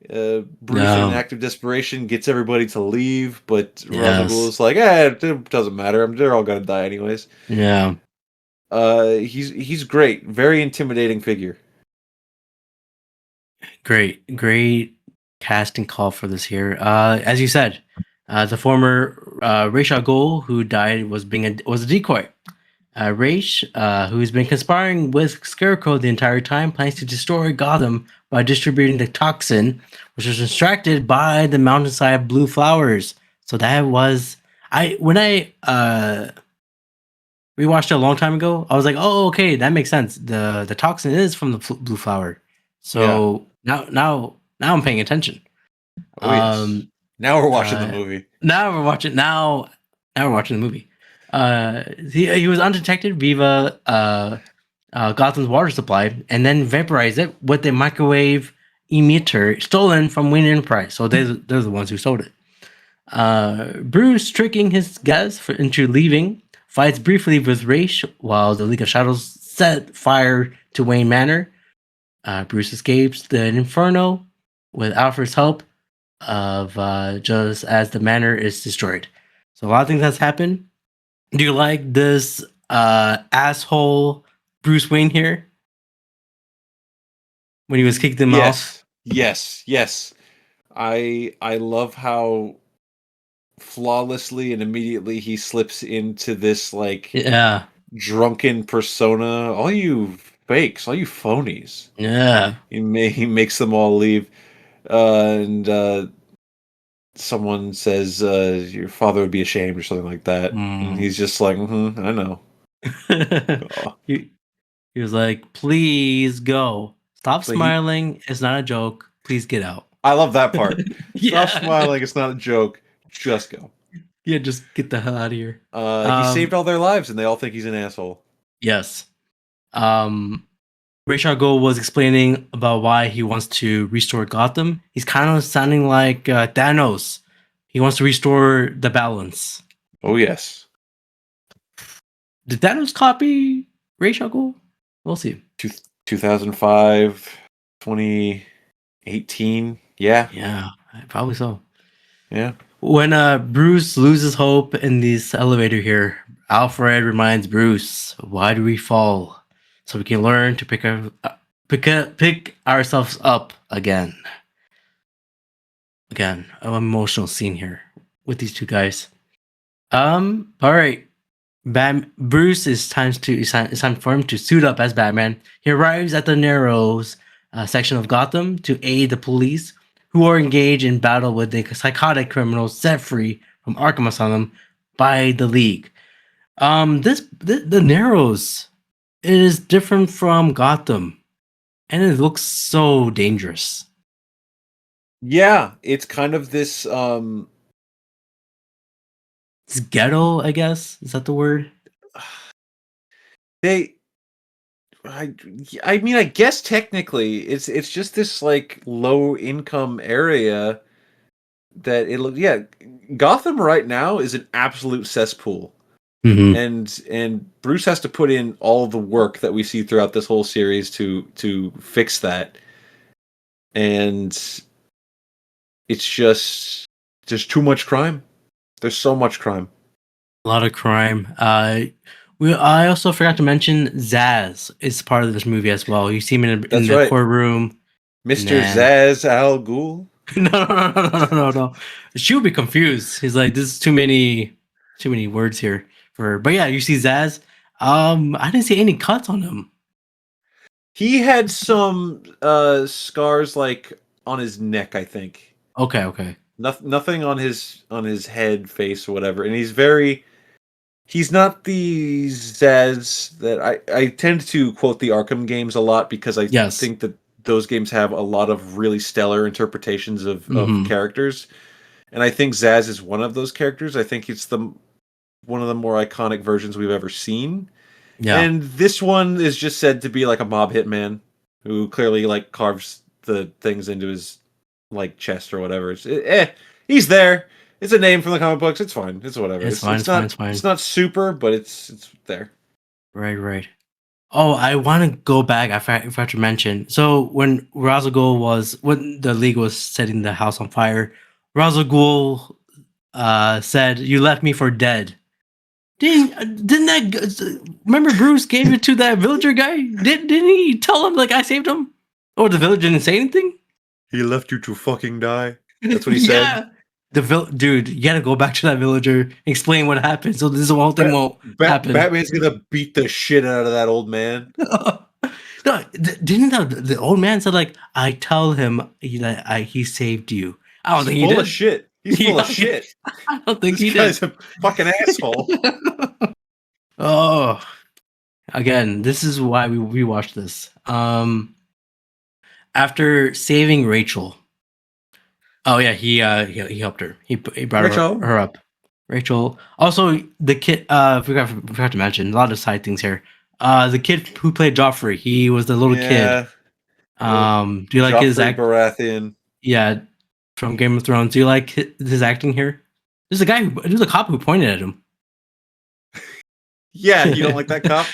Speaker 4: Bruce, in an act of desperation, gets everybody to leave, but Ra's al Ghul is like, it doesn't matter. They're all gonna die anyways.
Speaker 3: Yeah.
Speaker 4: He's great. Very intimidating figure. Great
Speaker 3: casting call for this here. As you said, the former Ra's al Ghul who died was a decoy. Ra's, who's been conspiring with Scarecrow the entire time, plans to destroy Gotham by distributing the toxin, which was extracted by the mountainside blue flowers. So that was when I rewatched it a long time ago. I was like, oh, okay, that makes sense. The toxin is from the blue flower. So now I'm paying attention.
Speaker 4: Oh, yes. Now we're watching the movie.
Speaker 3: Now we're watching the movie. He was undetected via Gotham's water supply, and then vaporized it with a microwave emitter stolen from Wayne Enterprise. So they're the ones who sold it. Bruce, tricking his guests into leaving, fights briefly with Ra's while the League of Shadows set fire to Wayne Manor. Bruce escapes the Inferno with Alfred's help of just as the manor is destroyed. So a lot of things has happened. Do you like this asshole Bruce Wayne here? When he was kicked him off?
Speaker 4: Yes. I love how flawlessly and immediately he slips into this like drunken persona. All you fakes, all you phonies.
Speaker 3: Yeah.
Speaker 4: He makes them all leave. And someone says your father would be ashamed or something like that. And he's just like, I know.
Speaker 3: he was like, please go. Stop smiling. It's not a joke. Please get out.
Speaker 4: I love that part. Stop smiling. It's not a joke. Just go.
Speaker 3: Yeah, just get the hell out of here.
Speaker 4: He saved all their lives, and they all think he's an asshole.
Speaker 3: Yes. Ra's al Ghul was explaining about why he wants to restore Gotham. He's kind of sounding like Thanos. He wants to restore the balance.
Speaker 4: Oh, yes.
Speaker 3: Did Thanos copy Ra's al Ghul? We'll see.
Speaker 4: 2005, 2018.
Speaker 3: Yeah, probably so.
Speaker 4: Yeah.
Speaker 3: When Bruce loses hope in this elevator here, Alfred reminds Bruce, why do we fall? So we can learn to pick ourselves up again. Again, an emotional scene here with these two guys. All right. Bruce it's time for him to suit up as Batman. He arrives at the Narrows section of Gotham to aid the police who are engaged in battle with the psychotic criminals set free from Arkham Asylum by the League. The Narrows is different from Gotham, and it looks so dangerous.
Speaker 4: Yeah, it's kind of this
Speaker 3: it's ghetto, I guess. Is that the word?
Speaker 4: I mean, I guess technically it's just this like low income area that Gotham right now is an absolute cesspool.
Speaker 3: Mm-hmm.
Speaker 4: And Bruce has to put in all the work that we see throughout this whole series to fix that. And it's just there's too much crime. There's so much crime.
Speaker 3: A lot of crime. I also forgot to mention Zaz is part of this movie as well. You see him in the courtroom.
Speaker 4: Mr. Zaz Al Ghul.
Speaker 3: No. She would be confused. He's like, "This is too many words here." But yeah, you see Zaz. I didn't see any cuts on him.
Speaker 4: He had some scars like on his neck, I think.
Speaker 3: Okay.
Speaker 4: Nothing on his head, face, or whatever. And he's not the Zaz that I tend to quote the Arkham games a lot because I think that those games have a lot of really stellar interpretations of characters. And I think Zaz is one of those characters. I think it's one of the more iconic versions we've ever seen. Yeah. And this one is just said to be like a mob hitman who clearly like carves the things into his like chest or whatever. He's there. It's a name from the comic books. It's fine. It's whatever.
Speaker 3: It's fine.
Speaker 4: It's not super, but it's there.
Speaker 3: Right. Oh, I want to go back. I forgot to mention. So when Ra's al Ghul when the League was setting the house on fire, Ra's al Ghul said, "You left me for dead." Didn't that? Remember, Bruce gave it to that villager guy. Didn't he tell him like I saved him? Or the villager didn't say anything?
Speaker 4: He left you to fucking die. That's what he said.
Speaker 3: Dude, you gotta go back to that villager, explain what happened, so this whole thing won't happen.
Speaker 4: Batman's gonna beat the shit out of that old man.
Speaker 3: No, didn't the old man said like I tell him he saved you? I don't think he did.
Speaker 4: Full of shit. He's full of shit.
Speaker 3: I don't think he did.
Speaker 4: This guy's a fucking asshole.
Speaker 3: Oh, again, this is why we watched this. After saving Rachel. Oh yeah, he helped her. He brought her up. Rachel. Also, the kid. Forgot to mention a lot of side things here. The kid who played Joffrey. He was the little kid. Do you like his acting?
Speaker 4: Baratheon.
Speaker 3: Yeah, from Game of Thrones. Do you like his acting here? There's a cop who pointed at him.
Speaker 4: Yeah, you don't like that cop?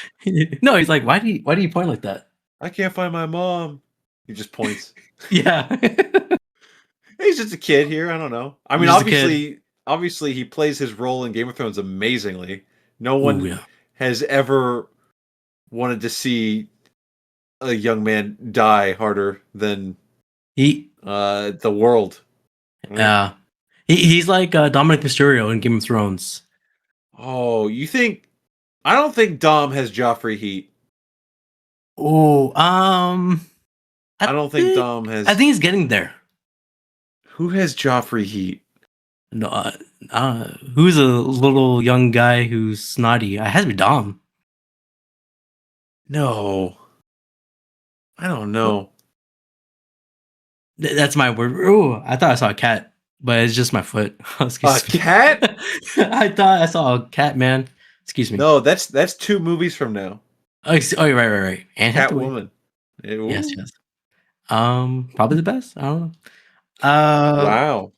Speaker 3: No, he's like, why do you point like that?
Speaker 4: I can't find my mom. He just points.
Speaker 3: Yeah.
Speaker 4: He's just a kid here. I don't know. I mean,
Speaker 3: Just a kid.
Speaker 4: obviously, he plays his role in Game of Thrones amazingly. No
Speaker 3: Oh
Speaker 4: one
Speaker 3: yeah.
Speaker 4: has ever wanted to see a young man die harder than
Speaker 3: He
Speaker 4: the world. Right?
Speaker 3: uh he's like Dominic Mysterio in Game of Thrones.
Speaker 4: Oh, you think? I don't think Dom has Joffrey heat.
Speaker 3: Oh,
Speaker 4: I don't think Dom
Speaker 3: I
Speaker 4: has.
Speaker 3: think he's getting there.
Speaker 4: Who has Joffrey heat?
Speaker 3: No, who's a little young guy who's snotty? It has to be Dom.
Speaker 4: No, I don't know.
Speaker 3: That's my word. Oh, I thought I saw a cat, but it's just my foot. Excuse
Speaker 4: A
Speaker 3: me.
Speaker 4: cat?
Speaker 3: I thought I saw a cat, man. Excuse me.
Speaker 4: No, that's 2 movies from now.
Speaker 3: Oh, right. And Hathaway.
Speaker 4: Catwoman.
Speaker 3: Yes,
Speaker 4: Ooh.
Speaker 3: yes. Probably the best. I don't know. Uh,
Speaker 4: Wow.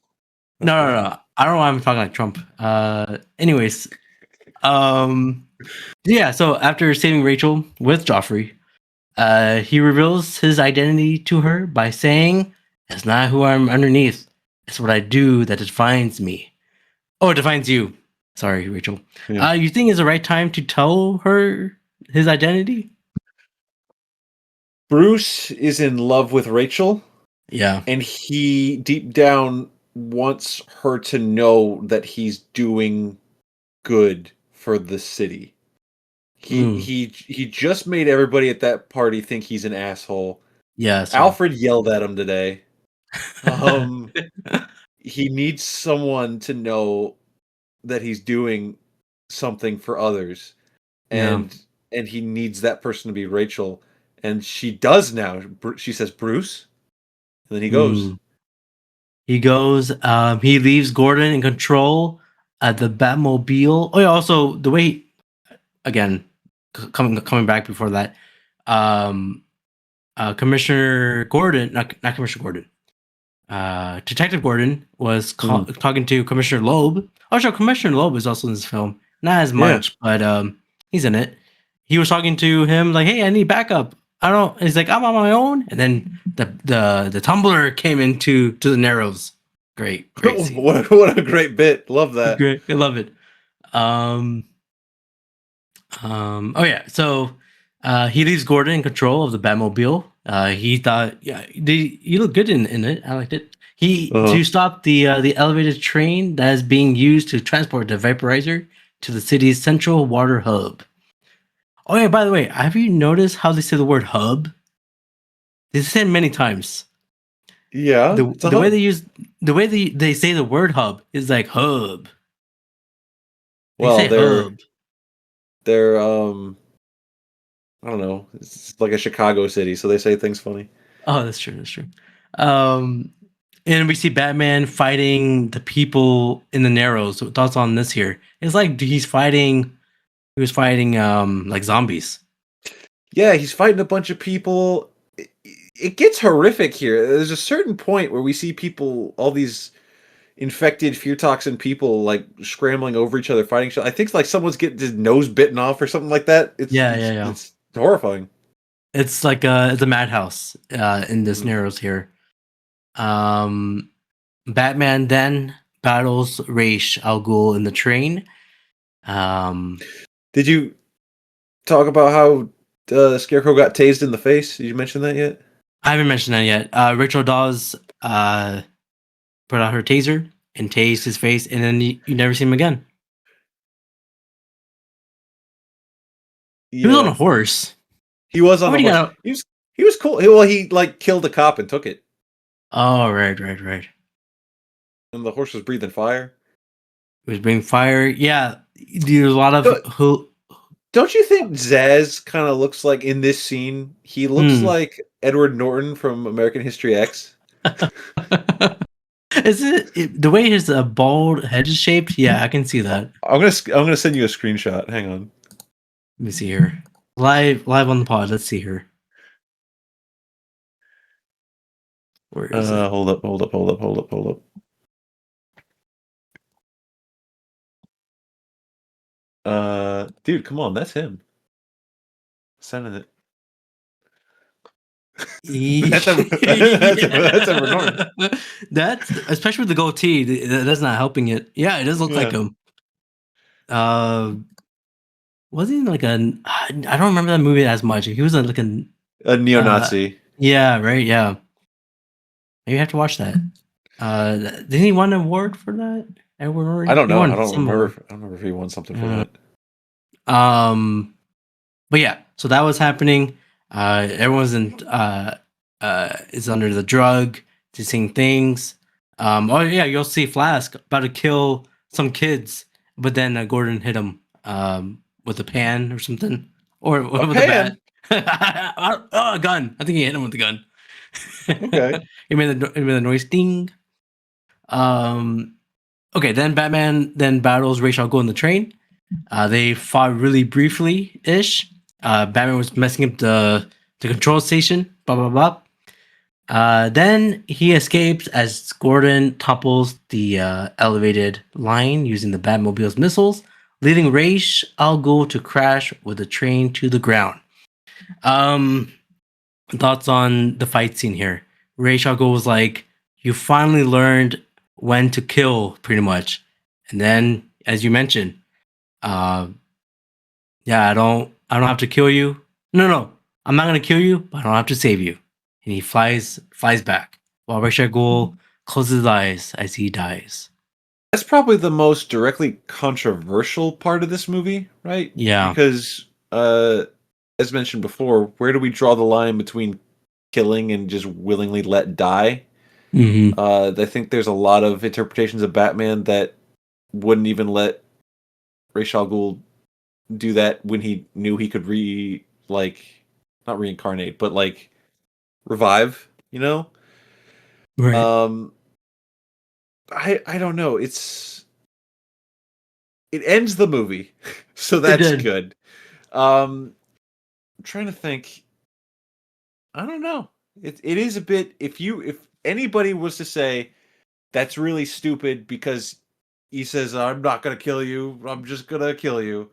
Speaker 3: no. I don't know why I'm talking like Trump. Anyways, yeah. So after saving Rachel with Joffrey, he reveals his identity to her by saying, "It's not who I'm underneath. It's what I do that defines me." Oh, it defines you. Sorry, Rachel.
Speaker 4: Yeah.
Speaker 3: You think it's the right time to tell her his identity?
Speaker 4: Bruce is in love with Rachel,
Speaker 3: Yeah.
Speaker 4: and he deep down wants her to know that he's doing good for the city. He just made everybody at that party think he's an asshole.
Speaker 3: Yeah.
Speaker 4: Alfred yelled at him today. He needs someone to know that he's doing something for others,
Speaker 3: Yeah.
Speaker 4: and he needs that person to be Rachel, and she does now. She says Bruce, and then he goes.
Speaker 3: He goes. He leaves Gordon in control at the Batmobile. Oh yeah. Also, the way again coming back before that, Commissioner Gordon, not Commissioner Gordon. Detective Gordon was talking to Commissioner Loeb. Oh, sure, Commissioner Loeb is also in this film. Not as much, but he's in it. He was talking to him like, "Hey, I need backup. I don't." He's like, "I'm on my own." And then the tumbler came into the Narrows. Great scene.
Speaker 4: What a great bit! Love that.
Speaker 3: Great, I love it. Oh yeah, so he leaves Gordon in control of the Batmobile. He thought, yeah, you look good in it. I liked it. To stop the elevated train that is being used to transport the vaporizer to the city's central water hub. Oh yeah, by the way, have you noticed how they say the word hub? They say it many times.
Speaker 4: Yeah,
Speaker 3: The way they say the word hub is like hub.
Speaker 4: They're I don't know. It's like a Chicago city, so they say things funny.
Speaker 3: Oh, that's true. And we see Batman fighting the people in the Narrows. So thoughts on this here? It's like he was fighting like zombies.
Speaker 4: Yeah, he's fighting a bunch of people. It gets horrific here. There's a certain point where we see people, all these infected fear toxin people, like scrambling over each other, fighting each other. I think like someone's getting his nose bitten off or something like that. It's horrifying.
Speaker 3: It's like it's a madhouse in this Narrows here. Batman then battles Ra's al Ghul in the train.
Speaker 4: Did you talk about how Scarecrow got tased in the face? Did you mention that yet?
Speaker 3: I haven't mentioned that yet. Rachel Dawes put out her taser and tased his face, and then you never see him again. Yeah. He was on a horse.
Speaker 4: He was on a horse. He was cool. Well, he like killed a cop and took it.
Speaker 3: Oh, right.
Speaker 4: And the horse was breathing fire.
Speaker 3: It was breathing fire. Yeah, there's a lot of
Speaker 4: Don't you think Zaz kind of looks like in this scene? He looks like Edward Norton from American History X.
Speaker 3: Is it the way his bald head is shaped? Yeah, I can see that.
Speaker 4: I'm gonna send you a screenshot. Hang on.
Speaker 3: Let me see here. Live on the pod. Let's see here. Where is it?
Speaker 4: Hold up. Dude, come on, that's him. Sending it. That's Edward Norton.
Speaker 3: That's especially with the goatee. That's not helping it. Yeah, it does look like him. Was he like a? I don't remember that movie as much. He was like
Speaker 4: a neo-Nazi.
Speaker 3: Yeah, right. Yeah, maybe you have to watch that. Didn't he win an award for that? Edward Norton?
Speaker 4: I don't know. I don't remember if he won something for that.
Speaker 3: But yeah, so that was happening. Everyone's is under the drug, to seeing things. Oh yeah, you'll see Flask about to kill some kids, but then Gordon hit him with a pan or something, or with a bat. A gun. I think he hit him with the gun.
Speaker 4: Okay.
Speaker 3: He made the noise ding. Okay, then Batman battles Ra's al Ghul in the train. They fought really briefly-ish. Batman was messing up the control station. Blah blah blah. Then he escapes as Gordon topples the elevated line using the Batmobile's missiles, leading Ra's al Ghul to crash with the train to the ground. Thoughts on the fight scene here? Ra's al Ghul was like, "You finally learned when to kill," pretty much. And then, as you mentioned, yeah, I don't have to kill you. No, I'm not gonna kill you, but I don't have to save you. And he flies back while Ra's al Ghul closes his eyes as he dies.
Speaker 4: That's probably the most directly controversial part of this movie, right?
Speaker 3: Yeah.
Speaker 4: Because, as mentioned before, where do we draw the line between killing and just willingly let die?
Speaker 3: Mm-hmm.
Speaker 4: I think there's a lot of interpretations of Batman that wouldn't even let Ra's al Ghul do that when he knew he could not reincarnate, but like revive, you know?
Speaker 3: Right.
Speaker 4: I don't know. It ends the movie, so that's good. I'm trying to think. I don't know. It is a bit. If anybody was to say that's really stupid because he says I'm not gonna kill you, I'm just gonna kill you.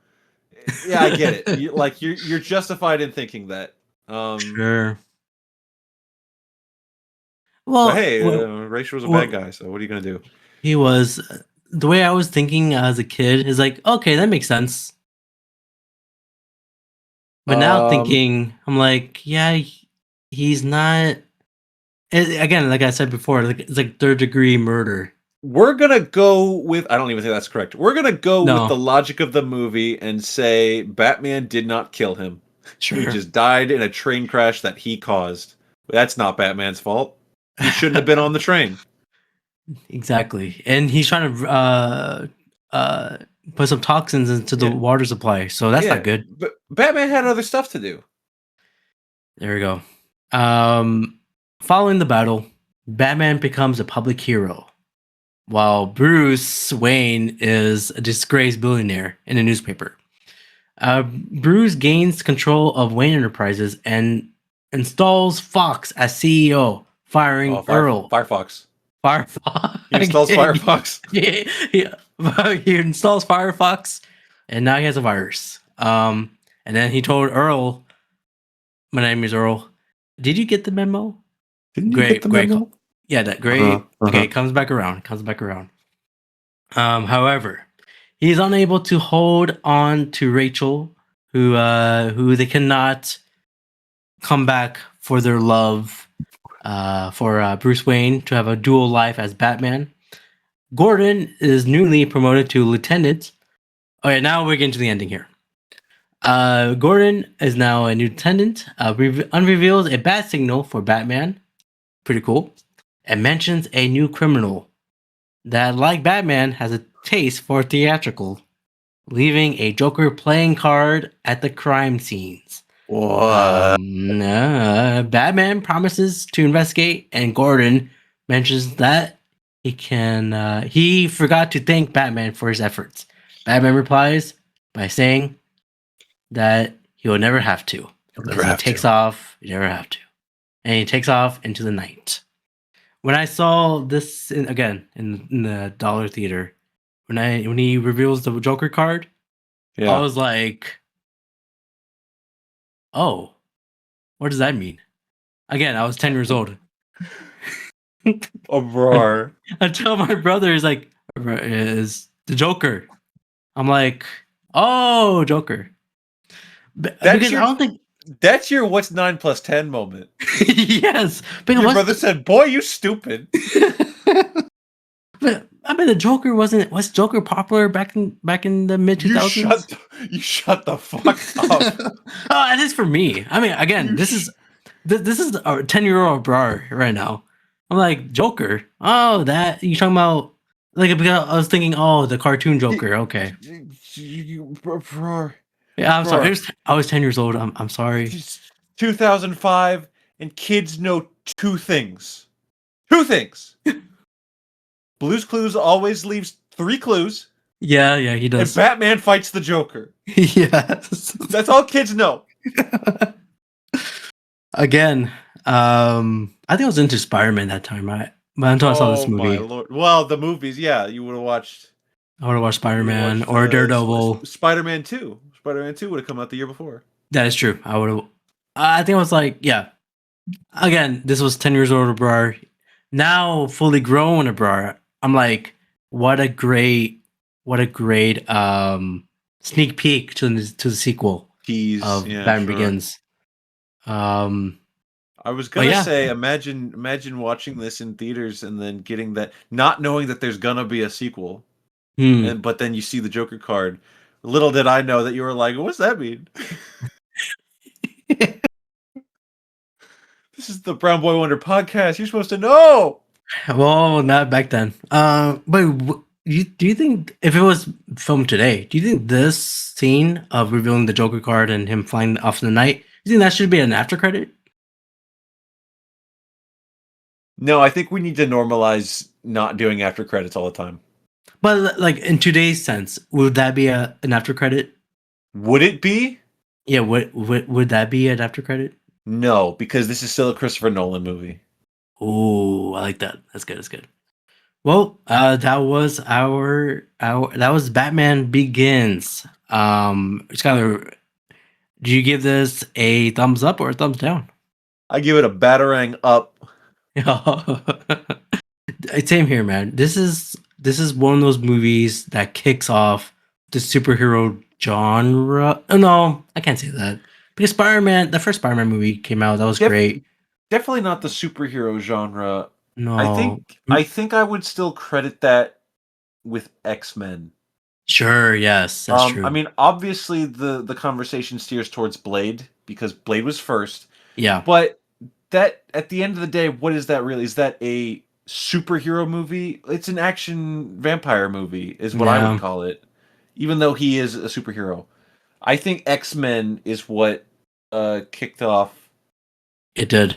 Speaker 4: Yeah, I get it. You're justified in thinking that.
Speaker 3: Sure. Well,
Speaker 4: but hey, Rachel was a bad guy, so what are you gonna do?
Speaker 3: He was. The way I was thinking as a kid is like, okay, that makes sense. But now thinking, I'm like, yeah, he's not. Again, like I said before, it's like third-degree murder.
Speaker 4: We're gonna go with. I don't even think that's correct. We're gonna go with the logic of the movie and say Batman did not kill him.
Speaker 3: Sure.
Speaker 4: He just died in a train crash that he caused. That's not Batman's fault. He shouldn't have been on the train.
Speaker 3: Exactly, and he's trying to put some toxins into the water supply, so that's not good.
Speaker 4: But Batman had other stuff to do.
Speaker 3: There we go. Following the battle, Batman becomes a public hero, while Bruce Wayne is a disgraced billionaire in a newspaper. Bruce gains control of Wayne Enterprises and installs Fox as CEO, firing Earl.
Speaker 4: Firefox.
Speaker 3: Firefox.
Speaker 4: He installs Firefox.
Speaker 3: He installs Firefox, and now he has a virus. And then he told Earl, "My name is Earl. Did you get the memo?" Great. Yeah, that great. Okay, it comes back around. However, he's unable to hold on to Rachel, who they cannot come back for their love. For Bruce Wayne to have a dual life as Batman. Gordon is newly promoted to lieutenant. Okay, now we're getting to the ending here. Gordon is now a lieutenant. Unreveals a bat signal for Batman. Pretty cool. And mentions a new criminal that, like Batman, has a taste for theatrical, leaving a Joker playing card at the crime scenes. Batman promises to investigate, and Gordon mentions that he forgot to thank Batman for his efforts. Batman replies by saying that he will never have to. You never have to. And he takes off into the night. When I saw this in the Dollar Theater, when he reveals the Joker card, I was like, oh, what does that mean? Again, I was 10 years old.
Speaker 4: Abrar.
Speaker 3: Until my brother is like, is the Joker. I'm like, oh, Joker. Because I don't think.
Speaker 4: That's your what's 9 plus 10 moment.
Speaker 3: Yes.
Speaker 4: Your brother said, boy, you stupid.
Speaker 3: But I mean, was Joker popular back in the mid 2000s?
Speaker 4: You shut the fuck up.
Speaker 3: Oh, it is for me. I mean, again, this is a 10-year-old bro right now. I'm like, Joker. Oh, that you talking about? Like, because I was thinking, oh, the cartoon Joker. Okay. Yeah, I'm sorry. I was 10 years old. I'm sorry.
Speaker 4: 2005, and kids know two things. Two things. Blue's Clues always leaves 3 clues.
Speaker 3: Yeah, he does.
Speaker 4: And Batman fights the Joker.
Speaker 3: Yes.
Speaker 4: That's all kids know.
Speaker 3: Again, I think I was into Spider-Man that time, right? But until I saw this movie.
Speaker 4: My Lord. Well, the movies, yeah, you would have watched.
Speaker 3: I would have watched Spider-Man or Daredevil.
Speaker 4: Spider-Man 2. Spider-Man 2 would have come out the year before.
Speaker 3: That is true. I would have. I think I was like, yeah. Again, this was 10 years old, bro. Now fully grown, bro. I'm like, what a great sneak peek to the sequel of Batman Begins.
Speaker 4: I was gonna say, imagine watching this in theaters and then getting that, not knowing that there's gonna be a sequel, but then you see the Joker card. Little did I know that you were like, "What's that mean?" This is the Brown Boy Wonder podcast. You're supposed to know.
Speaker 3: Well, not back then. But do you think if it was filmed today, do you think this scene of revealing the Joker card and him flying off in the night, you think that should be an after credit?
Speaker 4: No, I think we need to normalize not doing after credits all the time.
Speaker 3: But like in today's sense, would that be an after credit?
Speaker 4: Would it be?
Speaker 3: Yeah, would that be an after credit?
Speaker 4: No, because this is still a Christopher Nolan movie.
Speaker 3: Oh, I like that. That's good. That's good. Well, that was that was Batman Begins. Skyler, do you give this a thumbs up or a thumbs down?
Speaker 4: I give it a batarang up.
Speaker 3: Same here, man. This is one of those movies that kicks off the superhero genre. Oh, no, I can't say that. Because Spider-Man, the first Spider-Man movie came out, that was great.
Speaker 4: Definitely not the superhero genre.
Speaker 3: No.
Speaker 4: I think I would still credit that with X-Men.
Speaker 3: Sure, yes, that's true.
Speaker 4: I mean, obviously the conversation steers towards Blade because Blade was first.
Speaker 3: Yeah.
Speaker 4: But that, at the end of the day, what is that really? Is that a superhero movie? It's an action vampire movie, is what I would call it. Even though he is a superhero. I think X-Men is what kicked off.
Speaker 3: It did.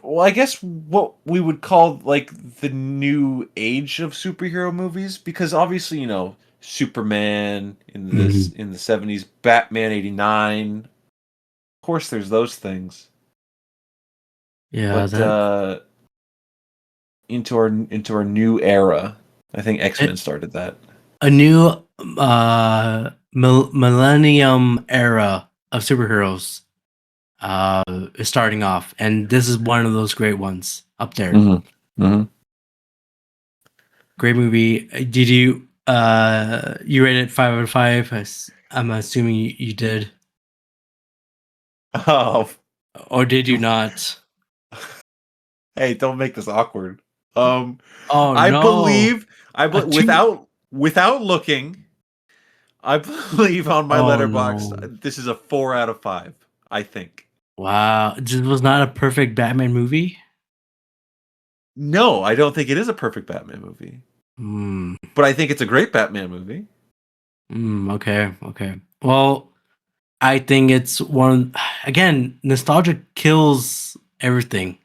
Speaker 4: Well, I guess what we would call like the new age of superhero movies, because obviously, you know, Superman in the 70s, Batman 89. Of course, there's those things.
Speaker 3: Yeah,
Speaker 4: but into our new era, I think X-Men started that.
Speaker 3: A new millennium era of superheroes is starting off, and this is one of those great ones up there. Great movie. Did you rated it 5 out of 5? I'm assuming you did.
Speaker 4: Oh,
Speaker 3: or did you not?
Speaker 4: Hey, don't make this awkward.
Speaker 3: Oh,
Speaker 4: I
Speaker 3: no.
Speaker 4: believe without looking, I believe on my Letterboxd, this is a 4 out of 5. I think.
Speaker 3: Wow, this was not a perfect Batman movie.
Speaker 4: No, I don't think it is a perfect Batman movie. But I think it's a great Batman movie.
Speaker 3: Okay. Well, I think it's one. Again, nostalgia kills everything.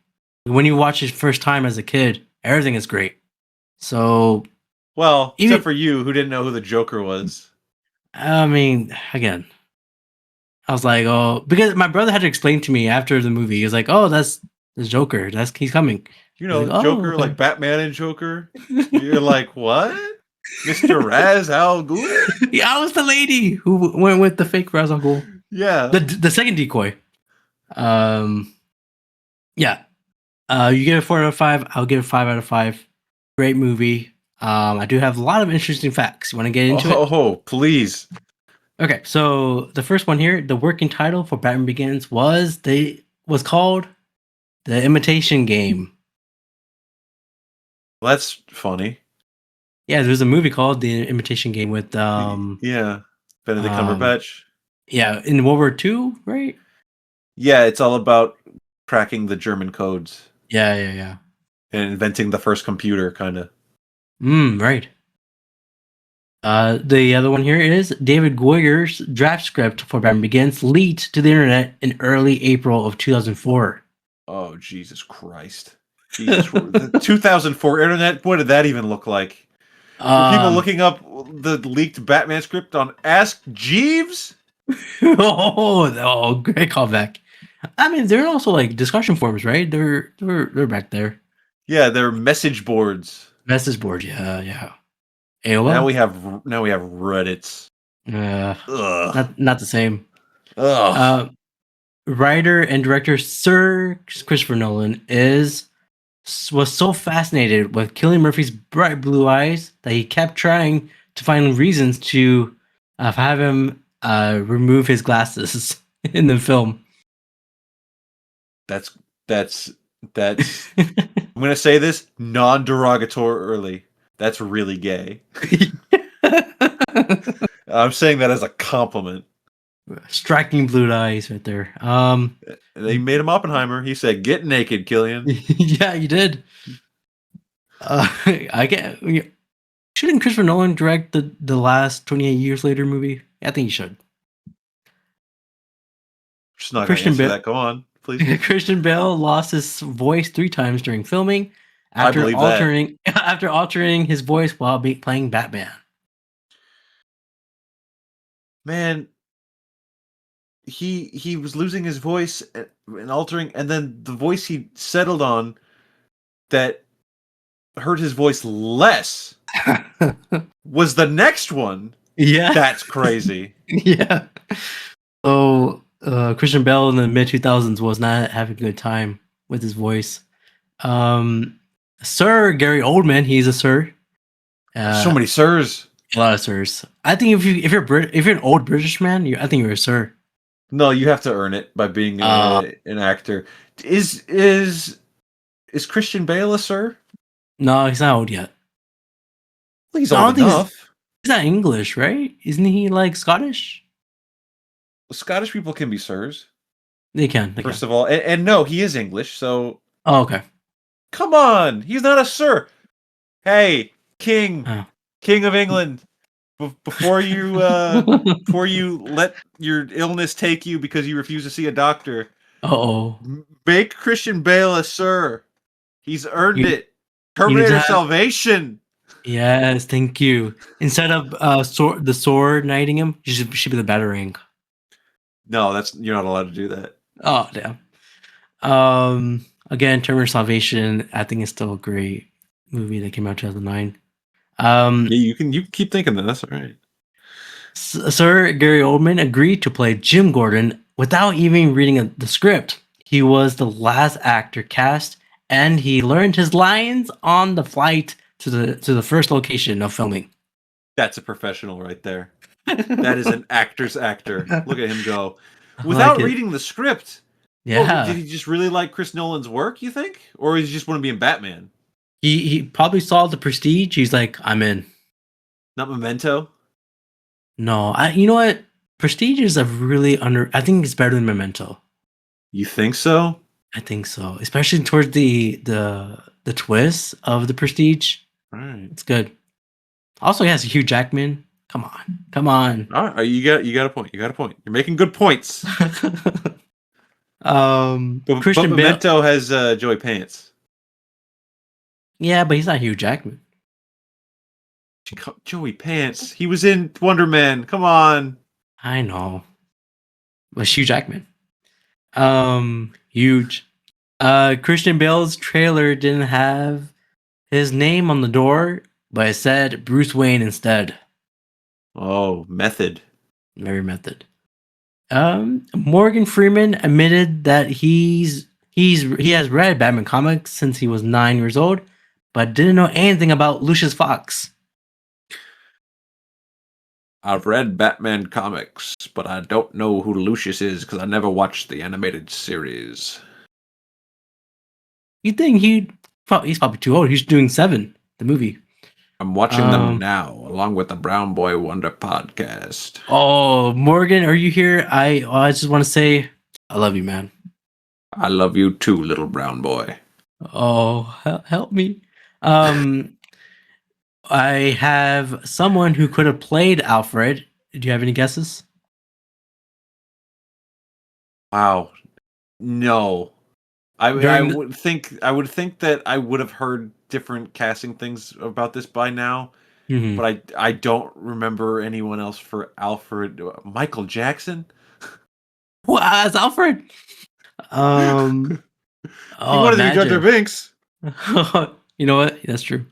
Speaker 3: When you watch it first time as a kid, everything is great. So,
Speaker 4: well, except for you, who didn't know who the Joker was.
Speaker 3: I mean, again, I was like, oh, because my brother had to explain to me after the movie. He was like, oh, that's the Joker. He's coming.
Speaker 4: You know,
Speaker 3: like,
Speaker 4: Joker, like Batman and Joker. You're like, what? Mr. Raz Al Ghul?
Speaker 3: Yeah, I was the lady who went with the fake Ra's al Ghul.
Speaker 4: Yeah.
Speaker 3: The second decoy. Yeah. You give it 4 out of 5. I'll give it 5 out of 5. Great movie. I do have a lot of interesting facts. You want to get into it?
Speaker 4: Oh, please.
Speaker 3: Okay, so the first one here, the working title for Batman Begins was called The Imitation Game.
Speaker 4: Well, that's funny.
Speaker 3: Yeah, there's a movie called The Imitation Game with
Speaker 4: Yeah. Benedict Cumberbatch.
Speaker 3: Yeah, in World War II, right?
Speaker 4: Yeah, it's all about cracking the German codes.
Speaker 3: Yeah.
Speaker 4: And inventing the first computer, kind of.
Speaker 3: Right. The other one here is David Goyer's draft script for Batman Begins leaked to the internet in early April of 2004.
Speaker 4: Oh, Jesus Christ. The 2004 internet, what did that even look like? Were people looking up the leaked Batman script on Ask Jeeves?
Speaker 3: Oh, great callback. I mean, they're also like discussion forums, right? They're back there.
Speaker 4: Yeah, they're message boards.
Speaker 3: Message board, yeah. AOL.
Speaker 4: Now we have Reddits.
Speaker 3: Not the same.
Speaker 4: Ugh.
Speaker 3: Writer and director Sir Christopher Nolan was so fascinated with Cillian Murphy's bright blue eyes that he kept trying to find reasons to have him remove his glasses in the film.
Speaker 4: That's I'm gonna say this non-derogatorily. That's really gay. I'm saying that as a compliment.
Speaker 3: Striking blue eyes right there.
Speaker 4: They made him Oppenheimer. He said, "Get naked, Killian."
Speaker 3: Yeah, you did. I get. Shouldn't Christopher Nolan direct the last 28 Years Later movie? I think he should.
Speaker 4: Just not going to answer that. Go on, please.
Speaker 3: Christian Bale lost his voice 3 times during filming after altering his voice while playing Batman.
Speaker 4: Man, he was losing his voice and altering, and then the voice he settled on that hurt his voice less was the next one.
Speaker 3: Yeah,
Speaker 4: that's crazy.
Speaker 3: Yeah. So Christian Bale in the mid 2000s was not having a good time with his voice. Sir Gary Oldman, he's a sir.
Speaker 4: So many sirs.
Speaker 3: A lot of sirs. I think if you're an old British man, I think you're a sir.
Speaker 4: No, you have to earn it by being an actor. Is Christian Bale a sir?
Speaker 3: No, he's not old yet.
Speaker 4: Well, he's old enough.
Speaker 3: He's not English, right? Isn't he like Scottish?
Speaker 4: Well, Scottish people can be sirs.
Speaker 3: They can.
Speaker 4: First of all, and no, he is English. So.
Speaker 3: Oh, okay.
Speaker 4: Come on, he's not a sir. Hey, King of England. Before you let your illness take you because you refuse to see a doctor. Make Christian Bale a sir. He's earned it. Terminator Salvation.
Speaker 3: Yes, thank you. Instead of the sword knighting him, you should be the battering.
Speaker 4: No, you're not allowed to do that.
Speaker 3: Oh damn. Again, Terminator Salvation, I think is still a great movie that came out in 2009.
Speaker 4: Yeah, you can keep thinking that. That's all right.
Speaker 3: Sir Gary Oldman agreed to play Jim Gordon without even reading the script. He was the last actor cast, and he learned his lines on the flight to the first location of filming.
Speaker 4: That's a professional right there. That is an actor's actor. Look at him go. Without reading the script.
Speaker 3: Yeah.
Speaker 4: Well, did he just really like Chris Nolan's work, you think? Or does he just want to be in Batman?
Speaker 3: He probably saw The Prestige. He's like, I'm in.
Speaker 4: Not Memento?
Speaker 3: No, you know what? Prestige is a really I think it's better than Memento.
Speaker 4: You think so?
Speaker 3: I think so, especially towards the twist of The Prestige.
Speaker 4: All right,
Speaker 3: it's good. Also, he has Hugh Jackman. Come on.
Speaker 4: All right, you got a point. You're making good points.
Speaker 3: Christian
Speaker 4: Memento has Joey Pants.
Speaker 3: Yeah, but he's not Hugh Jackman.
Speaker 4: Joey Pants. He was in Wonder Man. Come on.
Speaker 3: I know. But Hugh Jackman. Huge. Christian Bale's trailer didn't have his name on the door but it said Bruce Wayne instead.
Speaker 4: Oh, method.
Speaker 3: Very method. Morgan Freeman admitted that he has read Batman comics since he was 9 years old, but didn't know anything about Lucius Fox.
Speaker 4: I've read Batman comics, but I don't know who Lucius is because I never watched the animated series.
Speaker 3: You think he's probably too old? He's doing Seven, the movie.
Speaker 4: I'm watching them now, along with the Brown Boy Wonder podcast.
Speaker 3: Oh, Morgan, are you here? I just want to say, I love you, man.
Speaker 4: I love you too, little brown boy.
Speaker 3: Oh, help me. I have someone who could have played Alfred. Do you have any guesses?
Speaker 4: Wow. No. I would think that I would have heard different casting things about this by now, but I don't remember anyone else for Alfred. Michael Jackson?
Speaker 3: Wow, that's Alfred.
Speaker 4: He wanted to be Dr. Binks.
Speaker 3: You know what? That's true.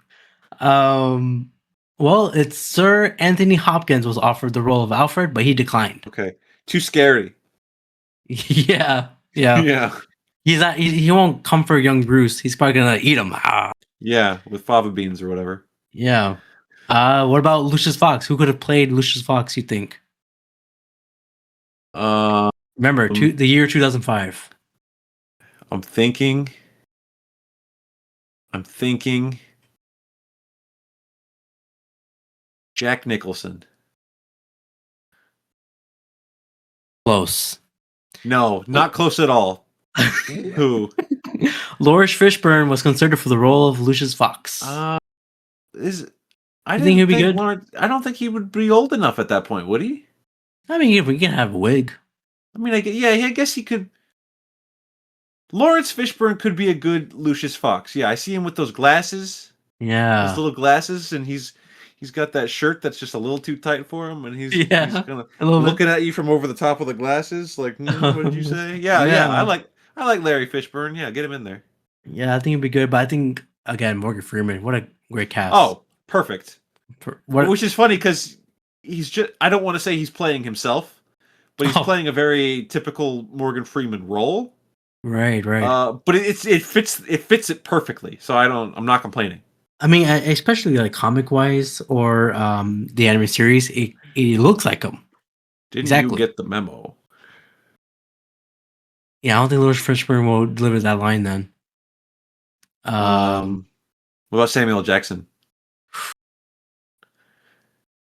Speaker 3: Well, it's Sir Anthony Hopkins was offered the role of Alfred, but he declined.
Speaker 4: Okay. Too scary.
Speaker 3: Yeah. He's not. He won't comfort young Bruce. He's probably gonna eat him.
Speaker 4: Yeah, with fava beans or whatever.
Speaker 3: Yeah. What about Lucius Fox? Who could have played Lucius Fox? You think? Remember, the year 2005.
Speaker 4: I'm thinking. Jack Nicholson.
Speaker 3: Close.
Speaker 4: No, not close at all. Who?
Speaker 3: Lawrence Fishburne was considered for the role of Lucius Fox.
Speaker 4: I
Speaker 3: think he'd be good?
Speaker 4: I don't think he would be old enough at that point, would he?
Speaker 3: I mean, if we can have a wig.
Speaker 4: I mean, I guess he could. Lawrence Fishburne could be a good Lucius Fox. Yeah, I see him with those glasses.
Speaker 3: Yeah,
Speaker 4: those little glasses, and he's got that shirt that's just a little too tight for him, and he's kind of looking at you from over the top of the glasses, like, what did you say? Yeah. I like Larry Fishburne. Yeah, get him in there.
Speaker 3: Yeah, I think it'd be good, but I think again, Morgan Freeman. What a great cast.
Speaker 4: Oh, perfect. Which is funny because I don't want to say he's playing himself, but he's playing a very typical Morgan Freeman role.
Speaker 3: Right.
Speaker 4: But it fits it perfectly. So I'm not complaining.
Speaker 3: I mean, especially like comic wise or the anime series, it looks like him.
Speaker 4: Didn't you get the memo?
Speaker 3: Yeah, I don't think Lawrence Fishburne will deliver that line then.
Speaker 4: What about Samuel Jackson?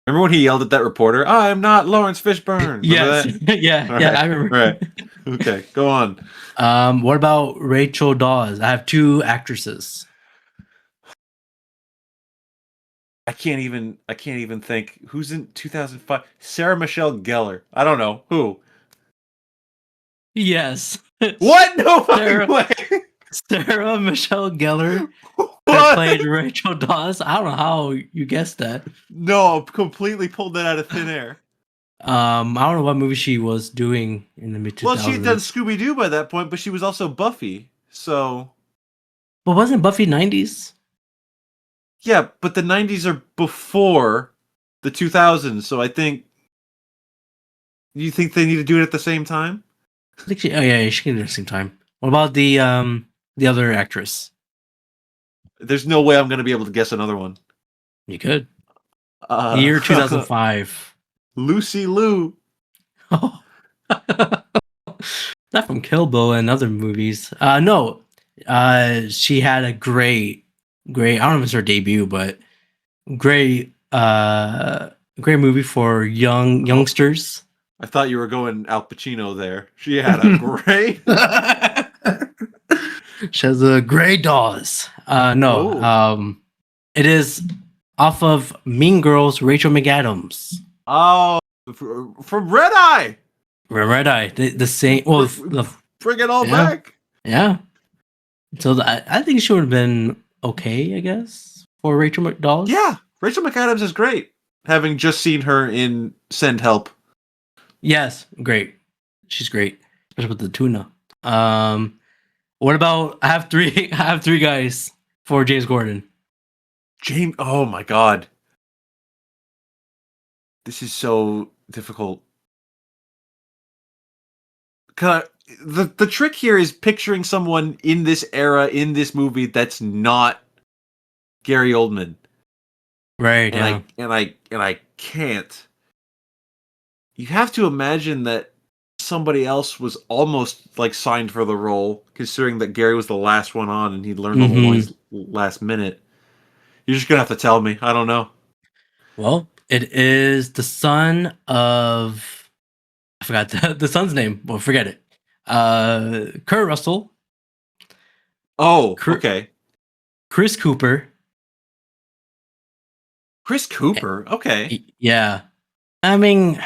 Speaker 4: Remember when he yelled at that reporter, "I'm not Lawrence Fishburne"?
Speaker 3: Yes. Yeah, I remember.
Speaker 4: Right. Okay, go on.
Speaker 3: What about Rachel Dawes? I have two actresses.
Speaker 4: I can't even think who's in 2005. Sarah Michelle Gellar. I don't know who.
Speaker 3: Yes.
Speaker 4: What? No fucking way.
Speaker 3: Sarah Michelle Gellar played Rachel Dawes. I don't know how you guessed that.
Speaker 4: No, completely pulled that out of thin air.
Speaker 3: I don't know what movie she was doing in the mid-2000s.
Speaker 4: Well, she had done Scooby-Doo by that point, but she was also Buffy. So,
Speaker 3: but wasn't Buffy 90s?
Speaker 4: Yeah, but the 90s are before the 2000s, so I think. You think they need to do it at the same time?
Speaker 3: I think she can do it at the same time. What about the other actress?
Speaker 4: There's no way I'm going to be able to guess another one.
Speaker 3: You could. Year 2005.
Speaker 4: Lucy Liu.
Speaker 3: Oh. Not from Kill Bill and other movies. No. She had a great. I don't know if it's her debut, but great movie for youngsters.
Speaker 4: I thought you were going Al Pacino there. She had a great.
Speaker 3: She has a great Dawes. It is off of Mean Girls, Rachel McAdams.
Speaker 4: Oh, from Red Eye.
Speaker 3: Red Eye, the same. Well,
Speaker 4: bring it all back.
Speaker 3: Yeah. So I think she would have been okay, I guess, for Rachel McDowell.
Speaker 4: Yeah, Rachel McAdams is great. Having just seen her in Send Help.
Speaker 3: Yes, great. She's great, especially with the tuna. What about? I have three guys for James Gordon.
Speaker 4: James. Oh my god. This is so difficult. The trick here is picturing someone in this era, in this movie, that's not Gary Oldman.
Speaker 3: Right.
Speaker 4: And I can't. You have to imagine that somebody else was almost like signed for the role, considering that Gary was the last one on and he learned all the lines last minute. You're just gonna have to tell me. I don't know.
Speaker 3: Well, it is the son of, I forgot the son's name. Well, forget it. Kurt Russell.
Speaker 4: Oh, okay.
Speaker 3: Chris Cooper.
Speaker 4: Chris Cooper. Okay.
Speaker 3: Yeah. I mean,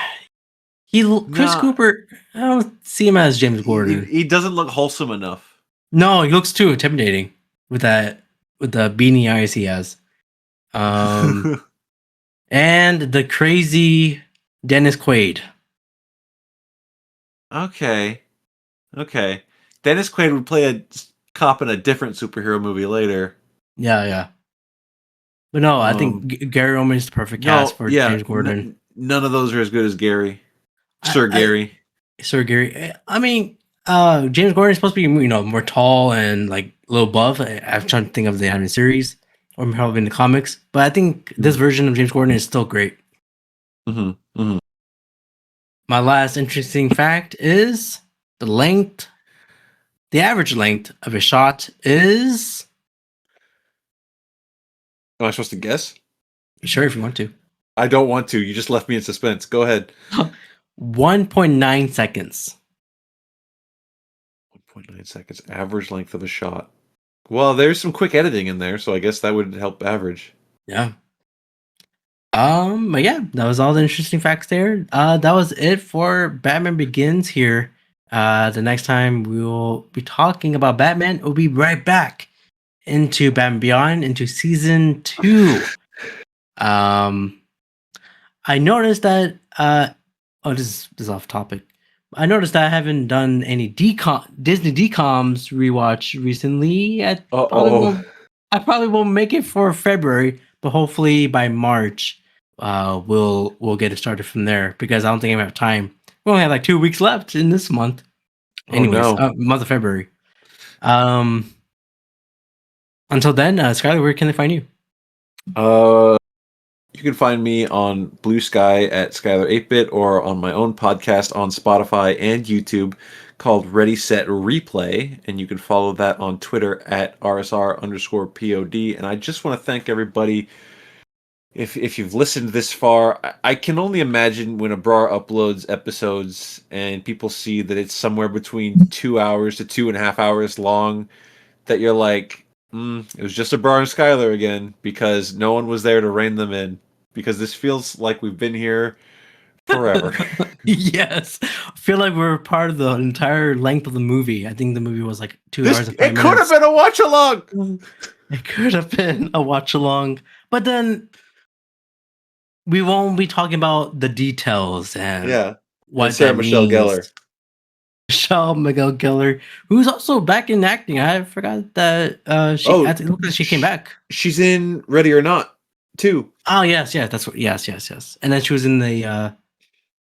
Speaker 3: Chris Cooper, I don't see him as James Gordon.
Speaker 4: He doesn't look wholesome enough.
Speaker 3: No, he looks too intimidating with the beanie eyes he has. And the crazy Dennis Quaid.
Speaker 4: Okay. Dennis Quaid would play a cop in a different superhero movie later.
Speaker 3: Yeah. But no, I think Gary Oldman is the perfect cast for James Gordon.
Speaker 4: None of those are as good as Gary. Sir Gary.
Speaker 3: I mean, James Gordon is supposed to be, more tall and like a little buff. I'm trying to think of the animated series or probably in the comics. But I think this version of James Gordon is still great.
Speaker 4: Mm-hmm.
Speaker 3: My last interesting fact is the average length of a shot is...
Speaker 4: Am I supposed to guess?
Speaker 3: Sure, if you want to.
Speaker 4: I don't want to. You just left me in suspense. Go ahead.
Speaker 3: 1.9 seconds.
Speaker 4: 1.9 seconds. Average length of a shot. Well, there's some quick editing in there, so I guess that would help average.
Speaker 3: Yeah. But yeah, that was all the interesting facts there. That was it for Batman Begins here. The next time we will be talking about Batman, we'll be right back into Batman Beyond, into season 2. I noticed that this is off topic. I noticed that I haven't done any Disney DComs rewatch recently. I probably won't make it for February, but hopefully by March, we'll get it started from there because I don't think I have time. We only have like 2 weeks left in this month. Month of February. Until then, Skyler, where can they find you?
Speaker 4: You can find me on Blue Sky at Skyler8bit or on my own podcast on Spotify and YouTube called Ready Set Replay, and you can follow that on Twitter at rsr_pod. And I just want to thank everybody. If you've listened this far, I can only imagine when Abrar uploads episodes and people see that it's somewhere between 2 hours to 2.5 hours long, that you're like, it was just Abrar and Skyler again, because no one was there to rein them in. Because this feels like we've been here forever.
Speaker 3: Yes. I feel like we're part of the entire length of the movie. I think the movie was like 2 hours and 5 minutes.
Speaker 4: It could have been a watch-along!
Speaker 3: It could have been a watch-along. But then we won't be talking about the details and what and Sarah Michelle Gellar. Michelle Gellar, who's also back in acting. I forgot that it looks like she came back.
Speaker 4: She's in Ready or Not, too.
Speaker 3: Oh yes, that's what. Yes. And then she was in the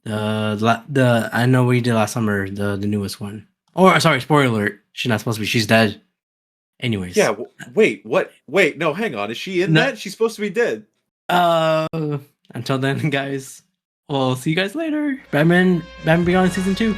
Speaker 3: I know what you did last summer, the newest one. Oh, sorry, spoiler alert. She's not supposed to be. She's dead. Anyways. Yeah.
Speaker 4: Wait. What? Wait. No. Hang on. Is she in that? She's supposed to be dead.
Speaker 3: Until then, guys. We'll see you guys later. Batman Beyond season 2.